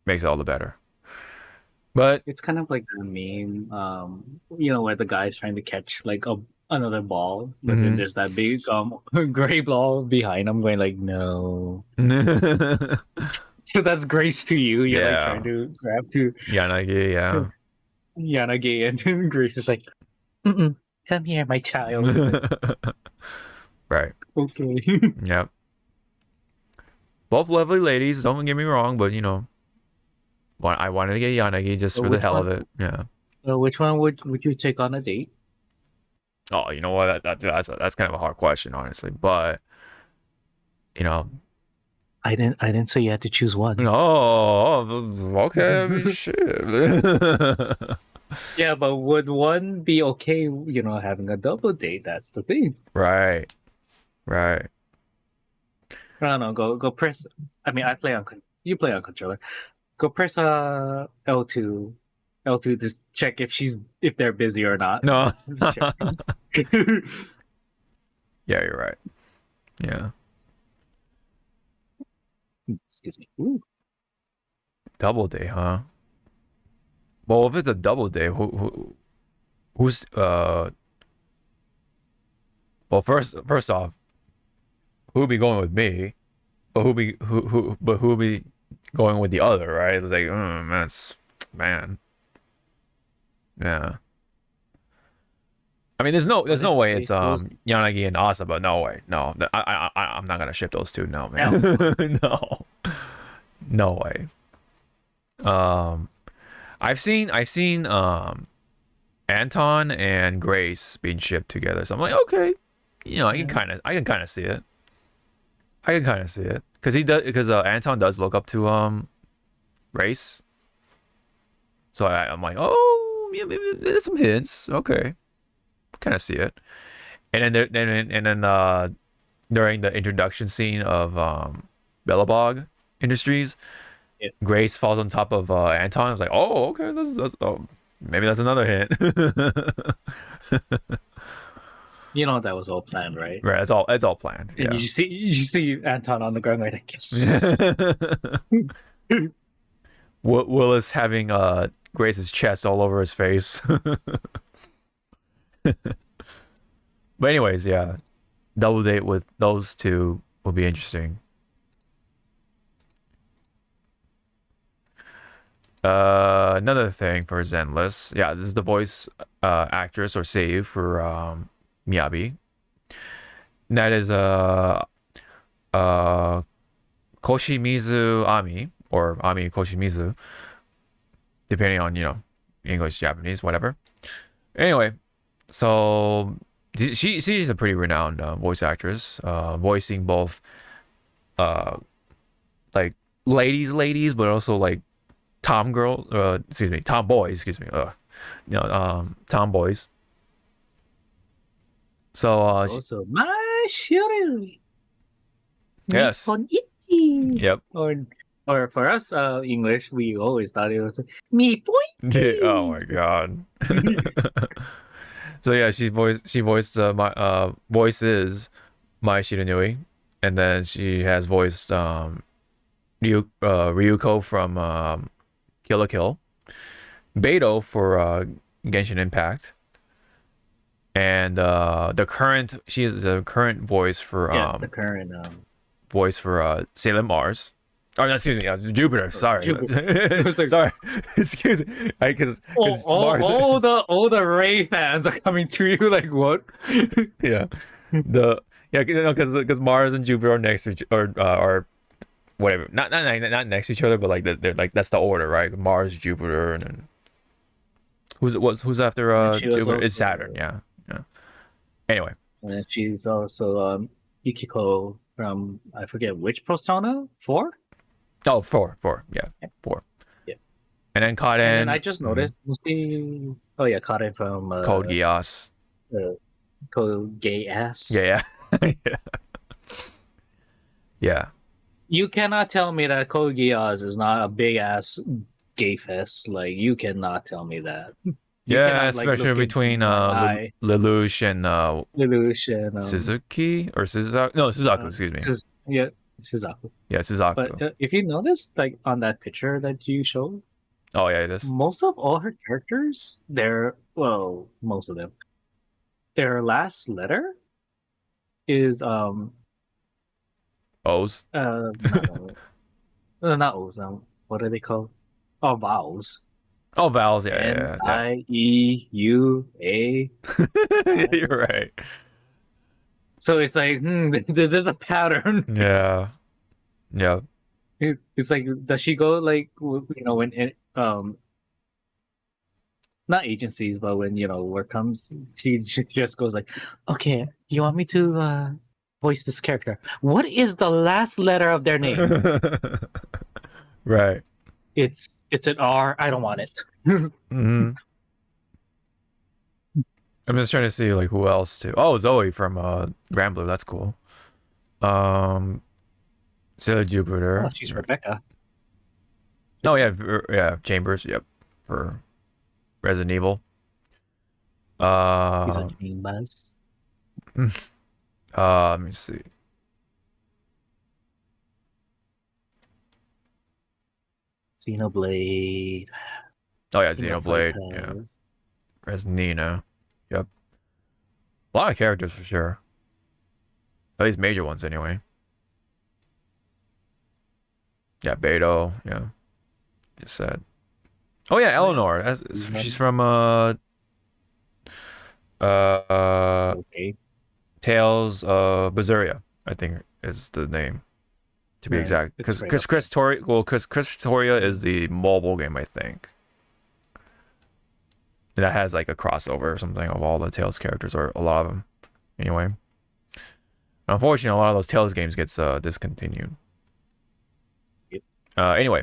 makes it all the better. But it's kind of like a meme, where the guy's trying to catch like another ball, but then there's that big gray ball behind him going like, no. So that's Grace to you. You're like trying to grab to Yanagi, yeah. Yanagi, and then Grace is like, come here, my child. Right. Okay. Yep. Both lovely ladies, don't get me wrong, but you know, I wanted to get Yanagi just for the hell of it. Yeah. Which one would you take on a date? Oh, you know what? That's kind of a hard question, honestly. But you know, I didn't say you had to choose one. No, okay. I mean, shit. Yeah, but would one be okay? You know, having a double date. That's the thing. Right. No, go press. I mean, you play on controller. Go press L2 to check if they're busy or not. No. Yeah, you're right. Yeah. Excuse me. Ooh. Double day, huh? Well, if it's a double day, who's well, first off, who'll be going with me? But who'll be going with the other, right? It's like, man. Yeah. I mean, there's no way it's Yanagi and Asaba. No way. No, I'm not gonna ship those two. No, man. No way. I've seen Anton and Grace being shipped together, so I'm like, okay, you know, I can kind of see it. Because Anton does look up to Grace, so I'm like, oh yeah, maybe there's some hints. Okay, kind of see it. And then during the introduction scene of Bellabog Industries, Grace falls on top of Anton. I was like, oh, okay, maybe that's another hint. You know that was all planned, right? Right, it's all planned. And yeah. you see Anton on the ground right like, yes. Willis having Grace's chest all over his face. But anyways, yeah, double date with those two will be interesting. Another thing for Zenless, yeah, this is the voice actress or save for Miyabi. And that is Koshimizu Ami, or Ami Koshimizu, depending on, you know, English, Japanese, whatever. Anyway, so she's a pretty renowned voice actress, voicing both like ladies, but also like tomboys, tomboys. So also my Shuri. Yes. Yep. Or Or for us, English, we always thought it was like, me boy. Oh my god. So yeah, she voiced my voices Mai Shiranui, and then she has voiced Ryuko from Kill la Kill, Beto for Genshin Impact, and she is the current voice for the current voice for Sailor Mars. Oh, no, excuse me, Jupiter. Sorry, Jupiter. Sorry. Excuse me. Because all the Ray fans are coming to you like what? Yeah, because Mars and Jupiter are next to or whatever. Not next to each other, but like they're like that's the order, right? Mars, Jupiter, and then who's after Jupiter? It's Saturn. Yeah. Anyway, and she's also Yukiko from I forget which Persona 4. Oh, 4. Yeah, 4. Yeah. And then Kaden. And I just noticed. Oh yeah, Kaden from Code Geass. Code Gay Ass. Yeah. Yeah. You cannot tell me that Code Geass is not a big ass gay fest. Like you cannot tell me that. Yeah, especially between Lelouch and Suzuki or Suzaku. No, Suzaku. Excuse me. Suzaku. Yeah, Suzaku. But if you notice, like on that picture that you showed, oh yeah, this. Most of all her characters, most of them, their last letter is O's. Not O's. What are they called? Oh, vowels. Oh, vowels. Yeah. N-I-E-U-A. You're right. So it's like, there's a pattern. Yeah. It's like, does she go like, when not agencies, but when work comes, she just goes like, okay, you want me to voice this character? What is the last letter of their name? Right. It's an R. I don't want it. Mm-hmm. I'm just trying to see like who else too. Oh, Zoe from Granblue. That's cool. Sailor Jupiter. Oh, she's Rebecca. Oh yeah, Chambers. Yep, for Resident Evil. He's a Chambers. Let me see. Xenoblade. Oh yeah, Xenoblade. Yeah. Resnina. Yep. A lot of characters for sure. At least major ones anyway. Yeah, Beto. Yeah. Just said. Oh yeah, Eleanor. She's from Tales of Berseria, I think is the name. To be exact, because Chris Toria is the mobile game, I think. That has like a crossover or something of all the Tales characters, or a lot of them. Anyway, unfortunately, a lot of those Tales games gets discontinued. Yep. Anyway,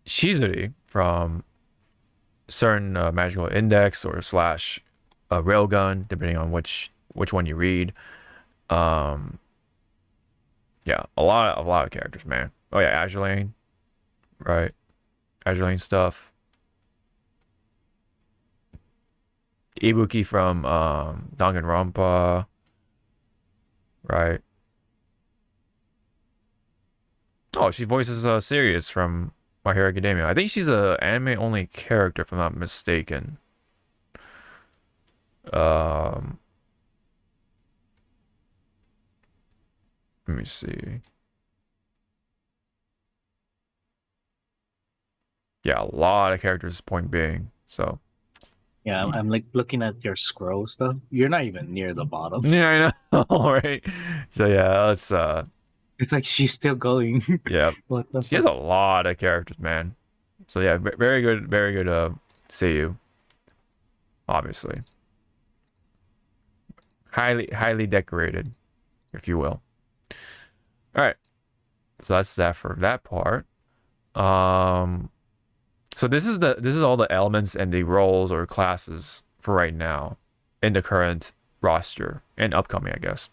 Shizuri from certain Magical Index or / Railgun, depending on which one you read. Yeah, a lot of characters, man. Oh yeah, Azulane, right? Azulane stuff. Ibuki from Danganronpa, right? Oh, she voices Sirius from My Hero Academia. I think she's a anime only character, if I'm not mistaken. Let me see. Yeah, a lot of characters, point being. So. Yeah, I'm like looking at your scroll stuff. You're not even near the bottom. Yeah, I know. Right. So yeah, let's. It's like she's still going. Yeah. She has a lot of characters, man. So yeah, very good. Seiyu. Obviously. Highly decorated, if you will. All right, so that's that for that part. So this is all the elements and the roles or classes for right now in the current roster and upcoming, I guess.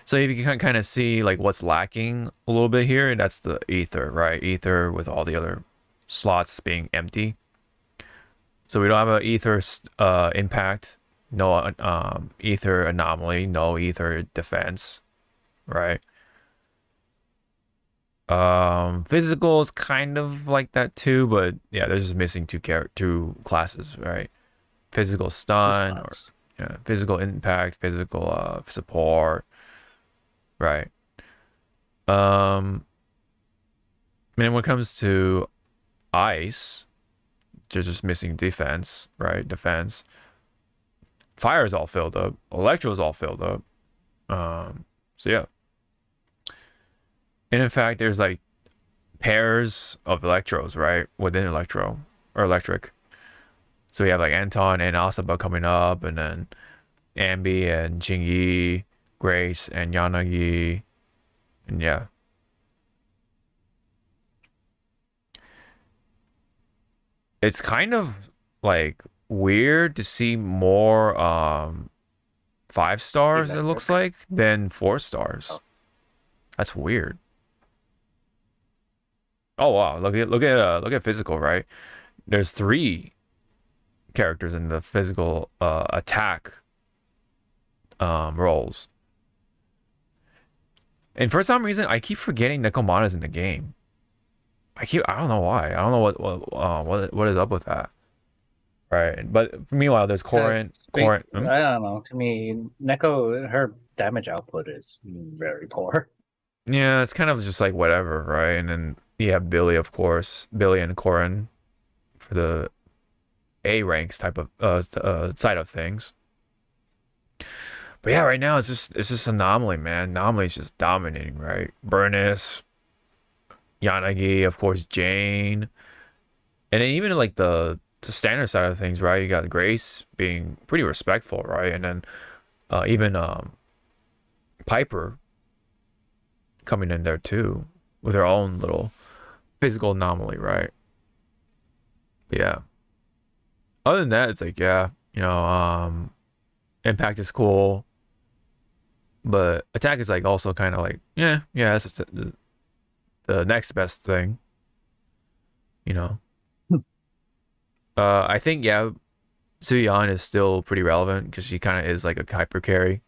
So if you can kind of see like what's lacking a little bit here, that's the ether, right? Ether with all the other slots being empty. So we don't have an ether impact, no ether anomaly, no ether defense, right? Physical is kind of like that too, but yeah, they're just missing two classes, right? Physical stun or physical impact, physical support, right? And when it comes to ice, they're just missing defense, right? Defense. Fire is all filled up. Electro is all filled up. So yeah. And in fact, there's like pairs of electros, right? Within electro or electric. So we have like Anton and Asaba coming up, and then Ambi and Jingyi, Grace and Yanagi. And yeah. It's kind of like weird to see more 5 stars, it looks like, than 4 stars. That's weird. Oh wow, look at physical, right? There's 3 characters in the physical attack roles. And for some reason I keep forgetting Nekomana's in the game. I don't know why. I don't know what is up with that. Right. But meanwhile there's Korin. I don't know. To me, Neko, her damage output is very poor. Yeah, it's kind of just like whatever, right? And then you have Billy, of course. Billy and Korin for the A ranks type of side of things. But yeah, right now it's just Anomaly, man. Anomaly's just dominating, right? Burnus, Yanagi, of course, Jane. And then even like the standard side of things, right? You got Grace being pretty respectful, right? And then even Piper coming in there too with her own little physical anomaly, right? But yeah. Other than that, it's like, yeah, impact is cool, but attack is like also kind of like, yeah, that's just the next best thing, I think, yeah, Suyan is still pretty relevant because she kind of is like a hyper carry,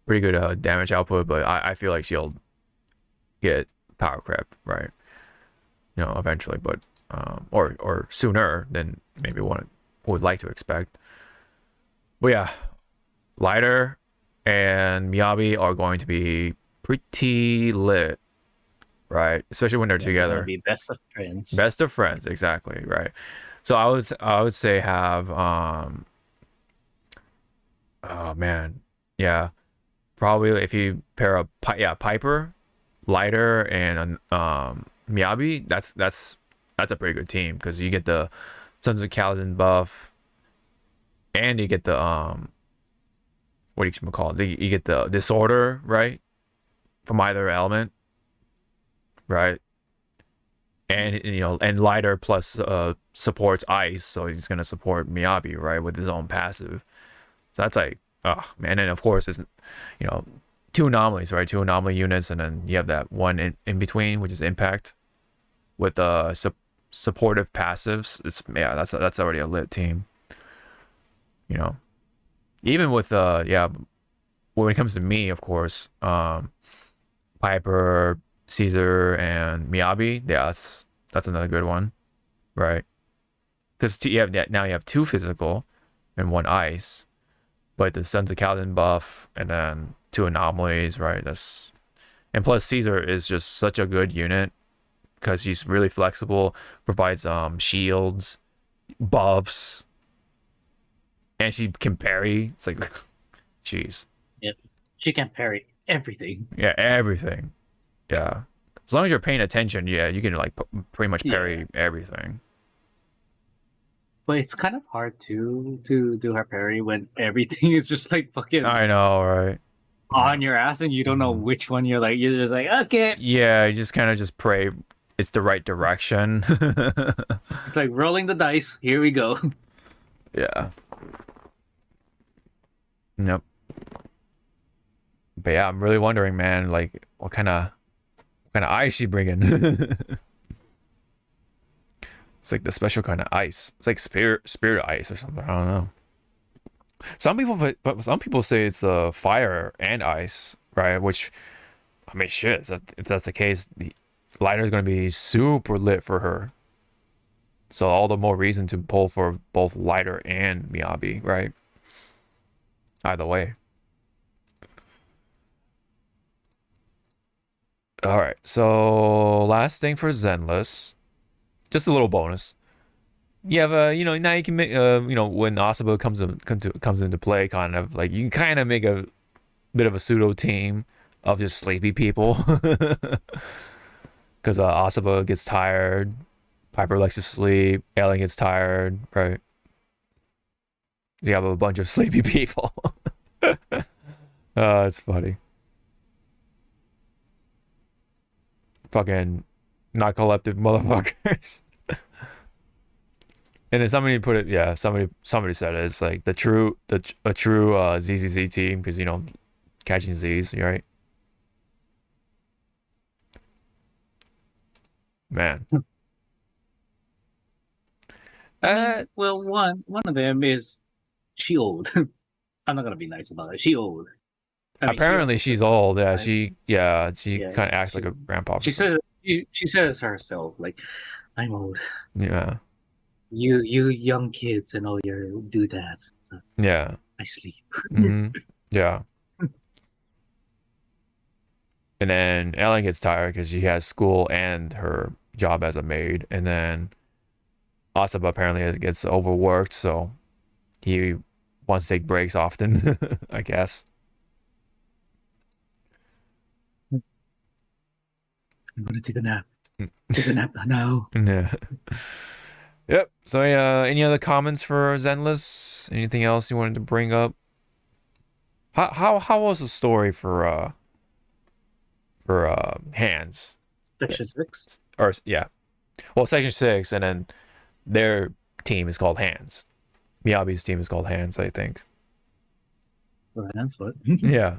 pretty good damage output, but I feel like she'll get power creep, right? Eventually, but or sooner than maybe one would like to expect. But yeah, Lighter and Miyabi are going to be pretty lit, right? Especially when they're together. Be best of friends. Best of friends, exactly, right? So I would say have oh man, yeah, probably if you pair up Piper, Lighter, and Miyabi, that's a pretty good team because you get the Sons of Kaladin buff, and you get the what do you call it? You get the disorder, right, from either element, right? And and Lighter plus supports ice, so he's gonna support Miyabi, right, with his own passive. So that's like, oh man. And of course it's 2 anomalies, right? 2 anomaly units, and then you have that one in between, which is impact with supportive passives. That's already a lit team. Even with when it comes to me, of course, Piper, Caesar, and Miyabi, yeah, that's another good one, right? Because now you have 2 physical and 1 ice, but the Sons of Kaladin buff and then 2 anomalies, right? And plus Caesar is just such a good unit because she's really flexible, provides shields, buffs, and she can parry. It's like, jeez. Yep, she can parry everything. Yeah, everything. Yeah, as long as you're paying attention, yeah, you can like pretty much parry everything. But it's kind of hard to do her parry when everything is just like fucking. I know, right? On your ass, and you don't know which one you're just like, okay. Yeah, you just kind of just pray it's the right direction. It's like rolling the dice. Here we go. Yeah. Yep. But yeah, I'm really wondering, man, like what kind of ice she bringing? It's like the special kind of ice. It's like spirit ice or something. I don't know. Some people, but some people say it's fire and ice, right? Which, I mean, shit. If that's the case, the lighter is gonna be super lit for her. So all the more reason to pull for both lighter and Miyabi, right? Either way. All right. So last thing for Zenless, just a little bonus. You have a, now you can make, when Asaba comes into play, kind of like you can kind of make a bit of a pseudo team of just sleepy people, because Asaba gets tired, Piper likes to sleep, Alien gets tired, right? You have a bunch of sleepy people. It's funny. Fucking narcoleptic motherfuckers. And then somebody put it, yeah, somebody said it. It's like a true ZZZ team, because catching Z's, right? Man. Well, one of them is she old. I'm not gonna be nice about it. She old. I mean, apparently she's old. Yeah, she kind of acts like a grandpa. She says herself, like, I'm old. Yeah. You young kids and all your do that. So yeah. I sleep. Yeah. And then Ellen gets tired because she has school and her job as a maid. And then Asaba apparently gets overworked, so he wants to take breaks often, I guess. I'm gonna take a nap. Take a nap now. Yeah. Yep. So any other comments for Zenless? Anything else you wanted to bring up? How was the story for Hands? Section 6? Or yeah. Well, Section 6, and then their team is called Hands. Miyabi's team is called Hands, I think. Hands, what? Yeah.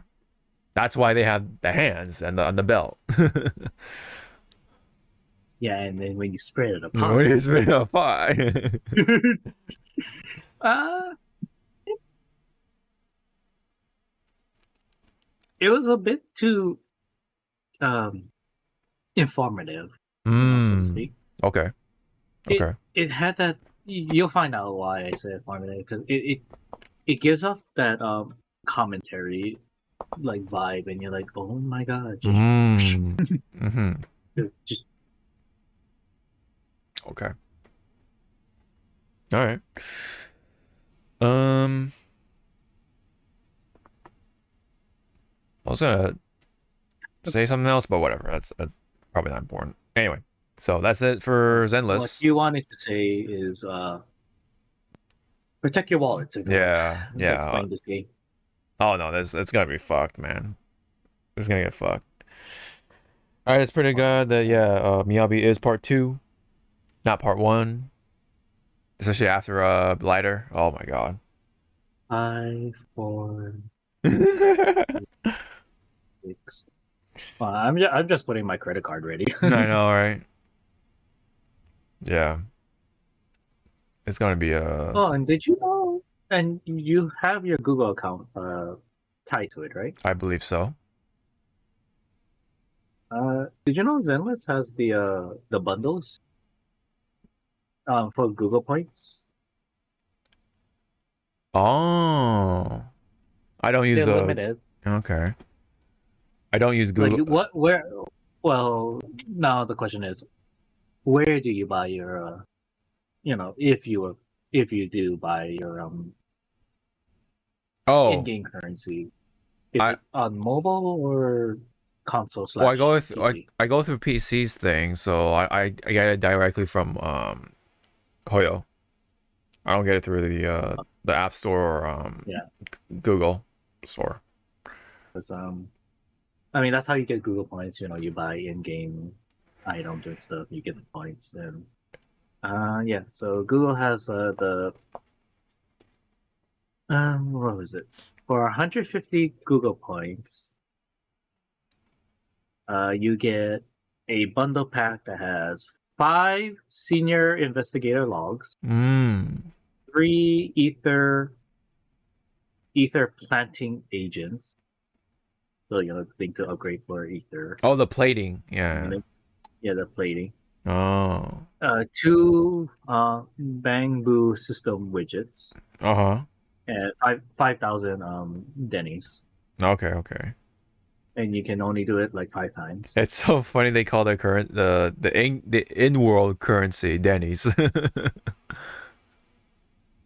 That's why they have the hands and the belt. Yeah, and then when you spread it apart. When you spread it apart. It was a bit too informative, so to speak. Okay. It had that. You'll find out why I say informative, because it gives off that commentary like vibe, and you're like, oh my god. Just okay. All right. I was gonna say something else, but whatever. That's probably not important. Anyway, so that's it for Zenless. What you wanted to say is protect your wallets. Yeah. Playing this game. Oh no, it's gonna be fucked, man. It's gonna get fucked. All right, it's pretty good that Miyabi is part 2, not part 1. Especially after Lighter. Oh my god. 5, 4, 6. I'm just putting my credit card ready. I know, right? Yeah. It's gonna be a. Oh, and did you know? And you have your Google account tied to it, right? I believe so. Did you know Zenless has the bundles for Google points? Oh, I don't use They're limited. Okay. I don't use Google. Like, where? Well, now the question is, where do you buy your? If you do buy your in-game currency, is it on mobile or console / Well, I PC? I go through PC's thing, so I get it directly from Hoyo. I don't get it through the App Store or Google Store. Because I mean, that's how you get Google points. You buy in-game items and stuff, you get the points. And so Google has the what was it? For 150 Google points, You get a bundle pack that has 5 senior investigator logs, 3 ether planting agents. So the thing to upgrade for ether. Oh, the plating. Yeah. Yeah, the plating. Oh. 2 bamboo system widgets. And 5,000 Denny's. Okay. And you can only do it like 5 times. It's so funny they call the in-world currency Denny's.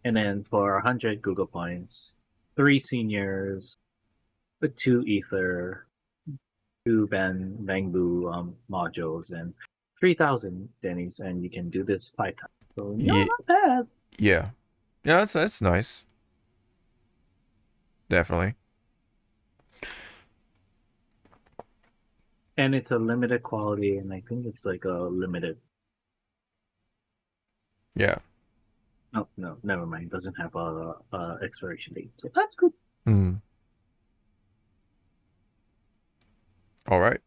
And then for 100 Google points, 3 seniors, with 2 ether, 2 bamboo modules, and 3,000 Denny's, and you can do this 5 times. So not bad. Yeah, that's nice. Definitely. And it's a limited quality, and I think it's like a limited. Yeah. No, never mind. It doesn't have a expiration date, so that's good. All right.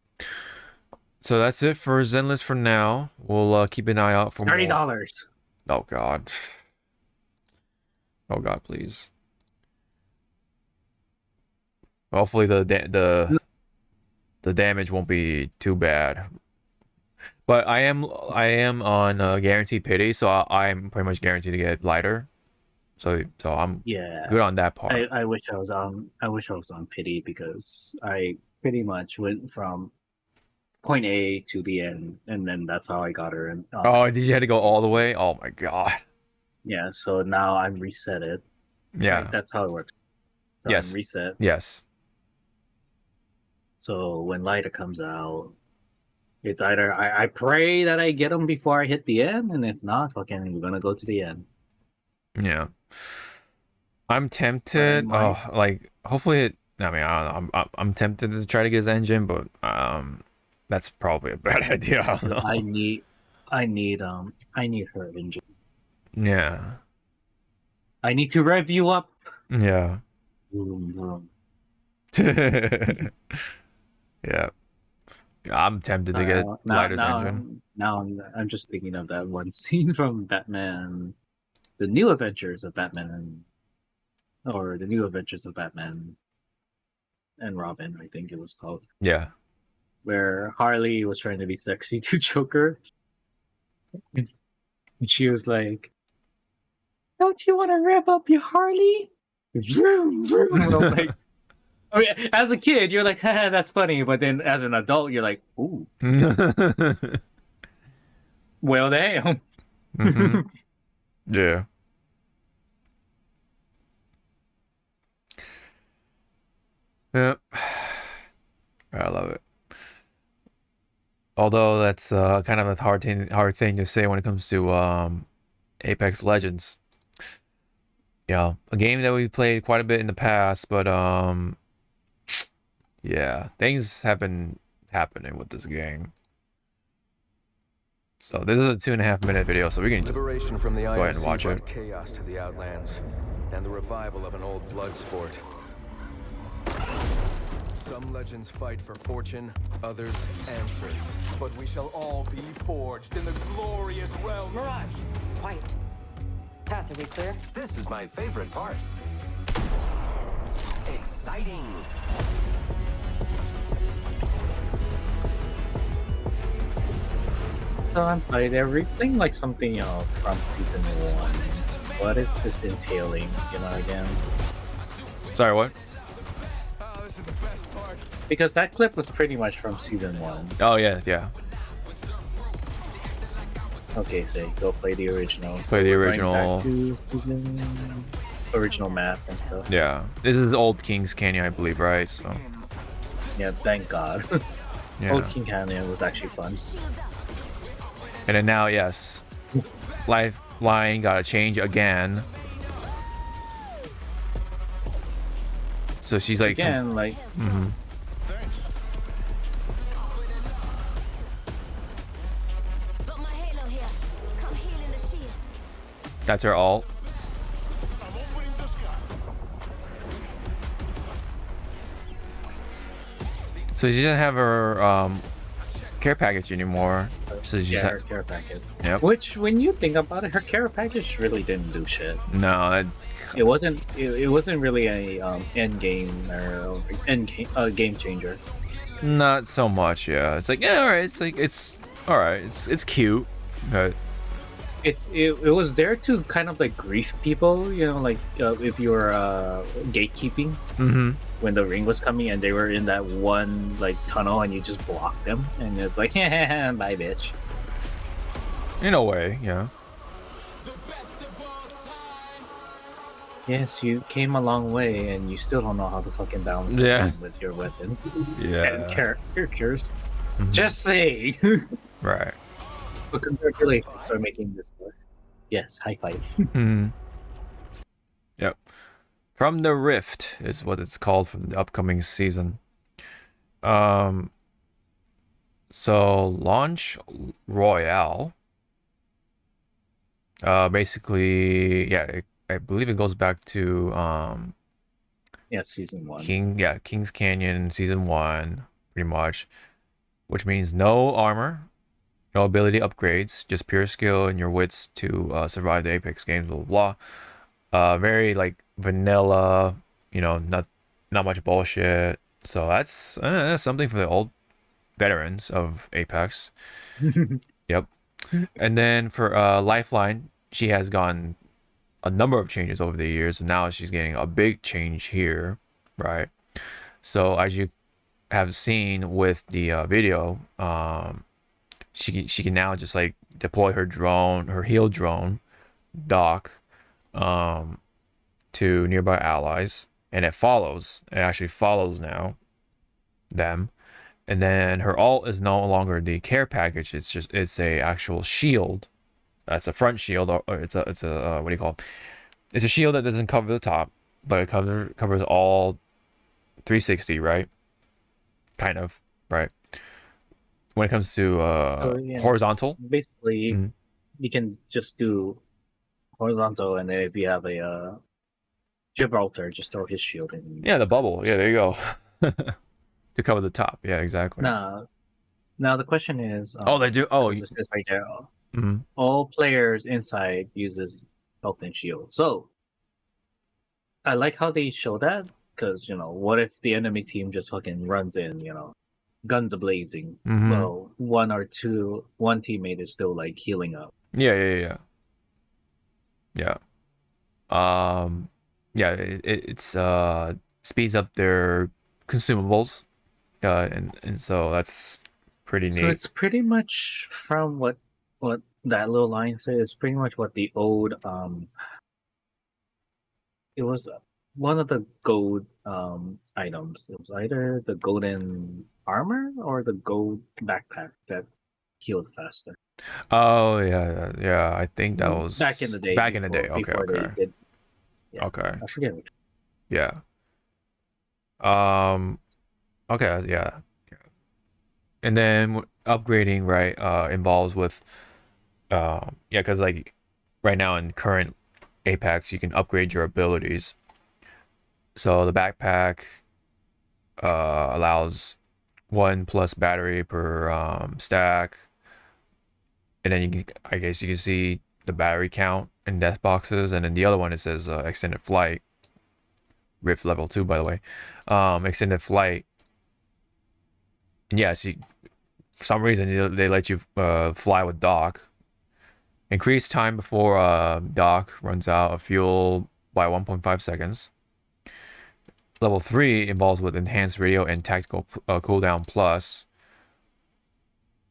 So that's it for Zenless for now. We'll keep an eye out for $30. more. Oh God. Oh God, please. Hopefully the damage won't be too bad. But I am on guaranteed pity, so I'm pretty much guaranteed to get lighter. So I'm good on that part. I wish I was on pity, because I pretty much went from point A to the end, and then that's how I got her. And did you have to go all the way? Oh my God. Yeah, so now I'm resetted. Yeah, right? That's how it works. So yes. I'm reset. Yes. So when Lighter comes out, it's either I pray that I get him before I hit the end, and if not, fucking we're gonna go to the end. Yeah. I'm tempted. Hopefully it. I mean, I don't know. I'm tempted to try to get his engine, but that's probably a bad idea. I don't know. I need her engine. Yeah. I need to rev you up. Yeah. Vroom, vroom. Yeah. I'm tempted to get Lighter's engine. Now I'm just thinking of that one scene from Batman, the New Adventures of Batman, or the New Adventures of Batman and Robin, I think it was called. Yeah. Where Harley was trying to be sexy to Joker, and she was like, "Don't you want to rev up your Harley?" Vroom, vroom. And I'm like, I mean, as a kid, you're like, haha, that's funny. But then as an adult, you're like, ooh. Well, damn. Mm-hmm. Yeah. Yeah. I love it. Although that's kind of a hard thing to say when it comes to Apex Legends. Yeah, a game that we played quite a bit in the past, but yeah, things have been happening with this game. So this is a 2.5-minute video, so we can Liberation from the go ahead and watch it. Chaos to the Outlands, and the revival of an old blood sport. Some legends fight for fortune, others answers. But we shall all be forged in the glorious realm. Mirage, quiet. Path, are we clear? This is my favorite part. Exciting. So I'm like, they're replaying like something, from season 1. What is this entailing, again? Sorry, what? Because that clip was pretty much from season 1. Oh yeah. Okay, so go play the original. Play the original. Original map and stuff. Yeah, this is Old King's Canyon, I believe, right? So. Yeah, thank God. Yeah. Old King Canyon was actually fun. And then now, yes, Lifeline gotta change again. So she's like again, like. Mm-hmm. That's her ult. So she doesn't have her care package anymore. So her care package. Yep. Which, when you think about it, her care package really didn't do shit. No, it wasn't. It wasn't really a end game or game changer. Not so much. Yeah, it's like all right. It's like it's all right. It's cute, but it was there to kind of like grief people, you know, like if you're gatekeeping when the ring was coming and they were in that one like tunnel and you just blocked them and it's like bye bitch. In a way, yeah. Yes, you came a long way and you still don't know how to fucking balance it with your weapons. And characters. Just say. Right. But congratulations for making this work. Yes, high five. Yep. From the Rift is what it's called for the upcoming season. So Launch Royale. Basically, I believe it goes back to season 1. King's Canyon season 1, pretty much. Which means no armor. No ability upgrades, just pure skill and your wits to survive the Apex games, blah, blah, blah. Very, like, vanilla, you know, not much bullshit. So that's something for the old veterans of Apex. Yep. And then for Lifeline, she has gone a number of changes over the years, and now she's getting a big change here, right? So as you have seen with the video, she can now just like deploy her drone, her heal drone, dock, to nearby allies, and it actually follows now them. And then her ult is no longer the care package. It's a actual shield. That's a front shield, or it's a what do you call it? It's a shield that doesn't cover the top, but it covers all 360, right? Kind of, right? When it comes to horizontal, basically, you can just do horizontal, and then if you have a Gibraltar, just throw his shield in. Yeah, the bubble. Yeah, there you go. To cover the top. Yeah, exactly. Now the question is. They do. Oh, this is right there. All players inside uses health and shield. So I like how they show that, because what if the enemy team just fucking runs in, guns a-blazing. Well, one teammate is still like healing up. Yeah. It's speeds up their consumables, and so that's pretty neat. So it's pretty much from what that little line says. It's pretty much what the old it was one of the gold items. It was either the golden armor or the gold backpack that healed faster. Oh yeah. I think that was back in the day. Okay. Okay. I forget which. Yeah. Okay. Yeah. And then upgrading, right, involves with because like right now in current Apex, you can upgrade your abilities. So the backpack allows 1+ battery per stack, and then I guess you can see the battery count in death boxes, and then the other one, it says extended flight. Rift level 2, by the way. Extended flight. And yeah, see, for some reason they let you fly with dock. Increase time before dock runs out of fuel by 1.5 seconds. Level 3 involves with enhanced radio and tactical cooldown plus.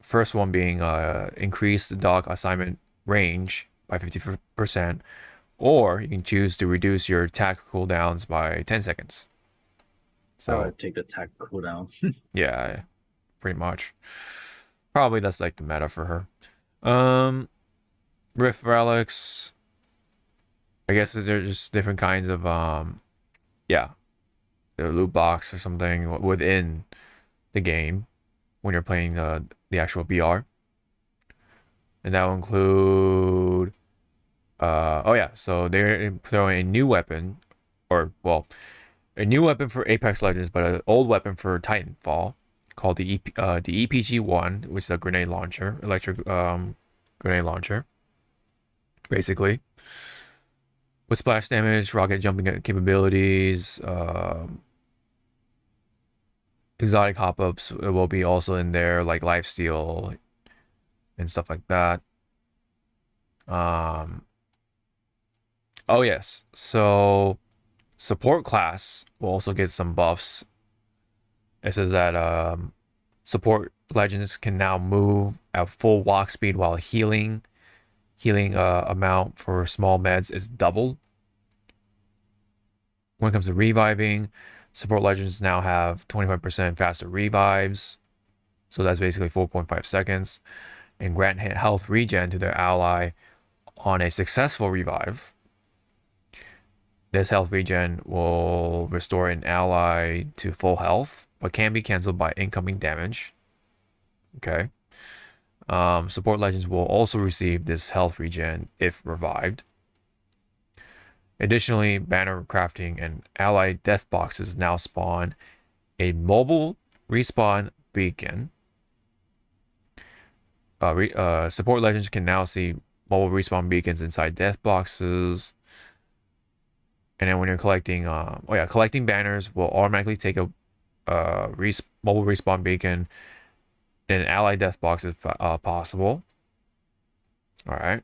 First one being increase the dock assignment range by 50%, or you can choose to reduce your tactical cooldowns by 10 seconds. So I would take the tactical cooldown. Yeah, pretty much. Probably that's like the meta for her. Rift relics, I guess they're just different kinds of the loot box or something within the game when you're playing the actual BR. And that will include so they're throwing a new weapon, a new weapon for Apex Legends, but an old weapon for Titanfall, called the EPG-1, which is a grenade launcher, electric grenade launcher, basically. With splash damage, rocket jumping capabilities, exotic hop-ups will be also in there, like lifesteal and stuff like that. Oh yes, so support class will also get some buffs. It says that support legends can now move at full walk speed while healing. Healing amount for small meds is doubled. When it comes to reviving, support legends now have 25% faster revives. So that's basically 4.5 seconds. And grant health regen to their ally on a successful revive. This health regen will restore an ally to full health, but can be cancelled by incoming damage. Okay. Support legends will also receive this health regen if revived. Additionally, banner crafting and ally death boxes now spawn a mobile respawn beacon. Support legends can now see mobile respawn beacons inside death boxes. And then when you're collecting, collecting banners will automatically take a mobile respawn beacon in an ally death box if possible. All right.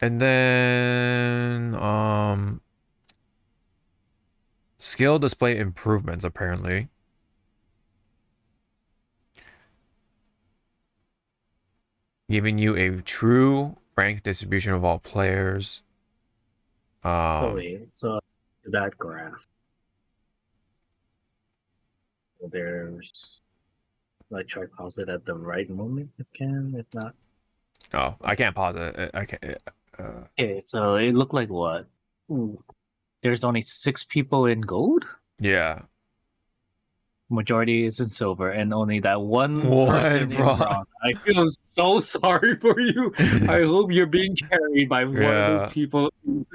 And then skill display improvements apparently. Giving you a true rank distribution of all players. So that graph. There's like try to pause it at the right moment if can, if not. Oh, I can't pause it. I can't. Okay, so it looked like what? Ooh, there's only 6 people in gold? Yeah. Majority is in silver, and only that one person in bronze. I feel so sorry for you. I hope you're being carried by one of those people in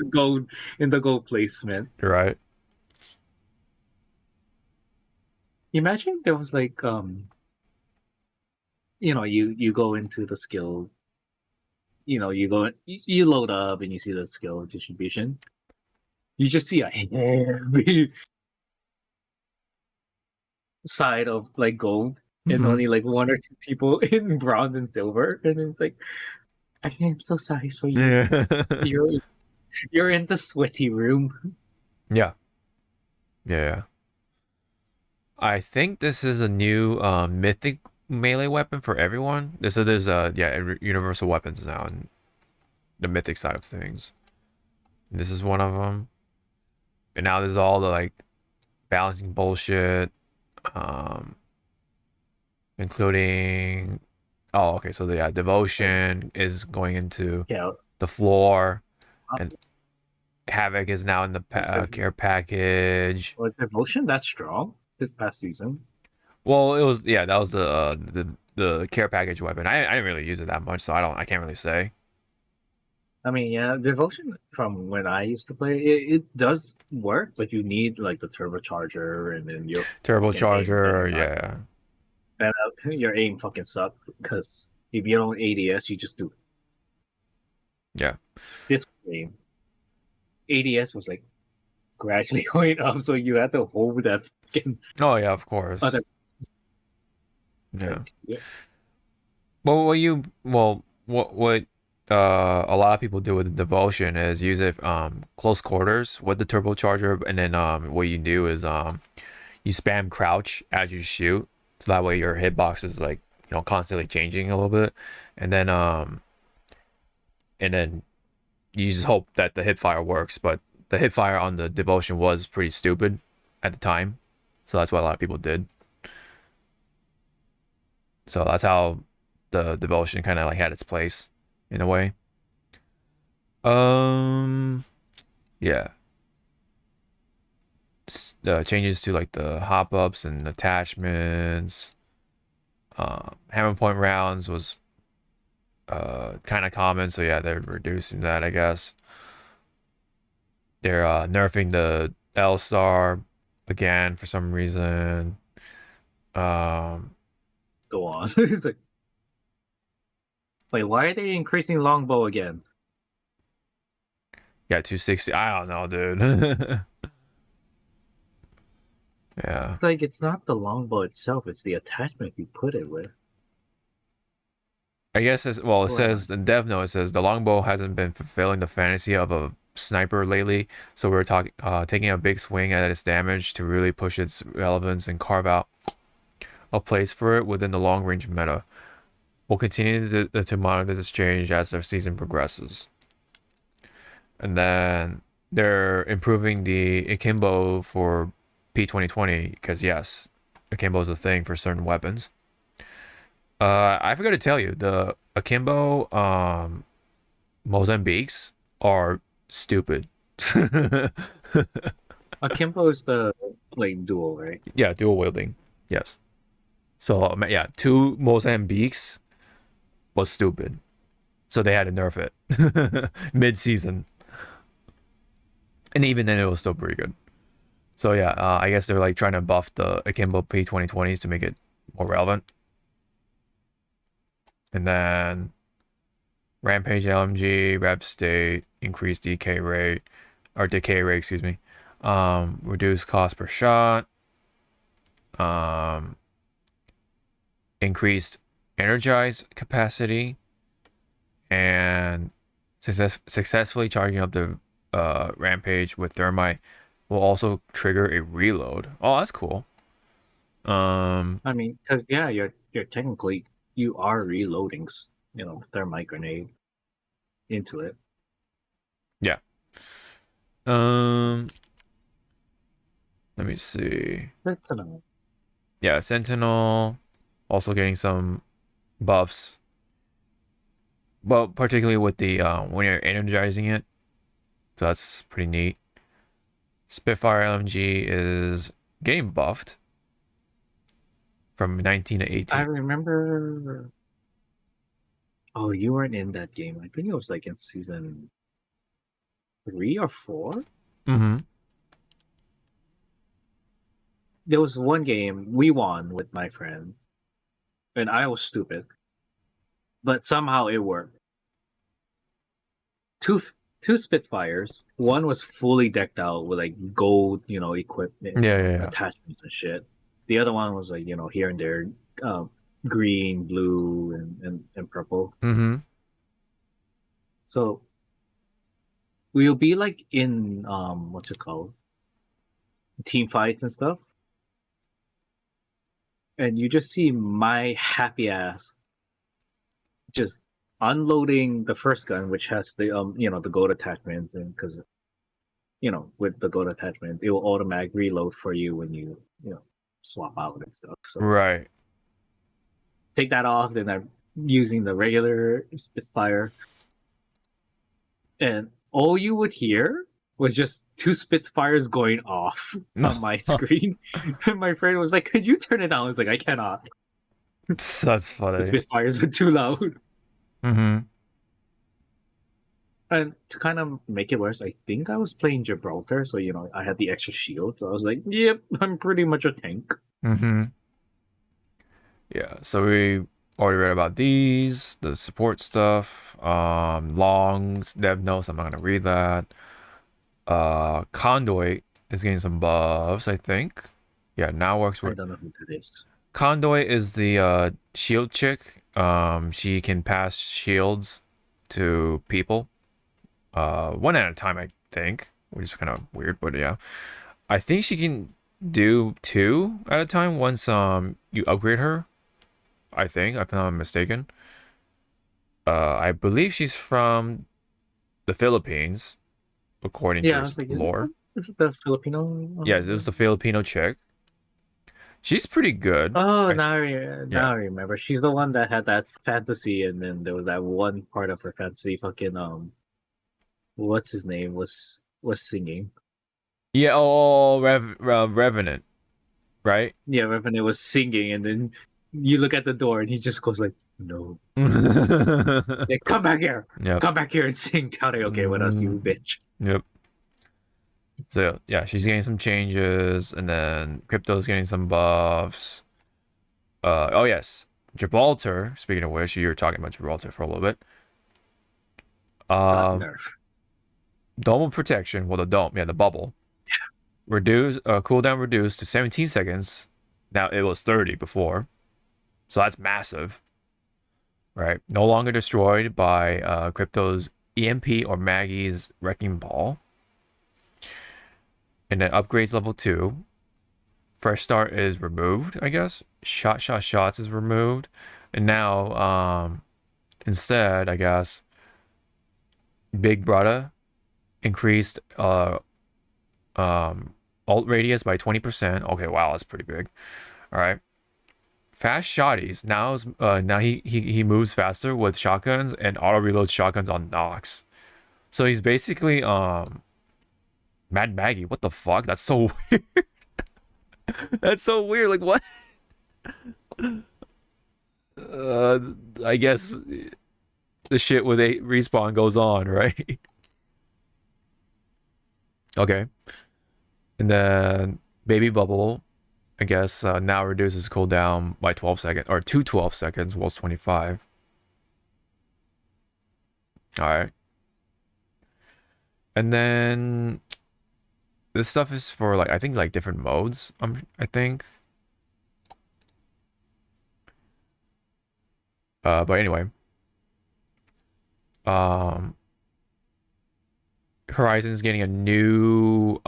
the gold placement. You're right. Imagine there was like you go into the skill, you load up and you see the skill distribution. You just see a heavy side of like gold and only like 1 or 2 people in bronze and silver, and it's like, I am so sorry for you. Yeah. you're in the sweaty room. Yeah. I think this is a new mythic melee weapon for everyone. There's universal weapons now in the mythic side of things. This is one of them. And now there's all the like balancing bullshit, including so the devotion is going into the floor, and Havoc is now in the care package. Was devotion that strong this past season? Well, it was that was the care package weapon. I didn't really use it that much, so I can't really say. I mean, yeah, devotion from when I used to play, it does work, but you need like the turbocharger and then your turbocharger, yeah. And your aim fucking sucked because if you don't ADS, you just do. Yeah. This game, ADS was like gradually going up, so you had to hold that fucking. Oh yeah, of course. Yeah. What a lot of people do with the devotion is use it close quarters with the turbocharger, and then what you do is you spam crouch as you shoot, so that way your hitbox is like constantly changing a little bit, and then you just hope that the hipfire works. But the hipfire on the devotion was pretty stupid at the time, so that's what a lot of people did. So that's how the devotion kind of like had its place in a way. Yeah. The changes to like the hop ups and attachments. Hammer point rounds was kind of common, so yeah, they're reducing that, I guess. They're nerfing the L star again for some reason. Go on. It's like, wait, why are they increasing longbow again? Yeah, 260. I don't know, dude. Yeah. It's like it's not the longbow itself; it's the attachment you put it with. I guess it says in dev note, it says the longbow hasn't been fulfilling the fantasy of a sniper lately, so we're taking a big swing at its damage to really push its relevance and carve out a place for it within the long range meta. We'll continue to monitor this change as the season progresses. And then they're improving the akimbo for P2020 because yes, akimbo is a thing for certain weapons. I forgot to tell you, the akimbo Mozambiques are stupid. Akimbo is the like dual, right? Yeah, dual wielding. Yes. So yeah, 2 Mozambiques was stupid. So they had to nerf it mid-season. And even then it was still pretty good. So yeah, I guess they're like trying to buff the akimbo P2020s to make it more relevant. And then Rampage LMG, Rev State, increased decay rate, excuse me. Reduced cost per shot. Increased energize capacity. And successfully charging up the Rampage with Thermite will also trigger a reload. Oh, that's cool. I mean, cause yeah, you're technically you are reloading, thermite grenade into it. Yeah. Let me see. Sentinel. Yeah, Sentinel also getting some buffs. Well, particularly with the when you're energizing it. So that's pretty neat. Spitfire LMG is getting buffed from 19 to 18. I remember. Oh, you weren't in that game. I think it was like in season 3 or 4. Mm-hmm. There was one game we won with my friend, and I was stupid, but somehow it worked. Two Spitfires. One was fully decked out with like gold, equipment, attachments and shit. The other one was like, here and there, green, blue, and purple. Mm-hmm. So we'll be like in what's it called? Team fights and stuff. And you just see my happy ass just unloading the first gun, which has the the gold attachments, and because with the gold attachment, it will automatic reload for you when you swap out and stuff. So right. Take that off, then I'm using the regular Spitfire, and all you would hear was just 2 Spitfires going off on my screen. And my friend was like, "Could you turn it down?" I was like, "I cannot." That's funny. The Spitfires are too loud. Mm-hmm. And to kind of make it worse, I think I was playing Gibraltar, so I had the extra shield. So I was like, "Yep, I'm pretty much a tank." Mm-hmm. Yeah, so we already read about these, the support stuff, longs, dev notes. I'm not gonna read that. Conduit is getting some buffs, I think. Yeah, now works with. I don't know who that is. Conduit is the shield chick. She can pass shields to people, one at a time, I think, which is kind of weird, but yeah, I think she can do 2 at a time once you upgrade her. I think, if I'm not mistaken. I believe she's from the Philippines, according to lore. Is it the Filipino? Yeah, this is the Filipino chick. She's pretty good. Oh, now I remember. She's the one that had that fantasy, and then there was that one part of her fantasy. Fucking what's his name was singing. Yeah. Revenant, right? Yeah, Revenant was singing, and then you look at the door, and he just goes like, "No, come back here, come back here and sing karaoke with us, you bitch." Yep. So yeah, she's getting some changes, and then Crypto's getting some buffs. Oh yes, Gibraltar. Speaking of which, you were talking about Gibraltar for a little bit. Dome of protection. Well, the dome, yeah, the bubble. Reduce cooldown reduced to 17 seconds. Now it was 30 before, so that's massive, right? No longer destroyed by Crypto's EMP or Maggie's wrecking ball. And then upgrades level 2. Fresh start is removed, I guess. Shots is removed, and now instead, I guess, Big Brother increased alt radius by 20%. Okay, wow, that's pretty big. All right. Fast shotties. Now he moves faster with shotguns and auto reload shotguns on Nox. So he's basically Mad Maggie. What the fuck? That's so weird. That's so weird. Like what? I guess the shit with a respawn goes on, right? Okay. And then Baby Bubble, I guess, now reduces cooldown by 12 seconds, or to 12 seconds, was 25. Alright. And then this stuff is for, like, I think, like, different modes, I think. But anyway. Horizon's getting a new,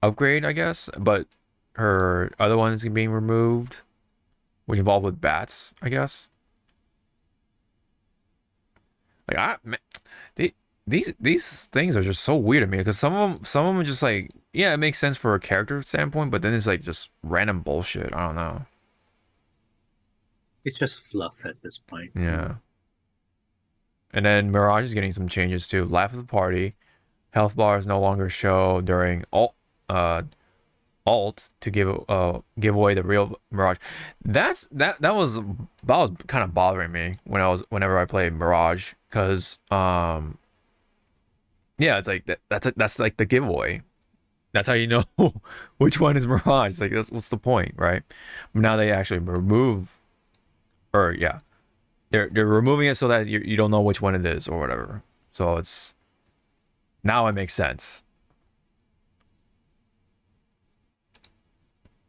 upgrade, I guess, but her other one's being removed, which involved with bats, I guess. Like these things are just so weird to me, because some of them are just like, yeah, it makes sense for a character standpoint, but then it's like just random bullshit. I don't know. It's just fluff at this point. Yeah. And then Mirage is getting some changes too. Life of the party, health bars no longer show during alt to give away the real Mirage. That was kind of bothering me whenever I played Mirage, because yeah, it's like that's like the giveaway. That's how you know which one is Mirage. It's like, what's the point, right? But now they actually remove, or yeah, they're removing it so that you don't know which one it is or whatever. So it's now it makes sense.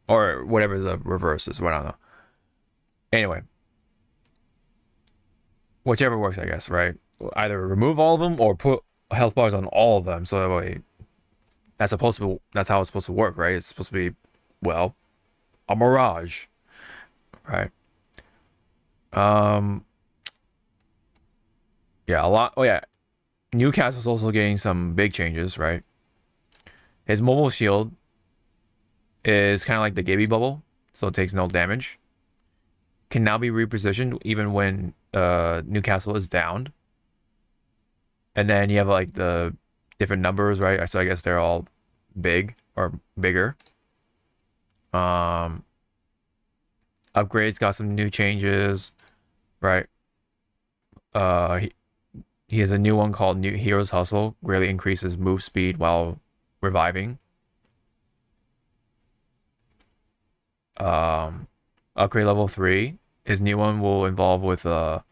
Or whatever the reverse is, what I don't know. Anyway. Whichever works, I guess, right? Either remove all of them or put health bars on all of them, so that way that's how it's supposed to work, right? It's supposed to be, well, a mirage. Right. Yeah, a lot. Oh yeah. Newcastle's also getting some big changes, right? His mobile shield is kind of like the Gibby bubble, so it takes no damage. Can now be repositioned even when Newcastle is downed. And then you have like the different numbers, right? So I guess they're all big or bigger. Upgrades got some new changes, right? He has a new one called New Heroes Hustle, greatly increases move speed while reviving. Upgrade level 3. His new one will involve with the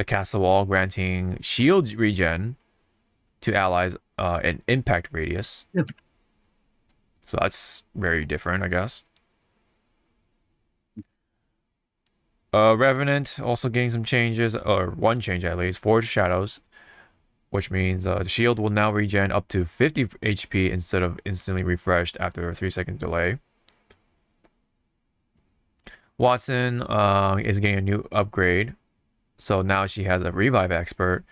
castle wall, granting shield regen to allies an impact radius. Yep. So that's very different, I guess. Revenant also getting some changes, or one change at least. Forged Shadows, which means the shield will now regen up to 50 HP instead of instantly refreshed after a 3-second delay. Watson is getting a new upgrade, so now she has a revive expert,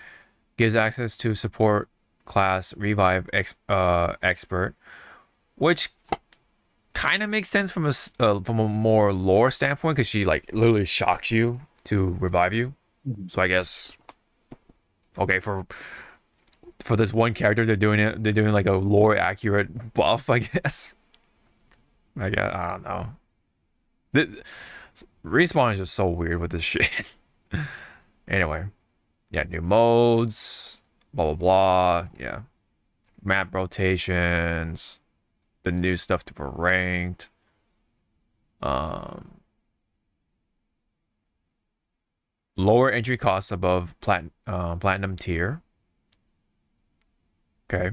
gives access to support class revive expert, which kind of makes sense from a more lore standpoint, because she like literally shocks you to revive you. So I guess, okay, for this one character, they're doing like a lore accurate buff, I guess. I don't know. Respawn is just so weird with this shit. Anyway, yeah, new modes, blah blah blah. Yeah, like map rotations, the new stuff for ranked. Lower entry costs above platinum tier. Okay.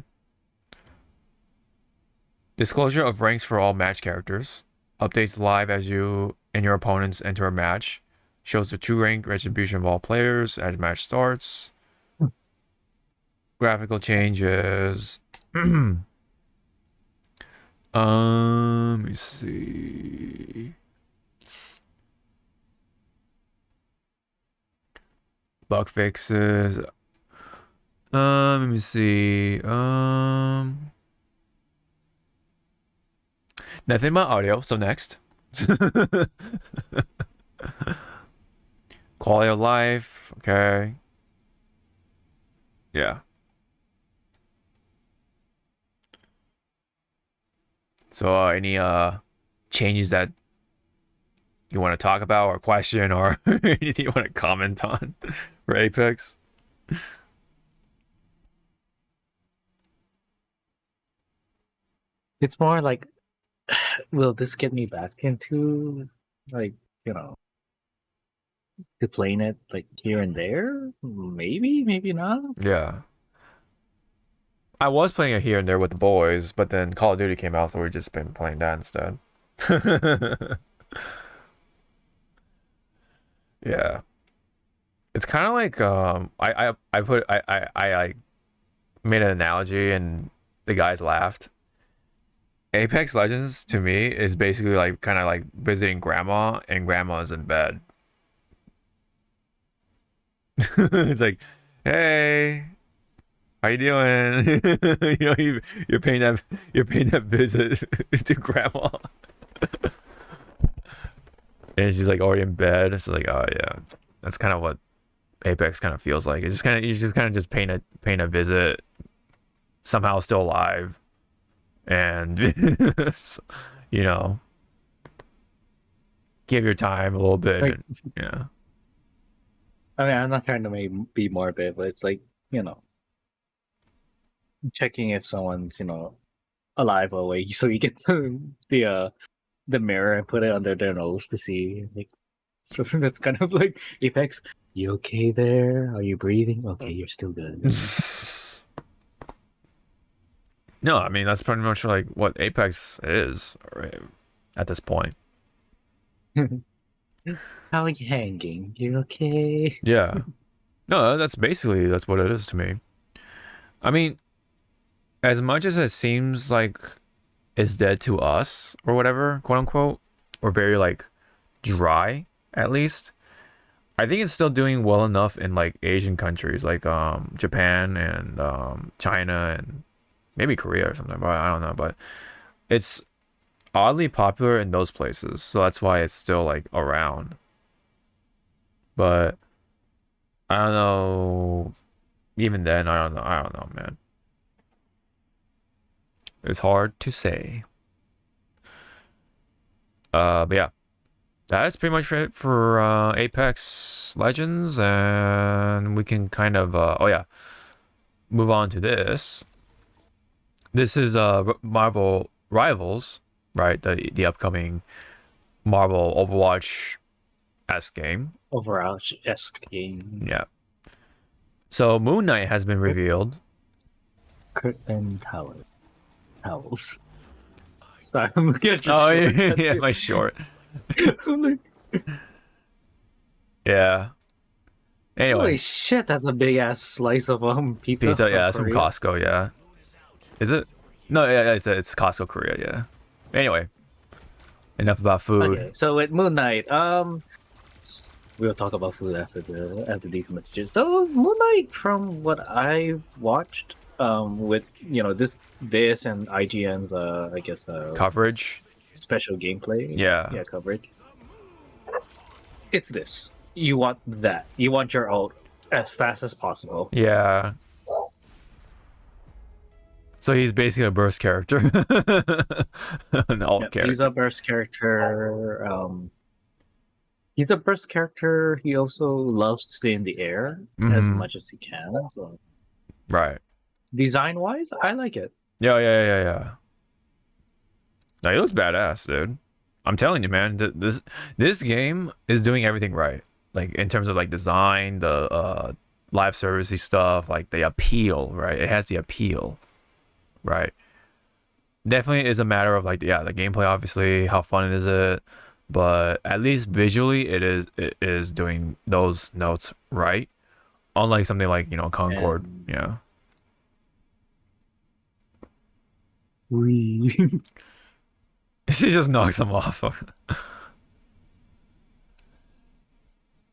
Disclosure of ranks for all match characters. Updates live as you and your opponents enter a match. Shows the true rank retribution of all players as match starts. Graphical changes. Let me see. Bug fixes. Let me see. Nothing about audio, so next. Quality of life, okay. Yeah. So any changes that you want to talk about or question or anything you want to comment on for Apex? It's more like, will this get me back into, like, to playing it like here and there? Maybe, maybe not. Yeah. I was playing it here and there with the boys, but then Call of Duty came out, so we've just been playing that instead. Yeah. It's kind of like I made an analogy and the guys laughed. Apex Legends to me is basically like kind of like visiting grandma and grandma's in bed. It's like, hey, how you doing? You're paying that visit to grandma. And she's like already in bed. It's like, oh yeah. That's kind of what Apex kind of feels like. It's just kind of just paying a visit, somehow still alive. And give your time a little bit. Like, yeah. I mean, I'm not trying to be morbid, but it's like, checking if someone's, alive or awake. So you get the mirror and put it under their nose to see. Like, so that's kind of like Apex. You okay there? Are you breathing? Okay, you're still good. No, I mean that's pretty much like what Apex is right, at this point. How are you hanging? You okay? Yeah. No, that's what it is to me. I mean, as much as it seems like it's dead to us or whatever, quote unquote, or very like dry at least, I think it's still doing well enough in like Asian countries like Japan and China and maybe Korea or something, but I don't know. But it's oddly popular in those places, so that's why it's still like around. But I don't know. Even then, I don't know, man. It's hard to say. But yeah, that's pretty much it for Apex Legends, and we can kind of move on to this. This is Marvel Rivals, right? The upcoming Marvel Overwatch-esque game. Overwatch-esque game. Yeah. So Moon Knight has been revealed. Curtain towels. Sorry, I'm looking at your short. Yeah, my short. Yeah. Anyway. Holy shit, that's a big ass slice of pizza. Pizza, yeah, that's from Costco, yeah. Is it? No, yeah, it's Costco Korea, yeah. Anyway, enough about food. Okay, so with Moon Knight, we'll talk about food after these messages. So Moon Knight, from what I've watched, with this and IGN's I guess coverage, special gameplay, yeah, coverage. It's this. You want that. You want your ult as fast as possible. Yeah. So he's basically a burst character. An alt character. He's a burst character. He's a burst character. He also loves to stay in the air as much as he can. So. Right. Design-wise, I like it. Yeah. No, he looks badass, dude. I'm telling you, man. This game is doing everything right. Like in terms of like design, the live servicey stuff, like the appeal, right? It has the appeal, right? Definitely is a matter of like the gameplay, obviously, how fun is it, but at least visually it is doing those notes right. Unlike something like, you know, Concord, yeah. She just knocks him off.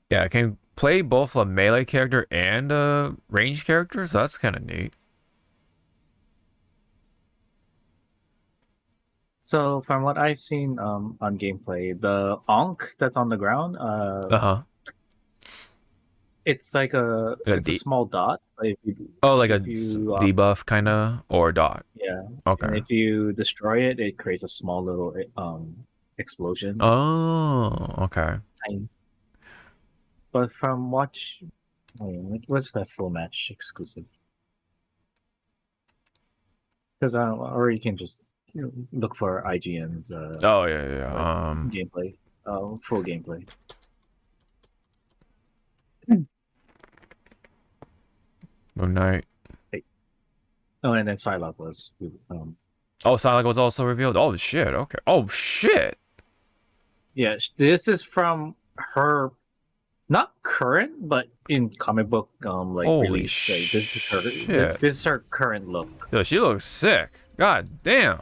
Yeah, I can play both a melee character and a ranged character, so that's kind of neat. So from what I've seen on gameplay, the Ankh that's on the ground, it's like it's a small dot. Like a debuff kind of, or dot. Yeah. Okay. And if you destroy it, it creates a small little explosion. Oh, okay. Tiny. But from what's that full match exclusive? Because or you can just look for IGN's. Gameplay. Full gameplay. Moon Knight. Oh, and then Psylocke was. Oh, Psylocke was also revealed. Oh shit. Okay. Oh shit. Yeah, this is from her, not current, but in comic book release. Like, this is her. This is her current look. Yo, she looks sick. God damn.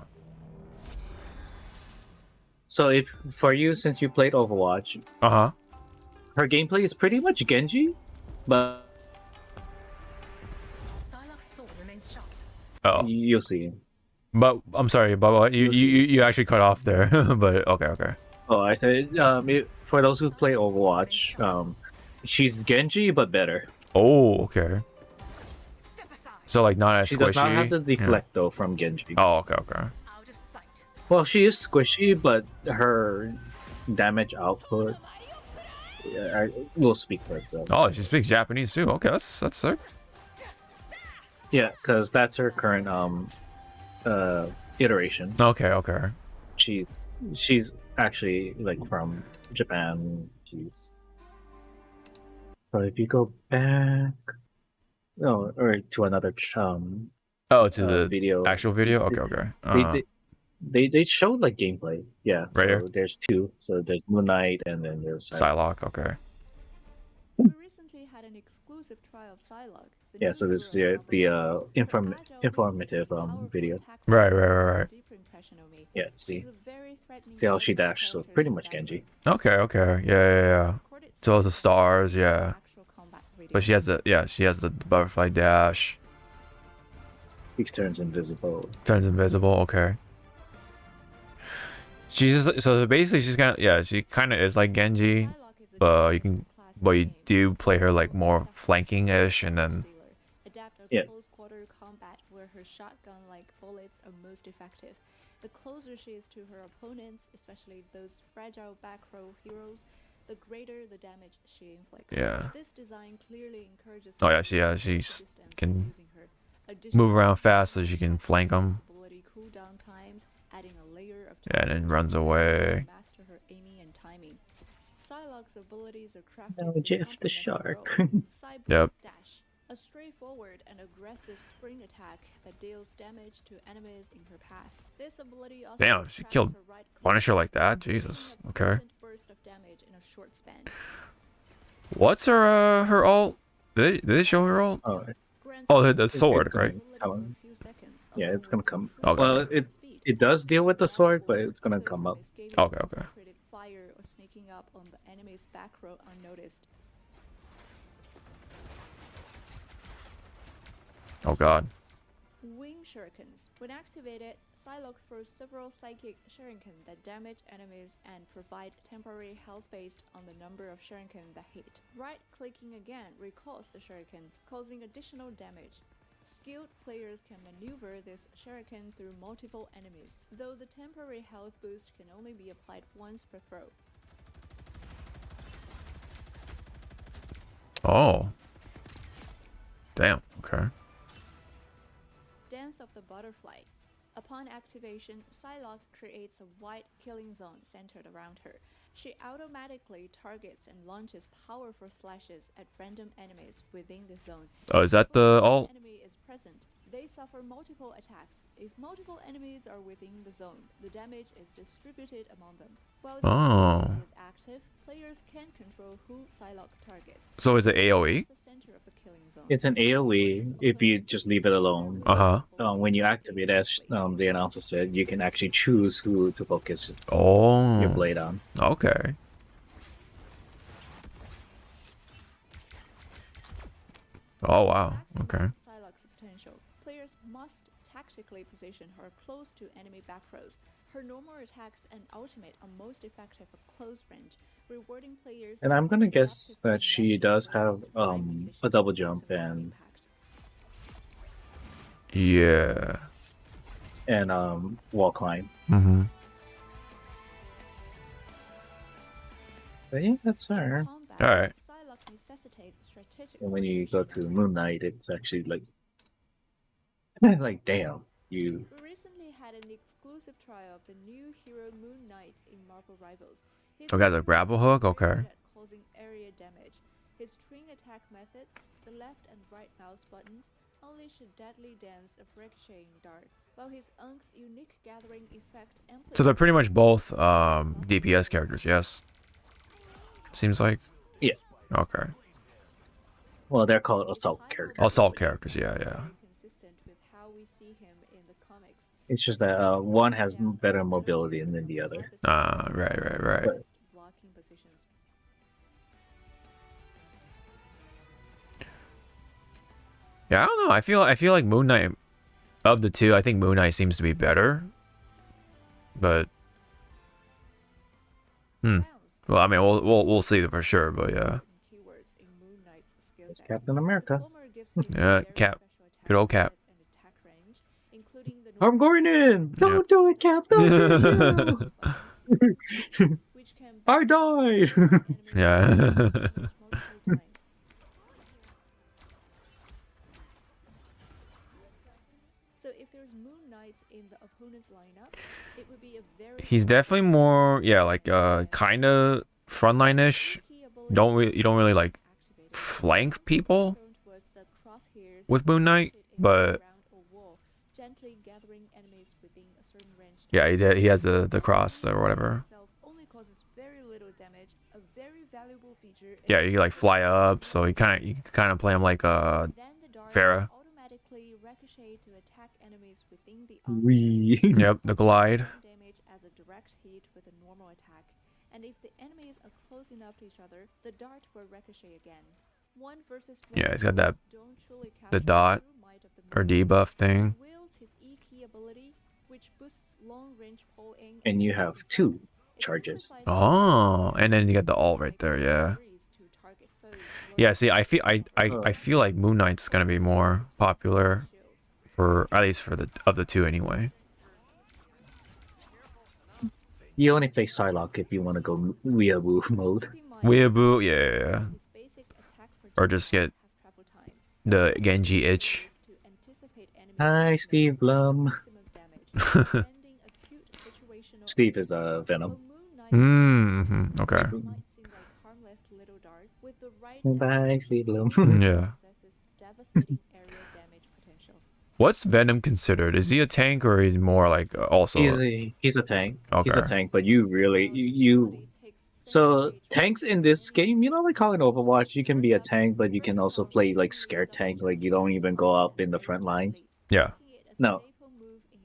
So if for you, since you played Overwatch, her gameplay is pretty much Genji, but you'll see. But I'm sorry, but what? You actually cut off there. But okay. Oh, I said for those who play Overwatch, she's Genji but better. Oh, okay. So like not as squishy. She does not have the deflect though from Genji. Oh, okay. Well, she is squishy, but her damage output will speak for itself. Oh, she speaks Japanese too. Okay, that's sick. Yeah, because that's her current iteration. Okay. She's actually like from Japan. But if you go back, or to another to the video, actual video. Okay. They showed like gameplay. Yeah. Right so here. There's two. So there's Moon Knight and then there's Psylocke. Okay. We recently had an exclusive trial of Psylocke. Yeah. So this is the informative video. Right. Yeah. See how she dashed. So pretty much Genji. Okay. Yeah. So the stars. Yeah. But she has the butterfly dash. He turns invisible. Okay. So basically she's she kind of is like Genji, but you do play her like more flanking-ish, and then close quarter combat where her shotgun-like bullets are most effective. The closer she is to her opponents, especially those fragile back row heroes, the greater the damage she inflicts. Yeah. This design clearly encourages. Oh yeah, she can move around fast, so she can flank them. Yeah, and then runs away. Master her aiming and timing. Psylocke's abilities are crafted. Now Jeff the Shark. Yep. Dash, a straightforward and aggressive spring attack that deals damage to enemies in her path. This ability also Damn, she killed Punisher like that. Jesus. Okay. Burst of damage in a short span. What's her ult? Did they show her ult? Oh, the sword, right? Yeah, it's gonna come. Okay. Well, it does deal with the sword, but it's gonna come up. Okay. Fire or sneaking up on the enemy's back row unnoticed. Oh god. Wing shurikens. When activated, Psylocke throws several psychic shuriken that damage enemies and provide temporary health based on the number of shuriken that hit. Right-clicking again recalls the shuriken, causing additional damage. Skilled players can maneuver this shuriken through multiple enemies, though the temporary health boost can only be applied once per throw. Oh. Damn, okay. Dance of the Butterfly. Upon activation, Psylocke creates a wide killing zone centered around her. She automatically targets and launches powerful slashes at random enemies within the zone. Oh, is that the alt? Enemy is present. They suffer multiple attacks. If multiple enemies are within the zone, the damage is distributed among them. While the zone is active, players can control who Psylocke targets. So is it AoE? It's an AoE if you just leave it alone. When you activate, as the announcer said, you can actually choose who to focus your blade on. Okay. Oh wow. Okay. Psylocke's potential. Players must tactically position her close to enemy back rows. Her normal attacks and ultimate are most effective at close range, rewarding players. And I'm gonna guess that she does have a double jump and wall climb. But yeah, that's her. All right. And when you go to Moon Knight, it's actually like damn, you. We recently had an exclusive trial of the new hero Moon Knight in Marvel Rivals. Okay, the grapple hook. Okay. Causing area damage. His string attack methods, the left and right mouse buttons, unleash a deadly dance of ricocheting darts, while his Unk's unique gathering effect So they're pretty much both DPS characters, yes? Seems like? Yeah. Okay. Well, they're called assault characters. Assault characters, yeah. Consistent with how we see him in the comics. It's just that one has better mobility than the other. Right. But, Blocking positions. Yeah, I don't know. I feel like Moon Knight, of the two, I think Moon Knight seems to be better. But well, I mean, we'll see for sure, but yeah. It's Captain America. Yeah, Cap. Good old Cap. I'm going in. Don't do it, Cap. Don't do it. I die. Yeah. So if there's Moon Knight in the opponent's lineup, it would be a very. He's definitely more, like kind of frontline-ish. You don't really like flank people with Moon Knight, but yeah, he has the cross or whatever. Yeah, you like fly up, so you kind of play him like Farah. Yep, the glide. As a direct hit with a normal attack, and if the enemies are close enough to each other, the dart will ricochet again. One versus one. Yeah, he's got that the dot or debuff thing. His E-key ability, which boosts long-range pulling. And you have 2 charges. Oh, and then you got the alt right there. Yeah. Yeah. See, I feel like Moon Knight's gonna be more popular, for at least for the two anyway. You only play Psylocke if you want to go weeaboo mode. Weeaboo, yeah. Or just get the Genji itch. Hi, Steve Blum. Steve is Venom. Okay. Bye, Steve Blum. Yeah. What's Venom considered? Is he a tank or is he more like also? He's a tank. Okay. He's a tank, but you really So tanks in this game, like how in Overwatch, you can be a tank, but you can also play like scare tank. Like you don't even go up in the front lines. Yeah. No,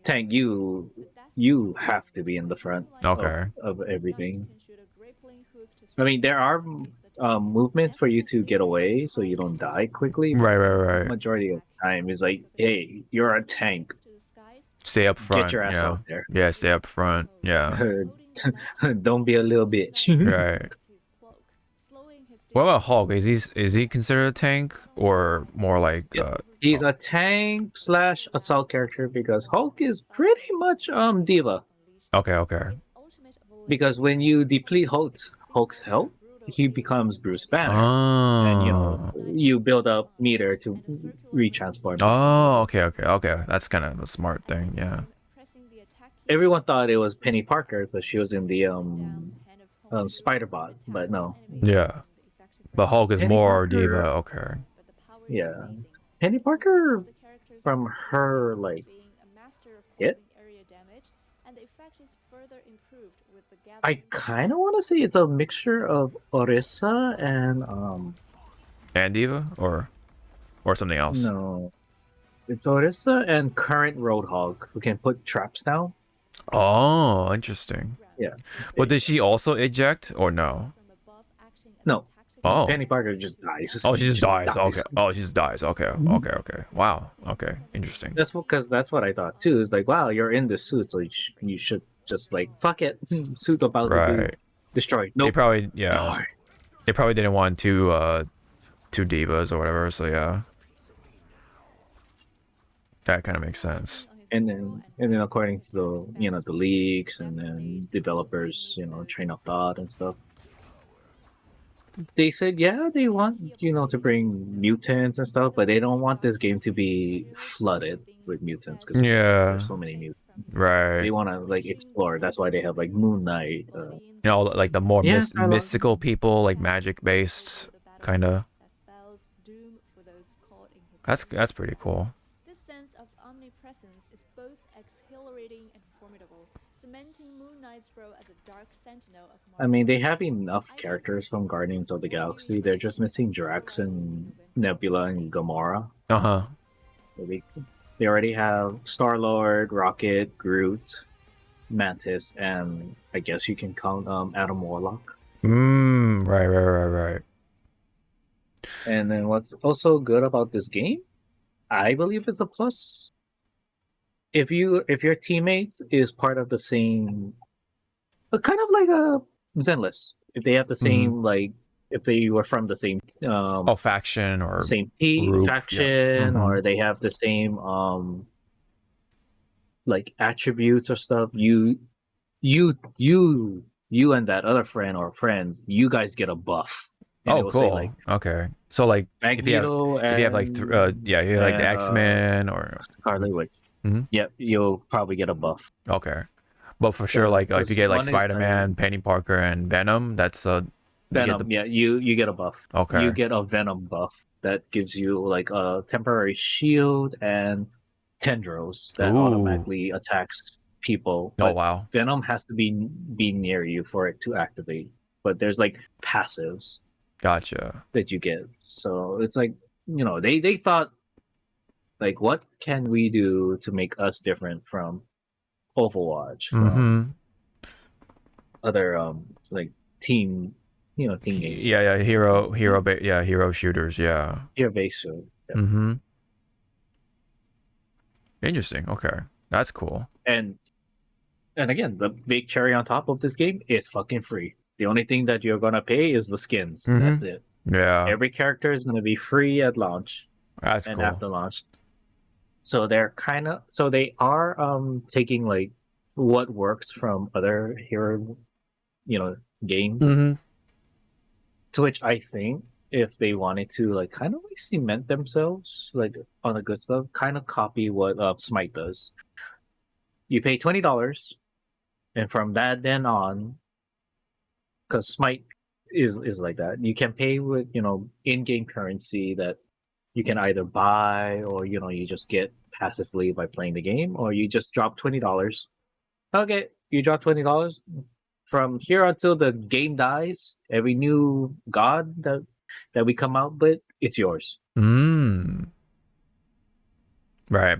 tank. You have to be in the front. Okay. Of everything. I mean, there are movements for you to get away, so you don't die quickly. Right. Majority of the time is like, hey, you're a tank. Stay up front. Get your ass out there. Yeah, stay up front. Yeah. Don't be a little bitch. Right. What about Hulk? Is he considered a tank or more like? He's a tank / assault character because Hulk is pretty much diva. Okay. Because when you deplete Hulk's health, he becomes Bruce Banner, Oh. and you build up meter to retransform. Oh, okay. That's kind of a smart thing, yeah. Everyone thought it was Penny Parker because she was in the Spider-Bot, but no. Yeah, but Hulk is Penny more Parker, diva. Okay. Yeah, Penny Parker from her like hit. I kind of want to say it's a mixture of Orisa and diva or something else. No, it's Orisa and current Roadhog who can put traps down. Oh, interesting. Yeah, but did she also eject or no? No. Oh, Penny Parker just dies. Oh, she just dies. Okay. Oh, she just dies. Okay. Okay. Wow. Okay. Interesting. That's what I thought too. It's like, wow, you're in this suit, so you should just like fuck it. Suit about to be destroyed. Nope. They probably They probably didn't want two divas or whatever. So yeah, that kind of makes sense. And then according to the leaks and then developers, train of thought and stuff, they said they want to bring mutants and stuff, but they don't want this game to be flooded with mutants because there's so many mutants. Right. They want to like explore. That's why they have like Moon Knight. Like the more mystical people, like magic based kind of. That's pretty cool. This sense of omnipresence is both exhilarating and formidable, cementing Moon Knight's role as a dark sentinel of Marvel. I mean, they have enough characters from Guardians of the Galaxy. They're just missing Drax and Nebula and Gamora. They already have Star-Lord, Rocket, Groot, Mantis, and I guess you can count Adam Warlock. Right. And then what's also good about this game, I believe it's a plus. If your teammates is part of the same, kind of like a Zenless, if they have the same like, if they were from the same faction or same team faction, or they have the same like attributes or stuff, you and that other friend or friends, you guys get a buff. And cool. Say, okay. So like if you have like you have like the X-Men or Scarlet Witch. Yep, you'll probably get a buff. Okay. But for sure, like if you get like Spider-Man, Penny Parker, and Venom, that's Venom. You get a buff. Okay. You get a Venom buff that gives you like a temporary shield and tendrils that automatically attacks people. But wow. Venom has to be near you for it to activate. But there's like passives. Gotcha. That you get. So it's like, they thought like, what can we do to make us different from Overwatch, from other like team games. Hero shooters, hero-based shooters. Interesting. Okay, that's cool. And again, the big cherry on top of this game is fucking free. The only thing that you're gonna pay is the skins. That's it. Yeah. Every character is gonna be free at launch. That's and cool. After launch. So they are taking like what works from other hero, games. To which I think if they wanted to like kind of like cement themselves like on the good stuff, kind of copy what Smite does. You pay $20, and from that then on, because Smite is like that, you can pay with in-game currency that you can either buy or you just get passively by playing the game, or you just drop $20. Okay, you drop $20. From here until the game dies, every new god that we come out with, it's yours. Right,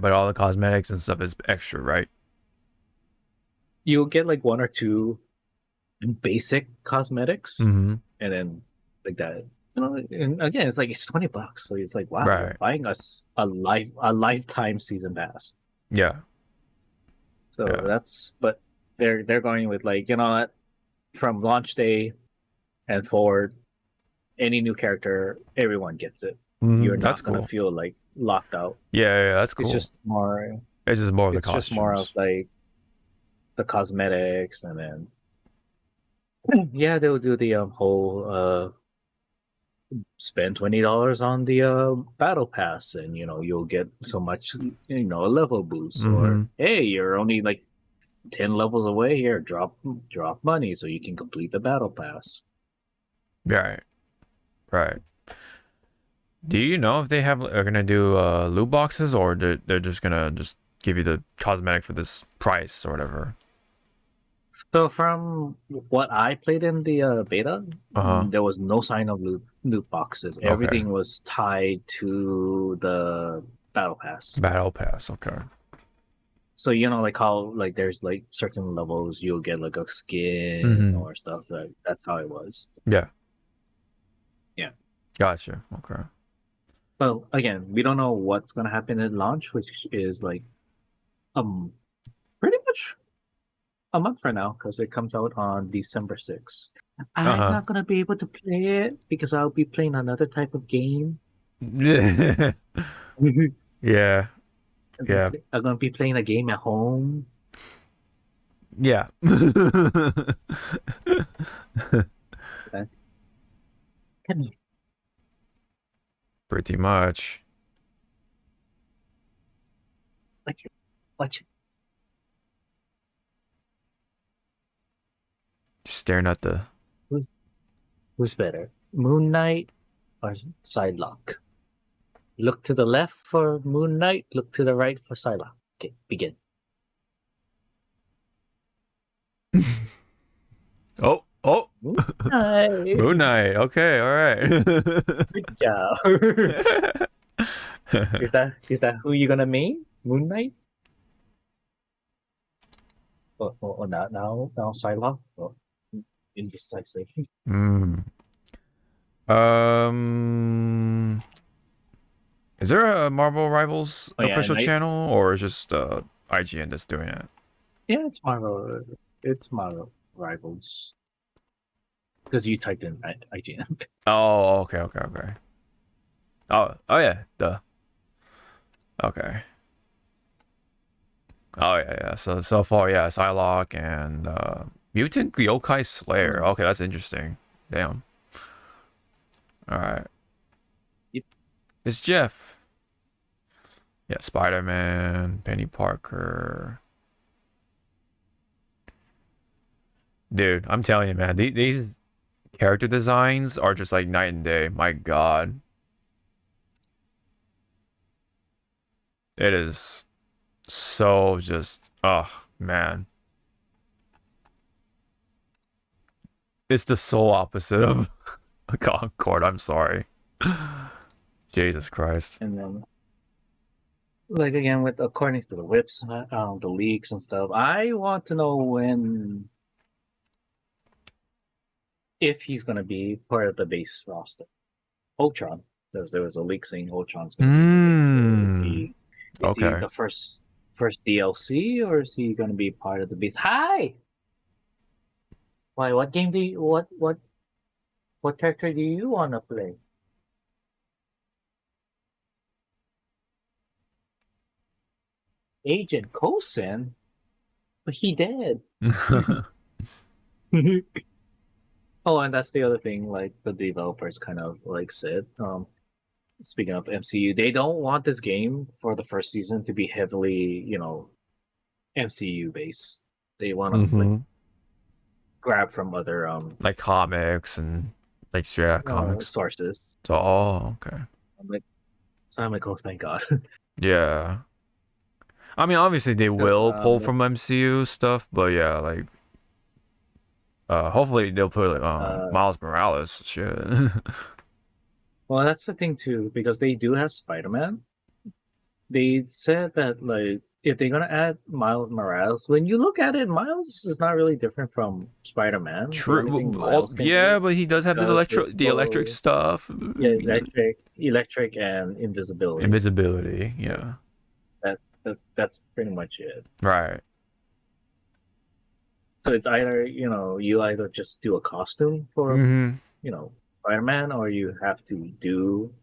but all the cosmetics and stuff is extra, right? You'll get like one or two basic cosmetics, and then like that. And again, it's like it's $20, so it's like wow, you're buying us a lifetime season pass. Yeah. So that's, but they're going with like from launch day and forward, any new character, everyone gets it. You're not gonna feel like locked out. Yeah, that's cool. It's just more. It's just more of the costumes. Just more of like the cosmetics, and then Yeah, they'll do the whole spend $20 on the battle pass, and you'll get so much, a level boost. Or hey, you're only like 10 levels away here. Drop money so you can complete the battle pass. Right. Do you know if they are gonna do loot boxes, or they're just gonna just give you the cosmetic for this price or whatever? So from what I played in the beta, there was no sign of loot boxes. Everything was tied to the battle pass. Okay. So like how like there's like certain levels you'll get like a skin or stuff. That's how it was. Yeah. Gotcha. Okay. Well, again, we don't know what's gonna happen at launch, which is like pretty much a month from now, because it comes out on December 6th. I'm not gonna be able to play it because I'll be playing another type of game. Yeah. I'm gonna be playing a game at home. Yeah. Come here. Pretty much. Watch it. Staring at the... Who's better, Moon Knight or Psylocke? Look to the left for Moon Knight, look to the right for Psylocke. Okay, begin. Oh! Moon Knight. Moon Knight. Okay, all right. Good job. Is that who you're gonna main? Moon Knight? Oh, now Psylocke? Oh, indecisive. Is there a Marvel Rivals official channel, or is just IGN that's doing it? Yeah, it's Marvel. It's Marvel Rivals. Because you typed in IGN. Oh, okay. Oh yeah, duh. Okay. Oh yeah. So far, yeah, Psylocke and Mutant Yokai Slayer. Okay, that's interesting. Damn. All right. Yep. It's Jeff. Yeah, Spider-Man, Penny Parker. Dude, I'm telling you, man, these character designs are just like night and day. My God. It is so just, oh, man. It's the sole opposite of Concord. I'm sorry. Jesus Christ. And then, like again, according to the whips, the leaks and stuff, I want to know if he's gonna be part of the base roster. Ultron. There was a leak saying Ultron's gonna be in the game. So is he the first DLC, or is he gonna be part of the base? Hi. Why? What game do you what character do you want to play? Agent Coulson? But he did. Oh, and that's the other thing, like the developers kind of like said, speaking of MCU, they don't want this game for the first season to be heavily, MCU based. They want to like grab from other like comics and like straight comics sources. Oh, okay. I'm like, oh, thank God. Yeah. I mean, obviously they will pull from MCU stuff, but yeah, like hopefully they'll put like Miles Morales shit. Well, that's the thing too, because they do have Spider-Man. They said that like if they're gonna add Miles Morales, when you look at it, Miles is not really different from Spider-Man. True. Yeah, but he does have the electric stuff. Yeah, electric and invisibility. Invisibility, yeah. That's pretty much it. Right. So it's either, you either just do a costume for, Spider-Man, or you have to do,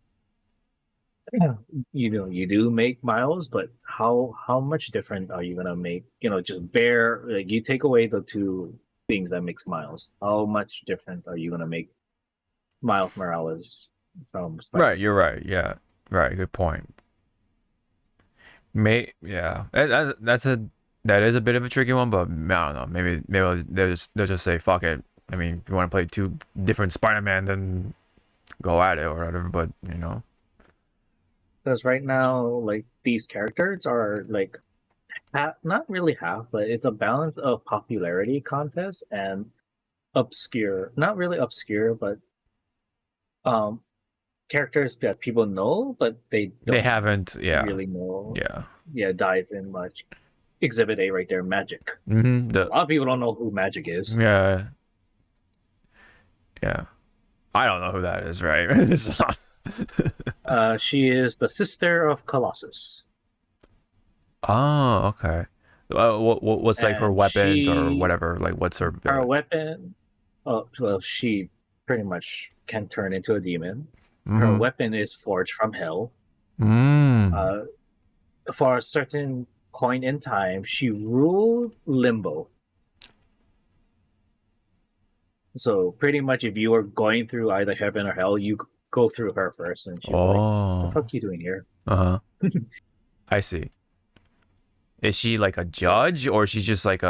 you do make Miles, but how much different are you going to make? Just bare, like you take away the two things that makes Miles. How much different are you gonna make Miles Morales from Spider-Man? Right, you're right. Yeah, right. Good point. Yeah, that is a bit of a tricky one, but I don't know. Maybe they'll just say fuck it. I mean, if you want to play two different Spider-Man, then go at it or whatever. But you know, because right now, like these characters are like not really half, but it's a balance of popularity contest and obscure. Not really obscure, but characters that people know, but they haven't really know. Dive in much. Exhibit A right there, Magic. A lot of people don't know who Magic is. Yeah. I don't know who that is, right? She is the sister of Colossus. Oh, okay. What's like her weapons or whatever? Like, what's her weapon? Oh, well, she pretty much can turn into a demon. Her weapon is forged from hell. For a certain point in time, she ruled Limbo. So pretty much, if you were going through either heaven or hell, you go through her first, and she's like, "What the fuck are you doing here?" I see. Is she like a judge, or she's just like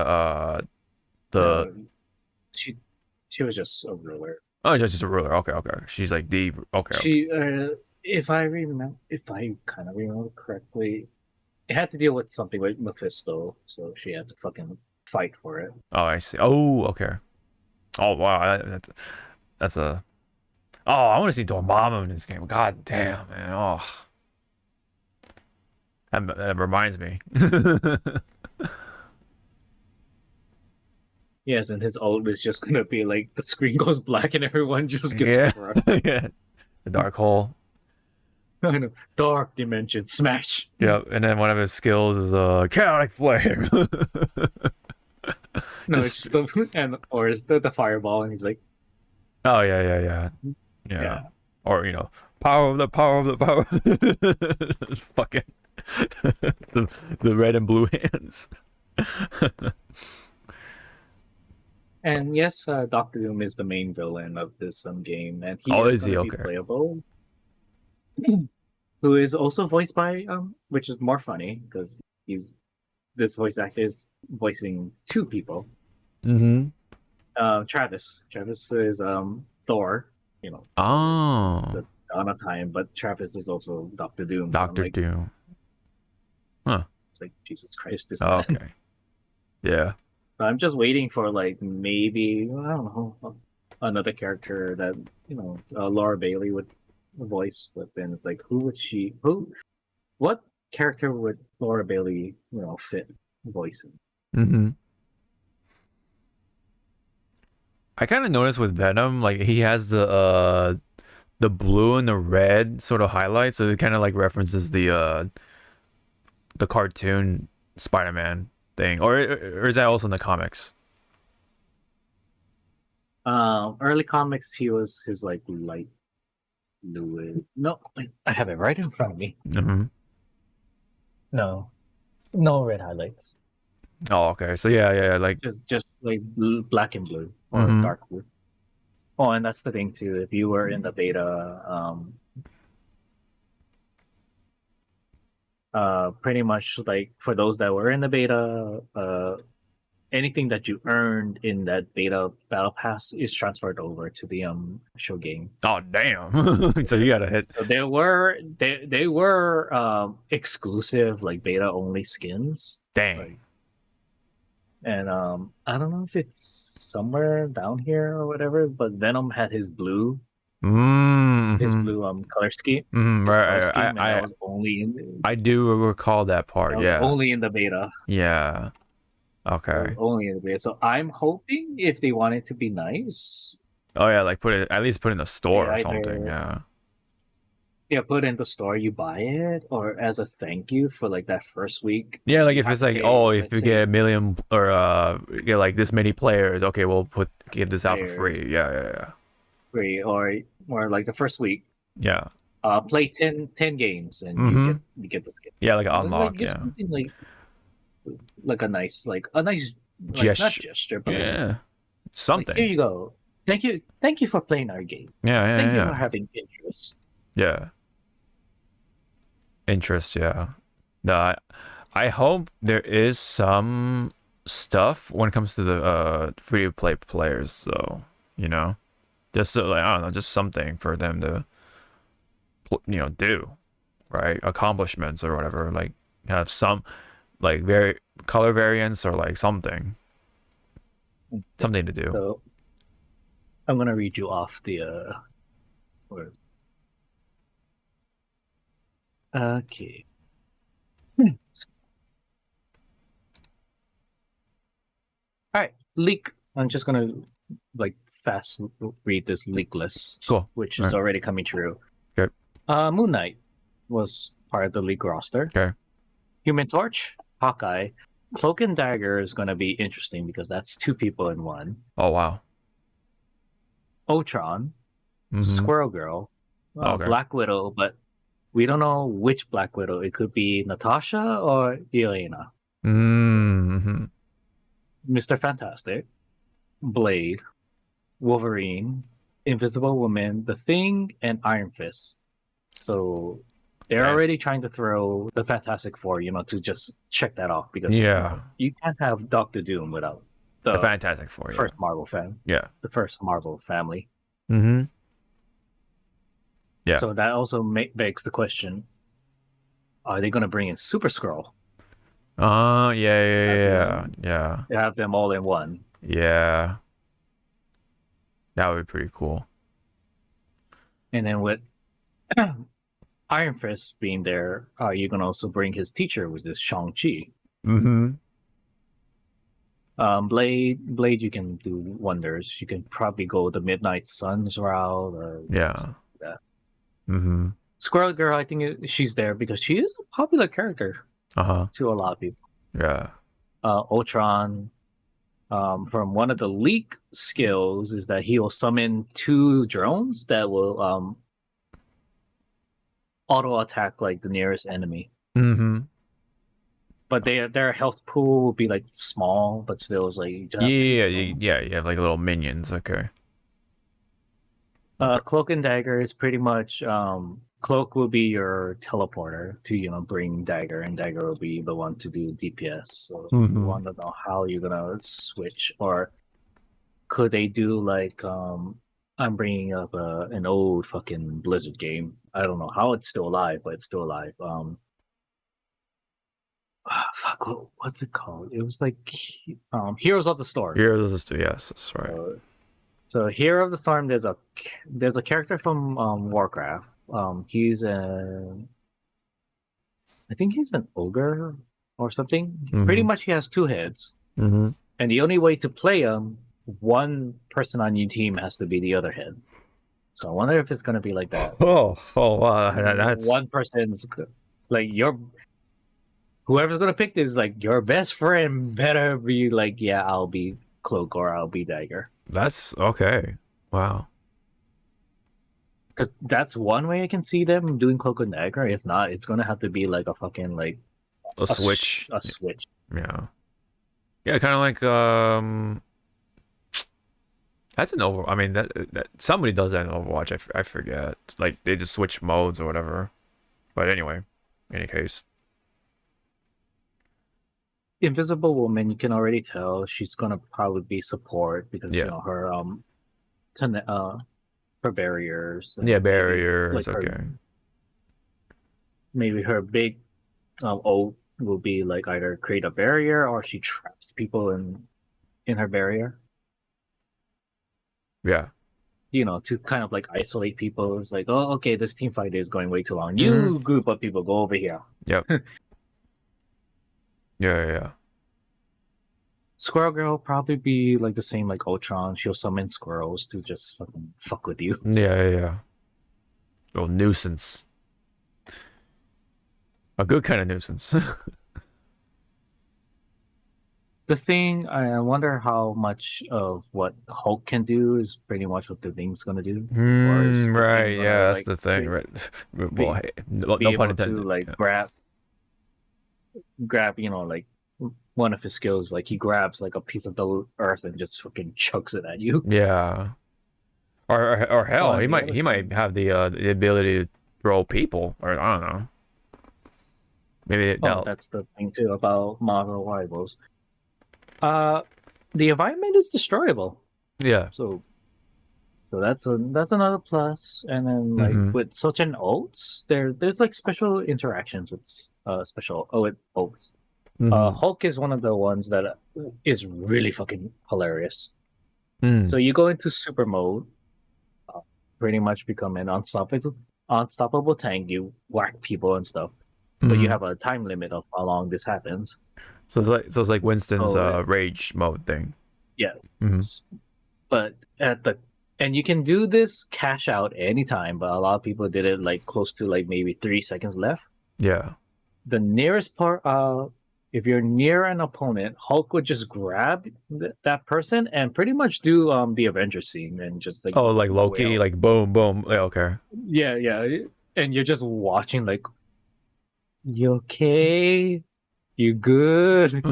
she was just a ruler. Oh, just a ruler. Okay. She's like the She, if I kind of remember correctly, it had to deal with something with Mephisto, so she had to fucking fight for it. Oh, I see. Oh, okay. Oh wow, that's a. Oh, I want to see Dormammu in this game. God damn, man. Oh, that reminds me. Yes, and his ult is just gonna be like the screen goes black and everyone just gets The dark hole. I know. Dark dimension smash. Yep, and then one of his skills is chaotic flame. No, it's just the fireball, and he's like, oh yeah. Or power of the power. Fucking the red and blue hands. And yes, Doctor Doom is the main villain of this game, and he is going to be playable. Who is also voiced by which is more funny because this voice actor is voicing two people. Travis is Thor. Oh, the dawn of time, but Travis is also Doctor Doom. Doom. Huh? It's like Jesus Christ, this man. Okay. Yeah. So I'm just waiting for like maybe I don't know another character that Laura Bailey would voice, but then it's like what character would Laura Bailey fit voicing? I kind of noticed with Venom, like he has the blue and the red sort of highlights, so it kind of like references the cartoon Spider-Man thing, or is that also in the comics? Early comics, his like light blue. No, I have it right in front of me. No red highlights. Oh, okay. So yeah, like just like black and blue or dark blue. Oh, and that's the thing too. If you were in the beta, pretty much like for those that were in the beta, anything that you earned in that beta battle pass is transferred over to the show game. Oh damn! So you gotta hit. So they were exclusive like beta only skins. Dang. And I don't know if it's somewhere down here or whatever, but Venom had his blue. His blue color scheme. Right. I was only in. I do recall that part. Only in the beta. Yeah. Okay. Only in the beta. So I'm hoping if they want it to be nice. Oh yeah, like at least put it in the store or something. Yeah. Yeah, put it in the store. You buy it, or as a thank you for like that first week. Yeah, like if it's like, if you get 1 million or get like this many players, okay, we'll give this out for free. Yeah. Free or like the first week. Yeah. Play 10 games and you get the skin. Yeah, like an unlock. Like, like a nice gesture. not gesture, but yeah. something. Here you go. Thank you for playing our game. Yeah, Thank you for having interest. Yeah. Interest, yeah. No, I hope there is some stuff when it comes to the free to play players, though. You know, just so, like, I don't know, just something for them to, do, right? Accomplishments or whatever. Like have some, like very color variants or like something to do. So I'm gonna read you off the words. Okay. All right, leak. I'm just gonna like fast read this leak list, cool, which is already coming true. Okay. Moon Knight was part of the leak roster. Okay. Human Torch, Hawkeye, Cloak and Dagger is gonna be interesting because that's 2 people in one. Oh wow. Ultron, Squirrel Girl, Black Widow, but we don't know which Black Widow. It could be Natasha or Yelena. Mm-hmm. Mr. Fantastic, Blade, Wolverine, Invisible Woman, The Thing, and Iron Fist. So they're already trying to throw the Fantastic Four, to just check that off because you can't have Doctor Doom without the Fantastic Four, first Marvel family. Yeah, the first Marvel family. Mm-hmm. Yeah. So that also begs the question: are they going to bring in Super Skrull? Yeah. They have them all in one. Yeah. That would be pretty cool. And then with Iron Fist being there, you can also bring his teacher, which is Shang-Chi. Mm-hmm. Blade, you can do wonders. You can probably go the Midnight Suns route. Or that. Mm-hmm. Squirrel Girl, I think she's there because she is a popular character to a lot of people. Yeah. Ultron, from one of the leak skills is that he will summon 2 drones that will auto attack like the nearest enemy. Mm-hmm. But their health pool will be like small, but still is like you have like little minions. Okay. Cloak and Dagger is pretty much Cloak will be your teleporter to bring Dagger, and Dagger will be the one to do DPS. So you want to know how you're gonna switch, or could they do like I'm bringing up an old fucking Blizzard game. I don't know how it's still alive, but it's still alive. What's it called? It was like Heroes of the Storm. Heroes of the Storm. Yes, that's right. So Hero of the Storm, there's a character from Warcraft. I think he's an ogre or something. Mm-hmm. Pretty much he has 2 heads. Mm-hmm. And the only way to play him, one person on your team has to be the other head. So I wonder if it's gonna be like that. Oh wow, that's one person's like whoever's gonna pick this, like your best friend better be like, yeah, I'll be Cloak or I'll be Dagger. That's okay. Wow. Because that's one way I can see them doing Cloak and Dagger. If not, it's gonna have to be like a fucking a switch. A switch. Yeah. Yeah, kind of like that's an I mean that somebody does that in Overwatch. I forget. Like they just switch modes or whatever. But anyway, in any case. Invisible Woman, you can already tell she's gonna probably be support because her her barriers. Barriers. Okay. Maybe her big ult will be like either create a barrier or she traps people in her barrier. Yeah. To kind of like isolate people. It's like, oh, okay, this team fight is going way too long. You group of people, go over here. Yep. Yeah. Squirrel Girl will probably be like the same like Ultron. She'll summon squirrels to just fucking fuck with you. Yeah. Little nuisance. A good kind of nuisance. The Thing, I wonder how much of what Hulk can do is pretty much what the Thing's gonna do. Right, yeah, that's the thing, right? Well, hey, no pun intended. To grab, like one of his skills, like he grabs like a piece of the earth and just fucking chucks it at you. Yeah. Or hell, he might have the ability to throw people, or I don't know. Maybe that's the thing too about Marvel Rivals. The environment is destroyable. Yeah. So that's another plus. And then like with certain oats, there's like special interactions with with oats. Hulk is one of the ones that is really fucking hilarious. So you go into super mode, pretty much become an unstoppable tank. You whack people and stuff, but you have a time limit of how long this happens. So it's like Winston's rage mode thing. Yeah. But and you can do this cash out anytime, but a lot of people did it like close to like maybe 3 seconds left. Yeah. The nearest part, if you're near an opponent, Hulk would just grab that person and pretty much do the Avengers scene and just like like Loki, like boom, boom. Yeah, okay. Yeah, and you're just watching like, you okay? You good?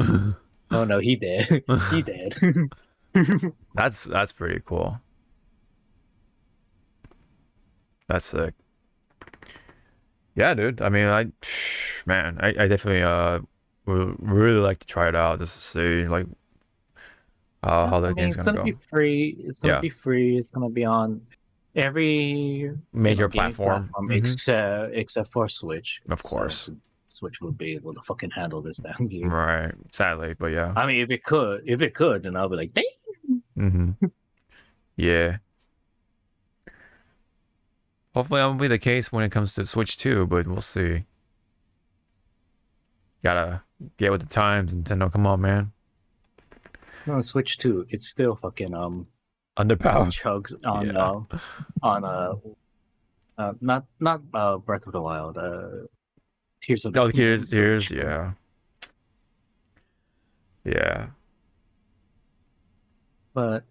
Oh no, he dead. He dead. That's pretty cool. That's sick. Yeah, dude. I mean, I definitely would really like to try it out just to see like how that game's gonna go. Be free. It's gonna be free. It's gonna be on every major platform except for Switch. Of course. So Switch would be able to fucking handle this damn game. Right. Sadly, but yeah. I mean, if it could, then I'll be like, damn. Yeah. Hopefully that will be the case when it comes to Switch 2, but we'll see. Gotta get with the times, Nintendo. Come on, man. No, Switch 2. It's still fucking underpowered. Chugs on not Breath of the Wild. Tears of the Kingdom. Tears, yeah. Yeah. But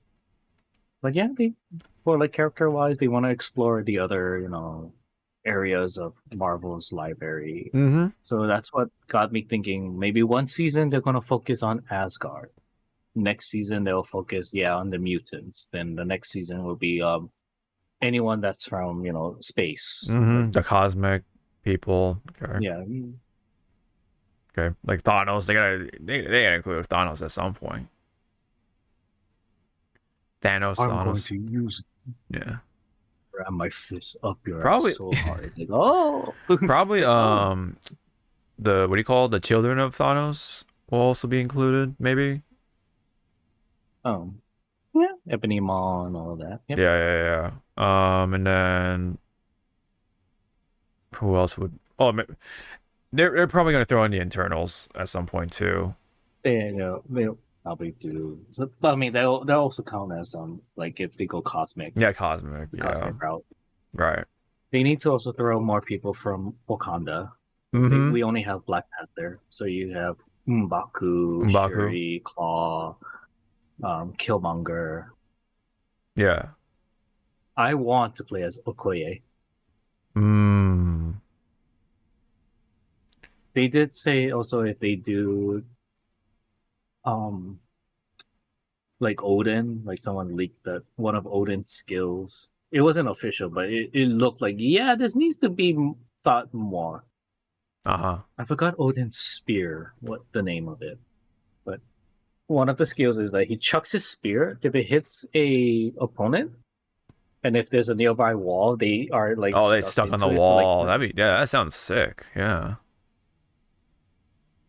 yeah, for like character wise, they want to explore the other, areas of Marvel's library. So that's what got me thinking maybe one season they're gonna focus on Asgard. Next season they'll focus on the mutants. Then the next season will be anyone that's from space. The cosmic people. Okay. Yeah. Okay. Like Thanos, they gotta include Thanos at some point. I'm going to use ram my fist up your ass so hard. It's like, probably the what do you call it? The children of Thanos will also be included, maybe. Yeah, Ebony Maw and all of that. Yep. Yeah. And then who else would? Oh, they're probably gonna throw in the Internals at some point too. They'll probably do. So, but I mean, they'll also count as like if they go cosmic. Yeah, cosmic. Cosmic route. Right. They need to also throw more people from Wakanda. We only have Black Panther, so you have M'Baku, Shuri, Claw, Killmonger. Yeah. I want to play as Okoye. They did say also if they do like Odin, like someone leaked that one of Odin's skills. It wasn't official, but it looked like this needs to be thought more. I forgot Odin's spear, what the name of it. But one of the skills is that he chucks his spear if it hits a opponent, and if there's a nearby wall, they are like they stuck on the wall. That sounds sick. Yeah.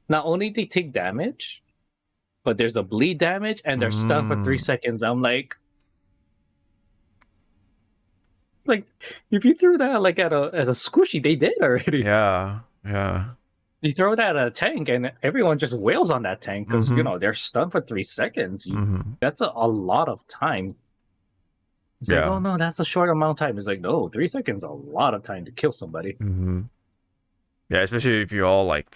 Not only they take damage, but there's a bleed damage and they're stunned for 3 seconds. I'm like, it's like if you threw that like as a squishy, they did already. Yeah. You throw that at a tank and everyone just wails on that tank because they're stunned for 3 seconds. That's a lot of time. It's like, oh no, that's a short amount of time. It's like, no, 3 seconds is a lot of time to kill somebody. Yeah, especially if you all like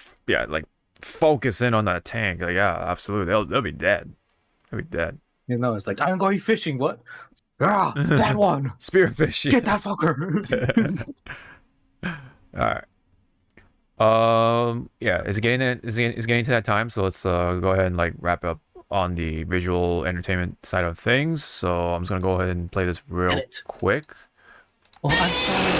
focus in on that tank. Like, yeah, absolutely. They'll be dead. They'll be dead. It's like, I'm going fishing. What? That one. Spearfish. Get that fucker. All right. Yeah, it's getting to that time, so let's go ahead and like wrap up on the visual entertainment side of things. So I'm just gonna go ahead and play this real quick. Oh, I'm sorry.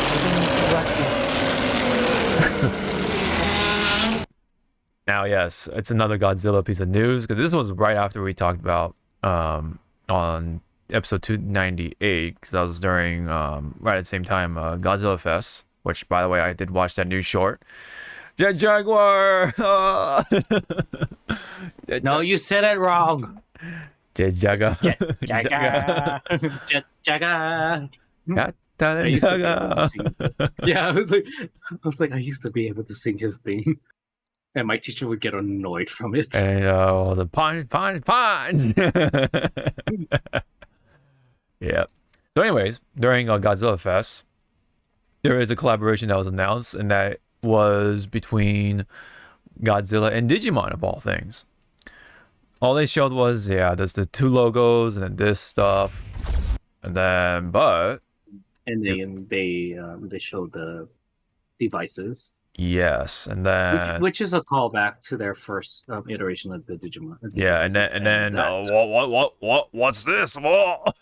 Now, yes, it's another Godzilla piece of news, because this was right after we talked about on episode 298, because that was during right at the same time Godzilla Fest, which, by the way, I did watch that new short. Jet Jaguar. No, you said it wrong. Jet Jaguar. Jet Jaguar. Jet Jaguar. Yeah, I was like, I used to be able to sing his theme, and my teacher would get annoyed from it. And the punch. Yeah. So, anyways, during Godzilla Fest, there is a collaboration that was announced, and that was between Godzilla and Digimon, of all things. All they showed was, there's the two logos and then this stuff, and then they showed the devices. Yes, and then which is a callback to their first iteration of the Digimon. Yeah, and then what's this? What?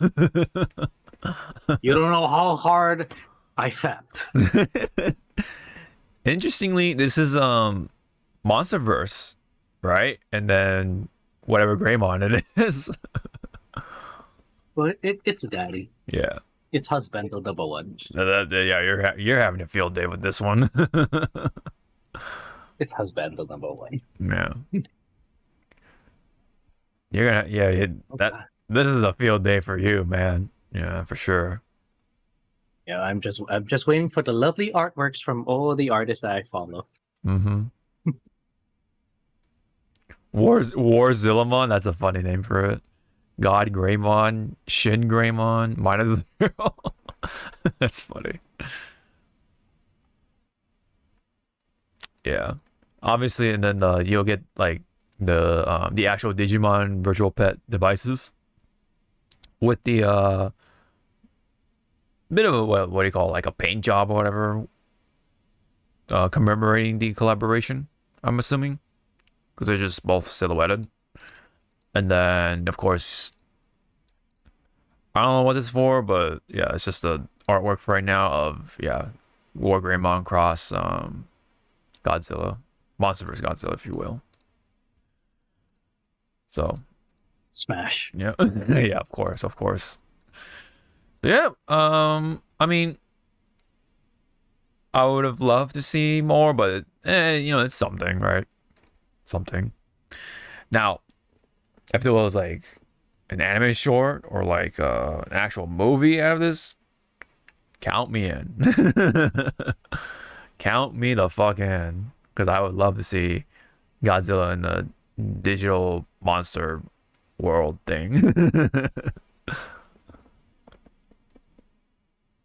You don't know how hard I felt. Interestingly, this is MonsterVerse, right? And then whatever Greymon it is. Well, it's daddy. Yeah. It's husband or double one. Yeah, you're having a field day with this one. It's husband or number one. Yeah. You're gonna this is a field day for you, man. Yeah, for sure. Yeah, I'm just waiting for the lovely artworks from all the artists that I follow. Mm-hmm. Warzillamon, that's a funny name for it. God Greymon, Shin Greymon, -0. That's funny. Yeah, obviously, and then you'll get like the actual Digimon virtual pet devices with the bit of a what do you call it, like a paint job or whatever, commemorating the collaboration. I'm assuming, because they're just both silhouetted. And then, of course, I don't know what this is for, but yeah, it's just the artwork for right now of War Greymon cross Godzilla, MonsterVerse Godzilla, if you will. So, smash. Yeah, yeah, of course. So yeah, I mean, I would have loved to see more, but it's something, right? Something. Now, if there was like an anime short or like an actual movie out of this, count me in. Count me the fuck in, because I would love to see Godzilla in the digital monster world thing.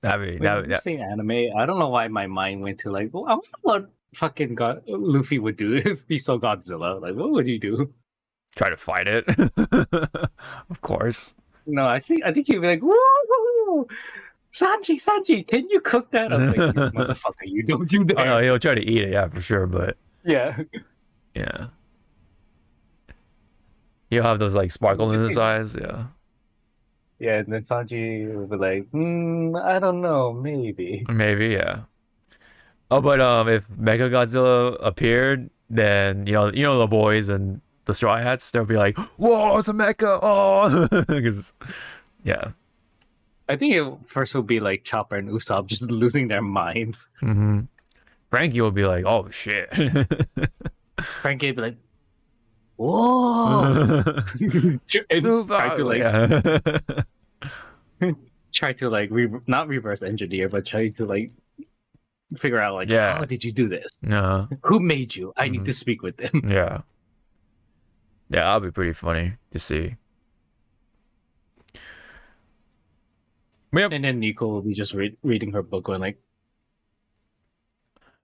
When you say anime, I don't know why my mind went to like, well, I wonder what fucking Luffy would do if he saw Godzilla. Like, what would he do? Try to fight it. Of course. No, I think he'd be like, whoa, Sanji, can you cook that? I'm like, you motherfucker, you don't do that. Oh no, he'll try to eat it, yeah, for sure, but yeah. He'll have those like sparkles in his eyes, yeah. Yeah, and then Sanji would be like, I don't know, maybe. Maybe, yeah. Oh, but if Mega Godzilla appeared, then you know the boys and the Straw Hats, they'll be like, "Whoa, it's a mecha!" Oh, because I think it first will be like Chopper and Usopp just losing their minds. Mm-hmm. Frankie will be like, "Oh shit!" Frankie will be like, "Whoa!" Try to like not reverse engineer, but try to like figure out like, how did you do this? No, who made you? I need to speak with them. Yeah, that'll be pretty funny to see. Yep. And then Nico will be just reading her book, going like,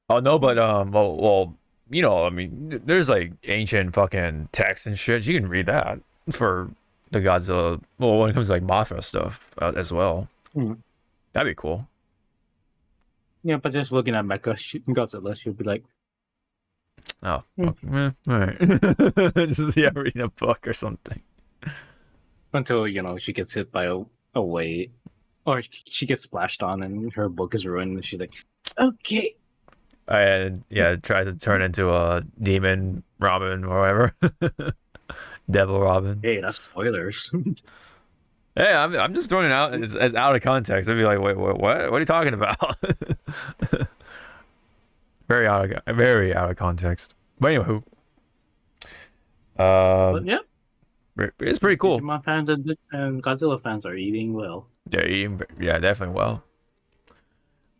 "Oh no, but well, I mean, there's like ancient fucking text and shit. You can read that for the Godzilla. Well, when it comes to like Mothra stuff as well, that'd be cool." Yeah, but just looking at Mecha Godzilla, she'll be like, Oh, okay. All right. Just reading a book or something. Until she gets hit by a wave, or she gets splashed on, and her book is ruined. And she's like, "Okay." And tries to turn into a demon Robin or whatever. Devil Robin. Hey, that's spoilers. Hey, I'm just throwing it out as out of context. I'd be like, wait, what? What are you talking about? very out of context. But anywho, but yeah, it's pretty cool. Digimon fans and Godzilla fans are eating well. They're eating, definitely well.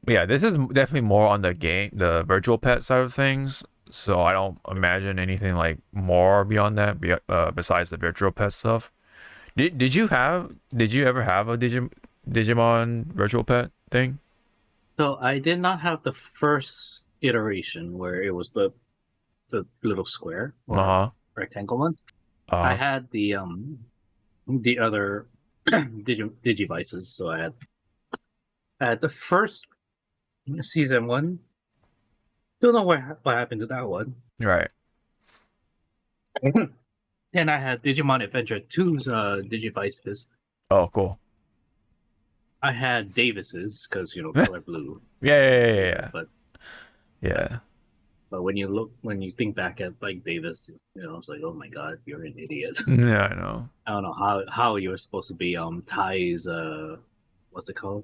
But yeah, this is definitely more on the virtual pet side of things. So I don't imagine anything like more beyond that, besides the virtual pet stuff. Did you ever have a Digimon virtual pet thing? So I did not have the first iteration where it was the little square or rectangle ones. I had the other Digivices. So I had the first season one. Don't know what happened to that one. Right. And I had Digimon Adventure 2's Digivices. Oh, cool. I had Davis's because color blue. Yeah. But yeah. But when you think back at like Davis, it's like, oh my god, you're an idiot. Yeah, I know. I don't know how you were supposed to be Ty's what's it called?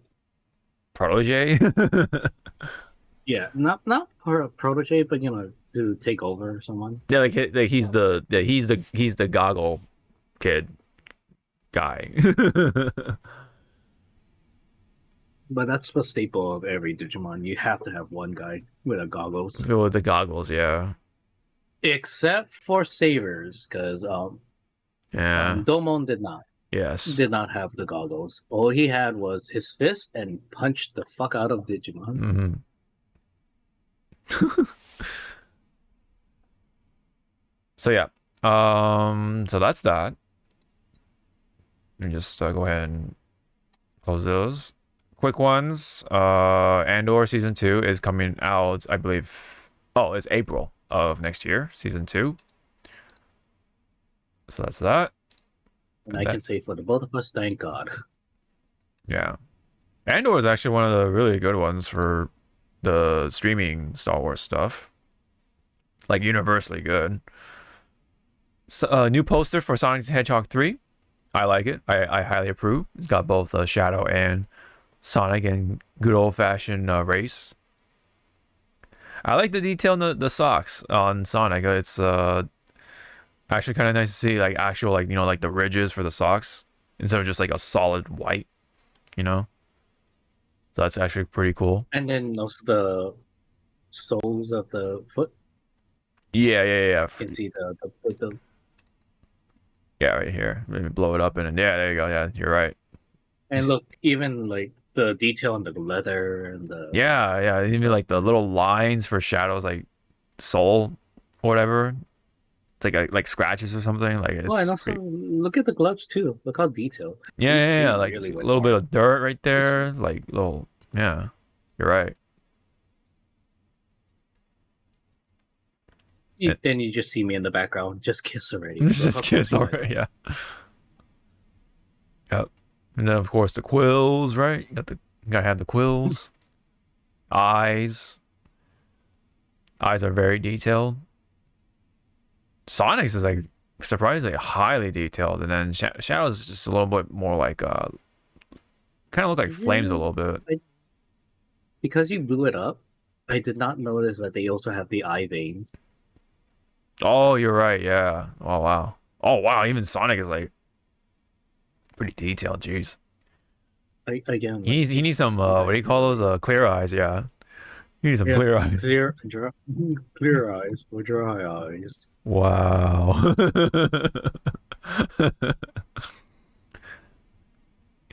Protege. Yeah, not for a protege, but to take over someone. Yeah, like he's the goggle kid guy. But that's the staple of every Digimon. You have to have one guy with a goggles. With the goggles, yeah. Except for Savers, because Domon did not. Yes. Did not have the goggles. All he had was his fist and punched the fuck out of Digimon. Mm-hmm. So yeah, so that's that. Let me just go ahead and close those. Quick ones. Andor season 2 is coming out, I believe. Oh, it's April of next year, season 2. So that's that. And I can say for the both of us, thank God. Yeah, Andor is actually one of the really good ones for the streaming Star Wars stuff. Like universally good. So, new poster for Sonic the Hedgehog 3. I like it. I highly approve. It's got both Shadow and Sonic and good old-fashioned race. I like the detail in the socks on Sonic. It's actually kind of nice to see like actual like the ridges for the socks instead of just like a solid white, So that's actually pretty cool. And then also the soles of the foot. Yeah. You can see the yeah, right here. Maybe blow it up and yeah, there you go. Yeah, you're right. And look, even like the detail on the leather and the yeah, even like the little lines for Shadow's like soul or whatever. It's like scratches or something. Like it's and also look at the gloves too. Look how detailed. Yeah, like really a little bit of dirt right there. Like little you're right. Then you just see me in the background. Just kiss already. Just kiss already, yeah. Yep. And then of course the quills, right? Gotta have the quills. Eyes are very detailed. Sonic's is like surprisingly highly detailed, and then Shadow's just a little bit more like kind of look like flames a little bit. Because you blew it up, I did not notice that they also have the eye veins. Oh, you're right. Yeah. Oh wow. Even Sonic is like pretty detailed. Jeez. Again, he needs some what do you call those? Clear eyes. Yeah. He needs some clear eyes. Clear eyes for dry eyes. Wow.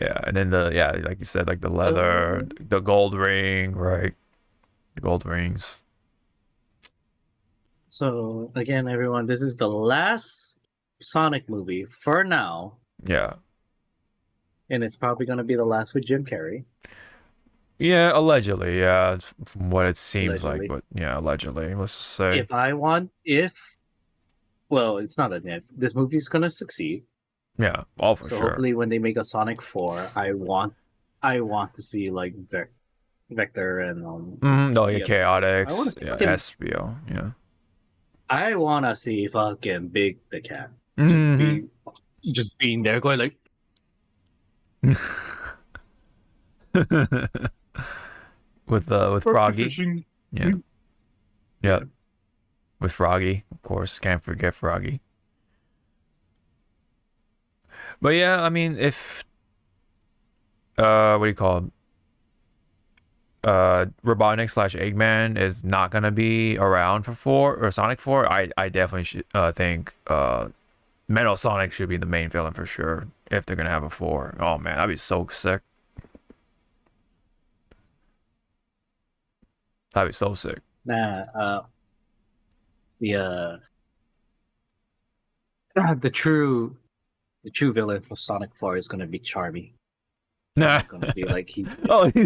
Yeah, and then like you said, like the leather, the gold ring, right? The gold rings. So again, everyone, this is the last Sonic movie for now. Yeah. And it's probably going to be the last with Jim Carrey. Yeah, allegedly. Yeah, from what it seems Allegedly. like. But yeah, allegedly. Let's just say. Well, it's not an if. This movie's gonna succeed. Yeah, all for so sure. Hopefully, when they make a Sonic 4, I want to see like Vector and Chaotix. I want to see SBO. Yeah. I want to see fucking Big the Cat just being there, going like. with Froggy. Yeah. Yeah. With Froggy, of course. Can't forget Froggy. But yeah, I mean, if what do you call him? Robotnik / Eggman is not gonna be around for 4 or Sonic 4, I definitely should think Metal Sonic should be the main villain for sure if they're gonna have a 4. Oh man, that'd be so sick. That'd be so sick. The true villain for Sonic 4 is gonna be Charmy. Nah. Gonna be like he's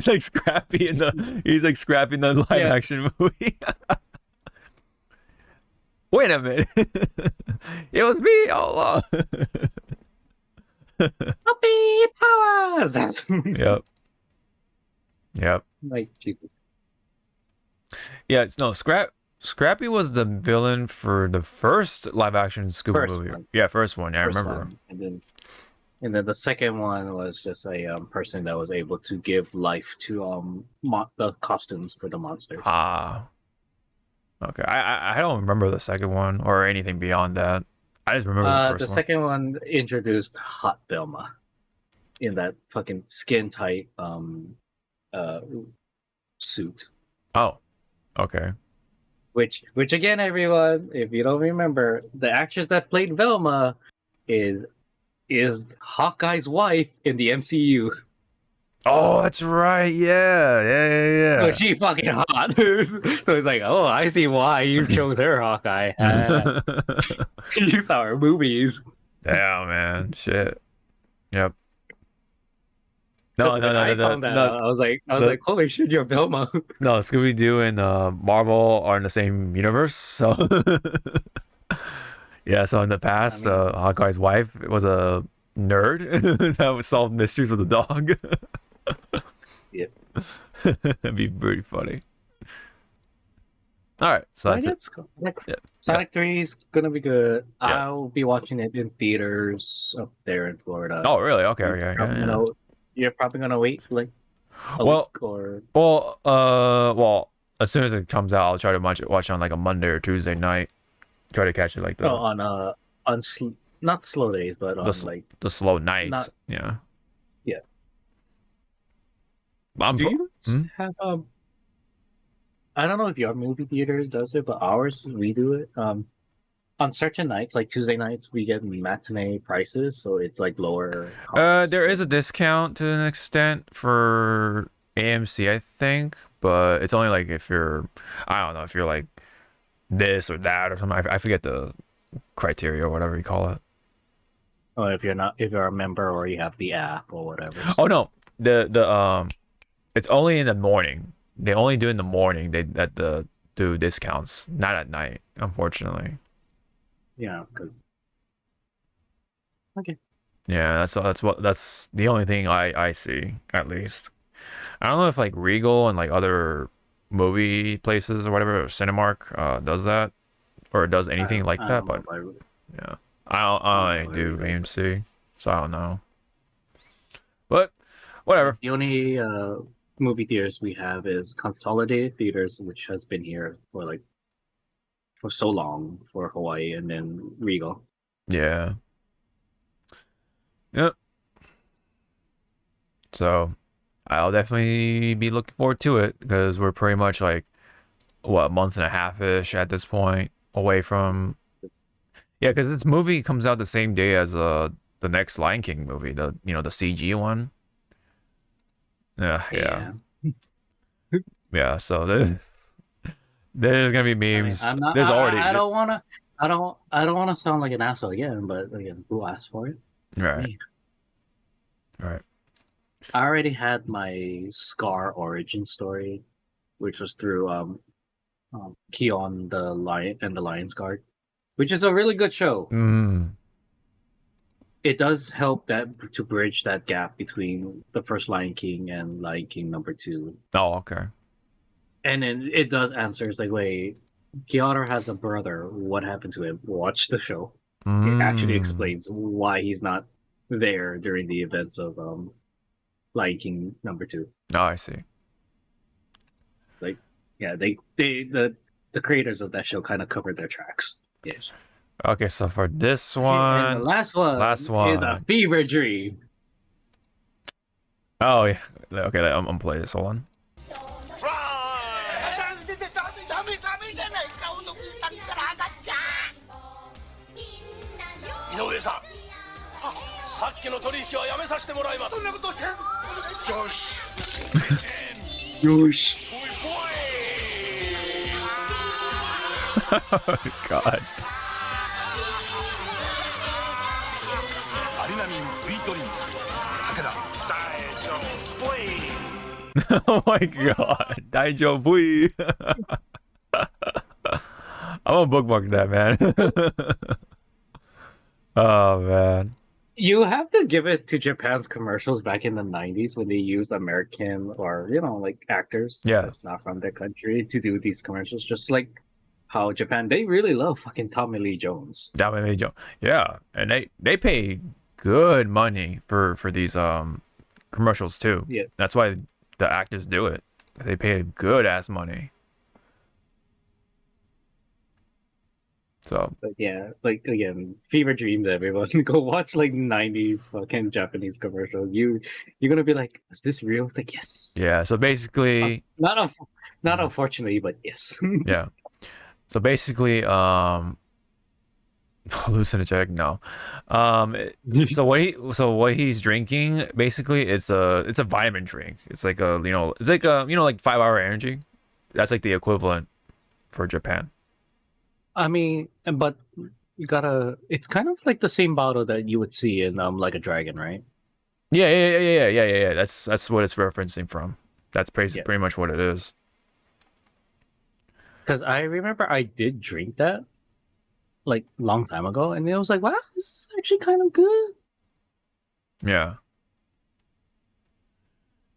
like Scrappy in the live action movie. Wait a minute. It was me all along. Puppy powers. Yep. Like Jesus. Yeah, no, Scrappy was the villain for the first live action Scooby movie. One. Yeah, first one. Yeah, I remember. And then the second one was just a person that was able to give life to the costumes for the monsters. Okay. I don't remember the second one or anything beyond that. I just remember the first one. The second one introduced Hot Velma in that fucking skin tight suit. Oh, okay. Which again, everyone, if you don't remember, the actress that played Velma is Hawkeye's wife in the MCU. Oh, that's right. Yeah. So she's fucking hot. So it's like, oh, I see why you chose her, Hawkeye. You saw her movies. Damn, man. Shit. Yep. No. I was like, holy shit, you're Velma. No, Scooby-Doo and Marvel are in the same universe, so yeah. So in the past, Hawkeye's wife was a nerd that would solve mysteries with a dog. Yep. That'd be pretty funny. All right, so that's it. Cool. Sonic 3 is gonna be good. Yeah. I'll be watching it in theaters up there in Florida. Oh, really? Okay. Yeah. You're probably gonna wait like a week or. Well, as soon as it comes out, I'll try to watch it on like a Monday or Tuesday night. Try to catch it like the not slow days, but on the slow nights. Yeah. Do you have I don't know if your movie theater does it, but ours we do it. On certain nights, like Tuesday nights, we get matinee prices, so it's like lower costs. There is a discount to an extent for AMC, I think, but it's only like if you're, I don't know, if you're like this or that or something. I forget the criteria or whatever you call it. Oh, if you're a member or you have the app or whatever. Oh no, it's only in the morning. They only do in the morning. They do discounts, not at night, unfortunately. Yeah. Okay. Yeah, that's the only thing I see, at least. I don't know if like Regal and like other movie places or whatever, or Cinemark does that or does anything like that, but yeah, I do AMC, so I don't know. But whatever. The only movie theaters we have is Consolidated Theaters, which has been here for so long for Hawaii, and then Regal. Yeah. Yep. So I'll definitely be looking forward to it because we're pretty much like a month and a half-ish at this point away from. Yeah, because this movie comes out the same day as the next Lion King movie, the CG one. Yeah. Yeah. So there's gonna be memes. I don't wanna sound like an asshole again, but again, who asked for it? Right. All right. I already had my Scar origin story, which was through Keon the Lion and the Lion's Guard, which is a really good show. It does help that to bridge that gap between the first Lion King and Lion King #2. Oh, okay. And then it does answer. It's like, wait, Keanu has a brother. What happened to him? Watch the show. It actually explains why he's not there during the events of Lion King #2. Oh, I see. Like, yeah, the creators of that show kind of covered their tracks. Yes. Okay, so for this one, and the last one is a fever dream. Oh yeah. Okay, I'm gonna play this one. Oh God. Oh my God, Daijo Bui. I'm gonna bookmark that, man. Oh man. You have to give it to Japan's commercials back in the 90s when they used American or like actors that's not from their country to do these commercials. Just like how Japan, they really love fucking Tommy Lee Jones. Tommy Lee Jones, yeah, and they pay good money for these commercials too. Yeah, that's why the actors do it. They pay good ass money. So, but yeah, like again, fever dreams, everyone. Go watch like 90s fucking Japanese commercial. You're gonna be like, is this real? It's like, yes. Yeah, so basically not unfortunately, but yes. Yeah. So basically, hallucinogenic, no. So what he's drinking, basically it's a vitamin drink. It's like like 5-hour energy. That's like the equivalent for Japan. I mean, but you gotta. It's kind of like the same bottle that you would see in Like a Dragon, right? Yeah. That's what it's referencing from. That's pretty much what it is. Because I remember I did drink that like long time ago, and it was like, wow, this is actually kind of good. Yeah.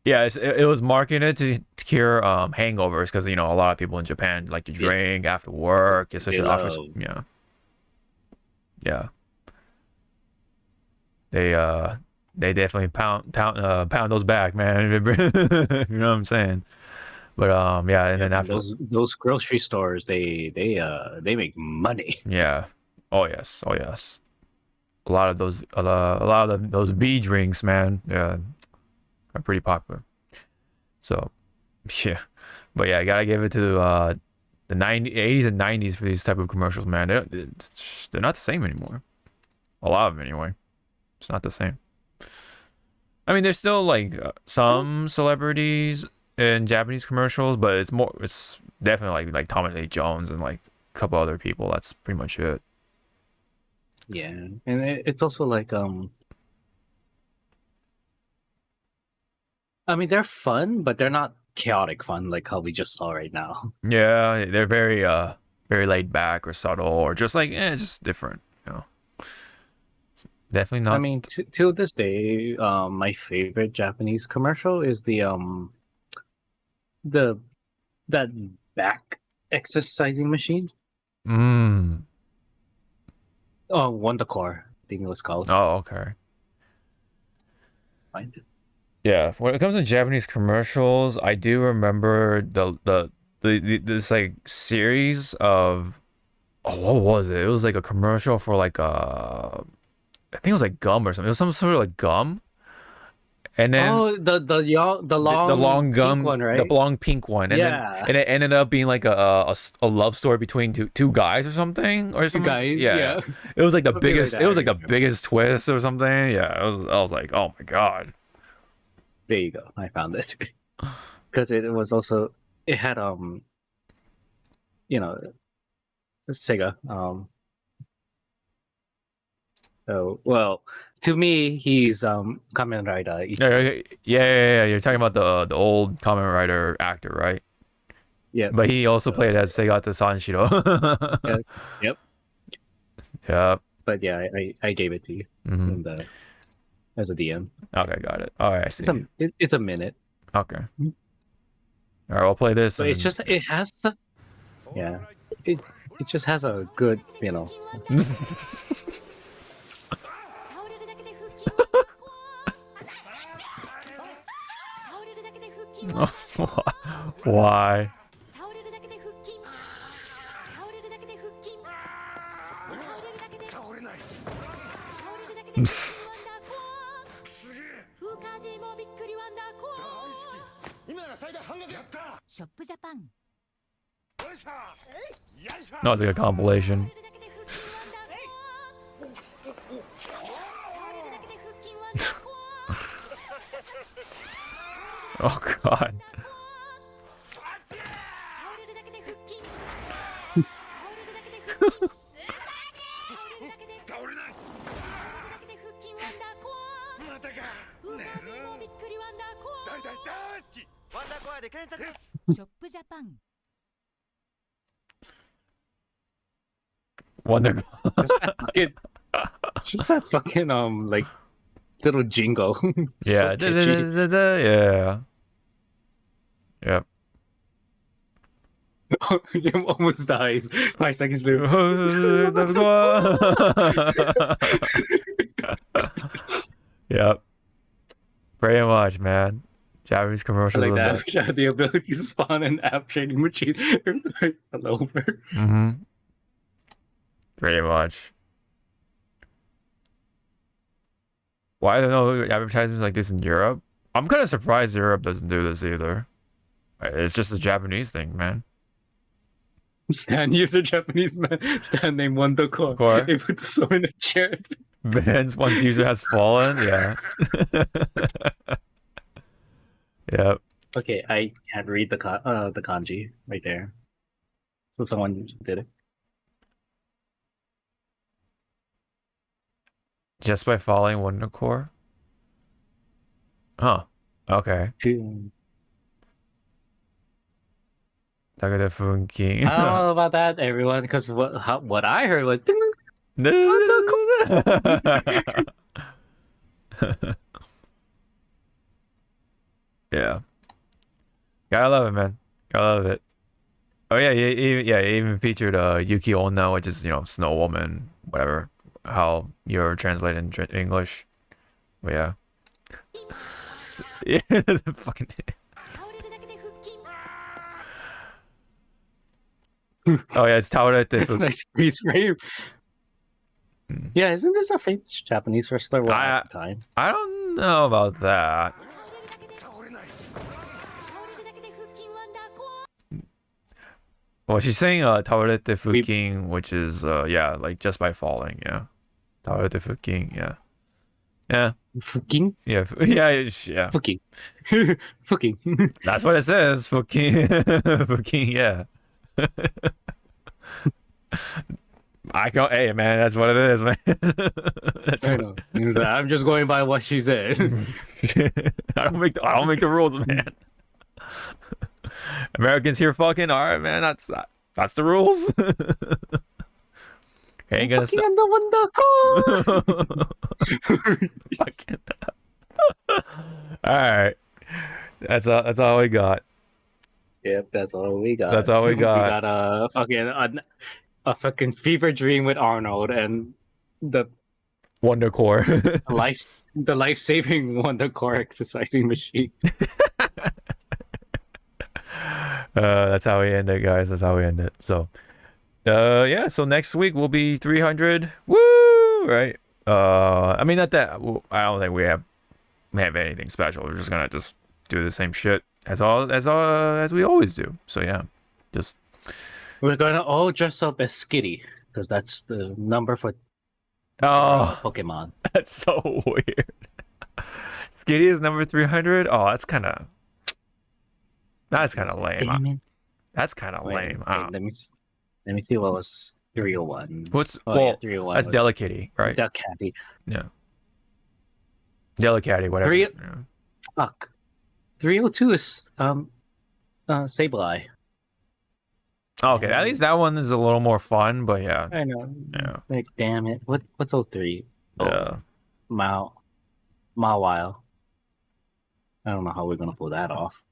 Yeah, it was marketed to cure hangovers because a lot of people in Japan like to drink after work, especially office. Yeah. They definitely pound those back, man. You know what I'm saying? But and then after those grocery stores, they make money. Yeah. Oh yes. A lot of those V drinks, man. Yeah. Are pretty popular. So, yeah. But yeah, I gotta give it to the 80s and 90s for these type of commercials, man. They're not the same anymore. A lot of them, anyway. It's not the same. I mean, there's still like some celebrities in Japanese commercials, but it's definitely like Tommy Lee Jones and like a couple other people. That's pretty much it. Yeah, and it's also like I mean, they're fun, but they're not chaotic fun like how we just saw right now. Yeah, they're very laid back or subtle or just like it's just different, It's definitely not. I mean, till this day, my favorite Japanese commercial is that back exercising machine. Oh, Wonder Core, I think it was called. Oh, okay. Find it. Yeah, when it comes to Japanese commercials, I do remember this like series of what was it? It was like a commercial for like I think it was like gum or something. It was some sort of like gum. And then the long gum pink one, right? The long pink one. And then it ended up being like a love story between two guys or something or something. Two guys, yeah. It was like the biggest. It was like the biggest twist or something. Yeah, I was like, oh my God. There you go. I found it because it was also it had Sega. Oh well, to me, he's Kamen Rider. Yeah. You're talking about the old Kamen Rider actor, right? Yeah. But he also played as Segata Sanshiro. Yep. Yep. But yeah, I gave it to you in the as a DM. Okay, got it. All right, I see. It's a minute. Okay. All right, we'll play this. But it's just it has to. Yeah. It just has a good, you know. Why? No, it's like a compilation. Oh god. Wonder. Just that fucking like little jingle. Yeah. Yeah. Yep. He almost dies 5 seconds later. Yep. Pretty much, man. Japanese commercials. I like that. The ability to spawn an app trading machine all over. Pretty much. Why are there no advertisements like this in Europe? I'm kind of surprised Europe doesn't do this either. It's just a Japanese thing, man. Stan user Japanese man. Stan named Wonder Core. Able to summon a chair. Man's once user has fallen. Yeah. Yep. Okay, I can't read the kanji right there. So someone did it. Just by following Wonder Core? Huh. Okay. I don't know about that, everyone, because what I heard was yeah. Gotta love it, man. Gotta love it. Oh yeah, it even featured Yuki Onna, which is, Snow Woman, whatever, how you're translating in English. But yeah. Yeah, the fucking oh yeah, it's Taurete. Nice freeze frame. Yeah, isn't this a famous Japanese wrestler at the time? I don't know about that. Well, she's saying Taurete Fuking, which is yeah, like just by falling, yeah. Taurete Fuking, yeah. Yeah. Fuking? Yeah, yeah. Fuking. Fuking. That's what it says. Fuking. Fuking, yeah. I go, hey man, that's what it is, man. That's I know. I'm just going by what she said. I don't make the rules, man. Americans here fucking, all right, man. That's the rules. Ain't gonna stop. Fucking. All right. That's all we got. Yep, that's all we got. That's all we got. We got a fucking fever dream with Arnold and the Wonder Core. the life-saving Wonder Core exercising machine. That's how we end it, guys. That's how we end it. So yeah, so next week will be 300. Woo! Right? I mean, not that I don't think we have anything special. We're just gonna do the same shit as we always do. So yeah, just we're gonna all dress up as Skitty because that's the number for Pokemon. That's so weird. Skitty is number 300. Oh, that's kind of lame. That's kind of lame. Let me see what was 301. What's 301? That's Delicatty, right? Delicatty. Yeah. Yellow Caddy, whatever. Fuck. 302 is Sableye. Oh, okay, at least that one is a little more fun, but yeah. I know. Yeah. Like, damn it. What's 03? Yeah. Mawile. I don't know how we're gonna pull that off.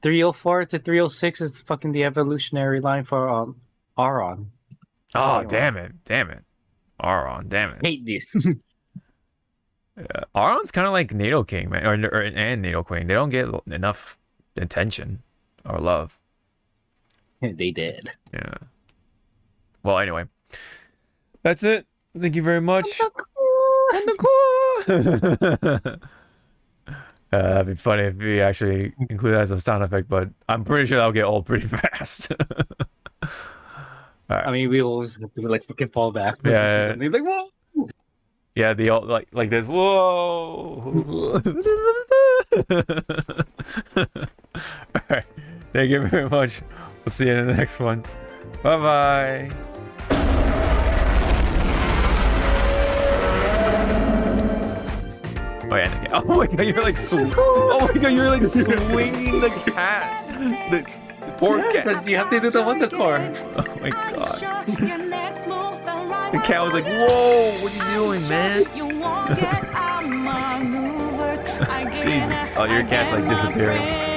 304 to 306 is fucking the evolutionary line for Auron. Oh, damn it. Auron, damn it. Hate this. Yeah. Auron's kind of like Nidoking, man, and Nidoqueen. They don't get enough attention or love. They did. Yeah. Well, anyway, that's it. Thank you very much. That'd be funny if we actually include that as a sound effect, but I'm pretty sure that'll get old pretty fast. Right. I mean, we always have to like fucking fall back. Yeah. Like, whoa. Yeah, the old like this. Whoa. All right. Thank you very much. We'll see you in the next one. Bye bye. Oh yeah. Oh my god, you're like oh my god, you're like swinging the cat. The poor cat. Because you have to do the Wonder Core. Oh my god. The cat was like, whoa, what are you doing, man? Jesus. Oh, your cat's like disappearing.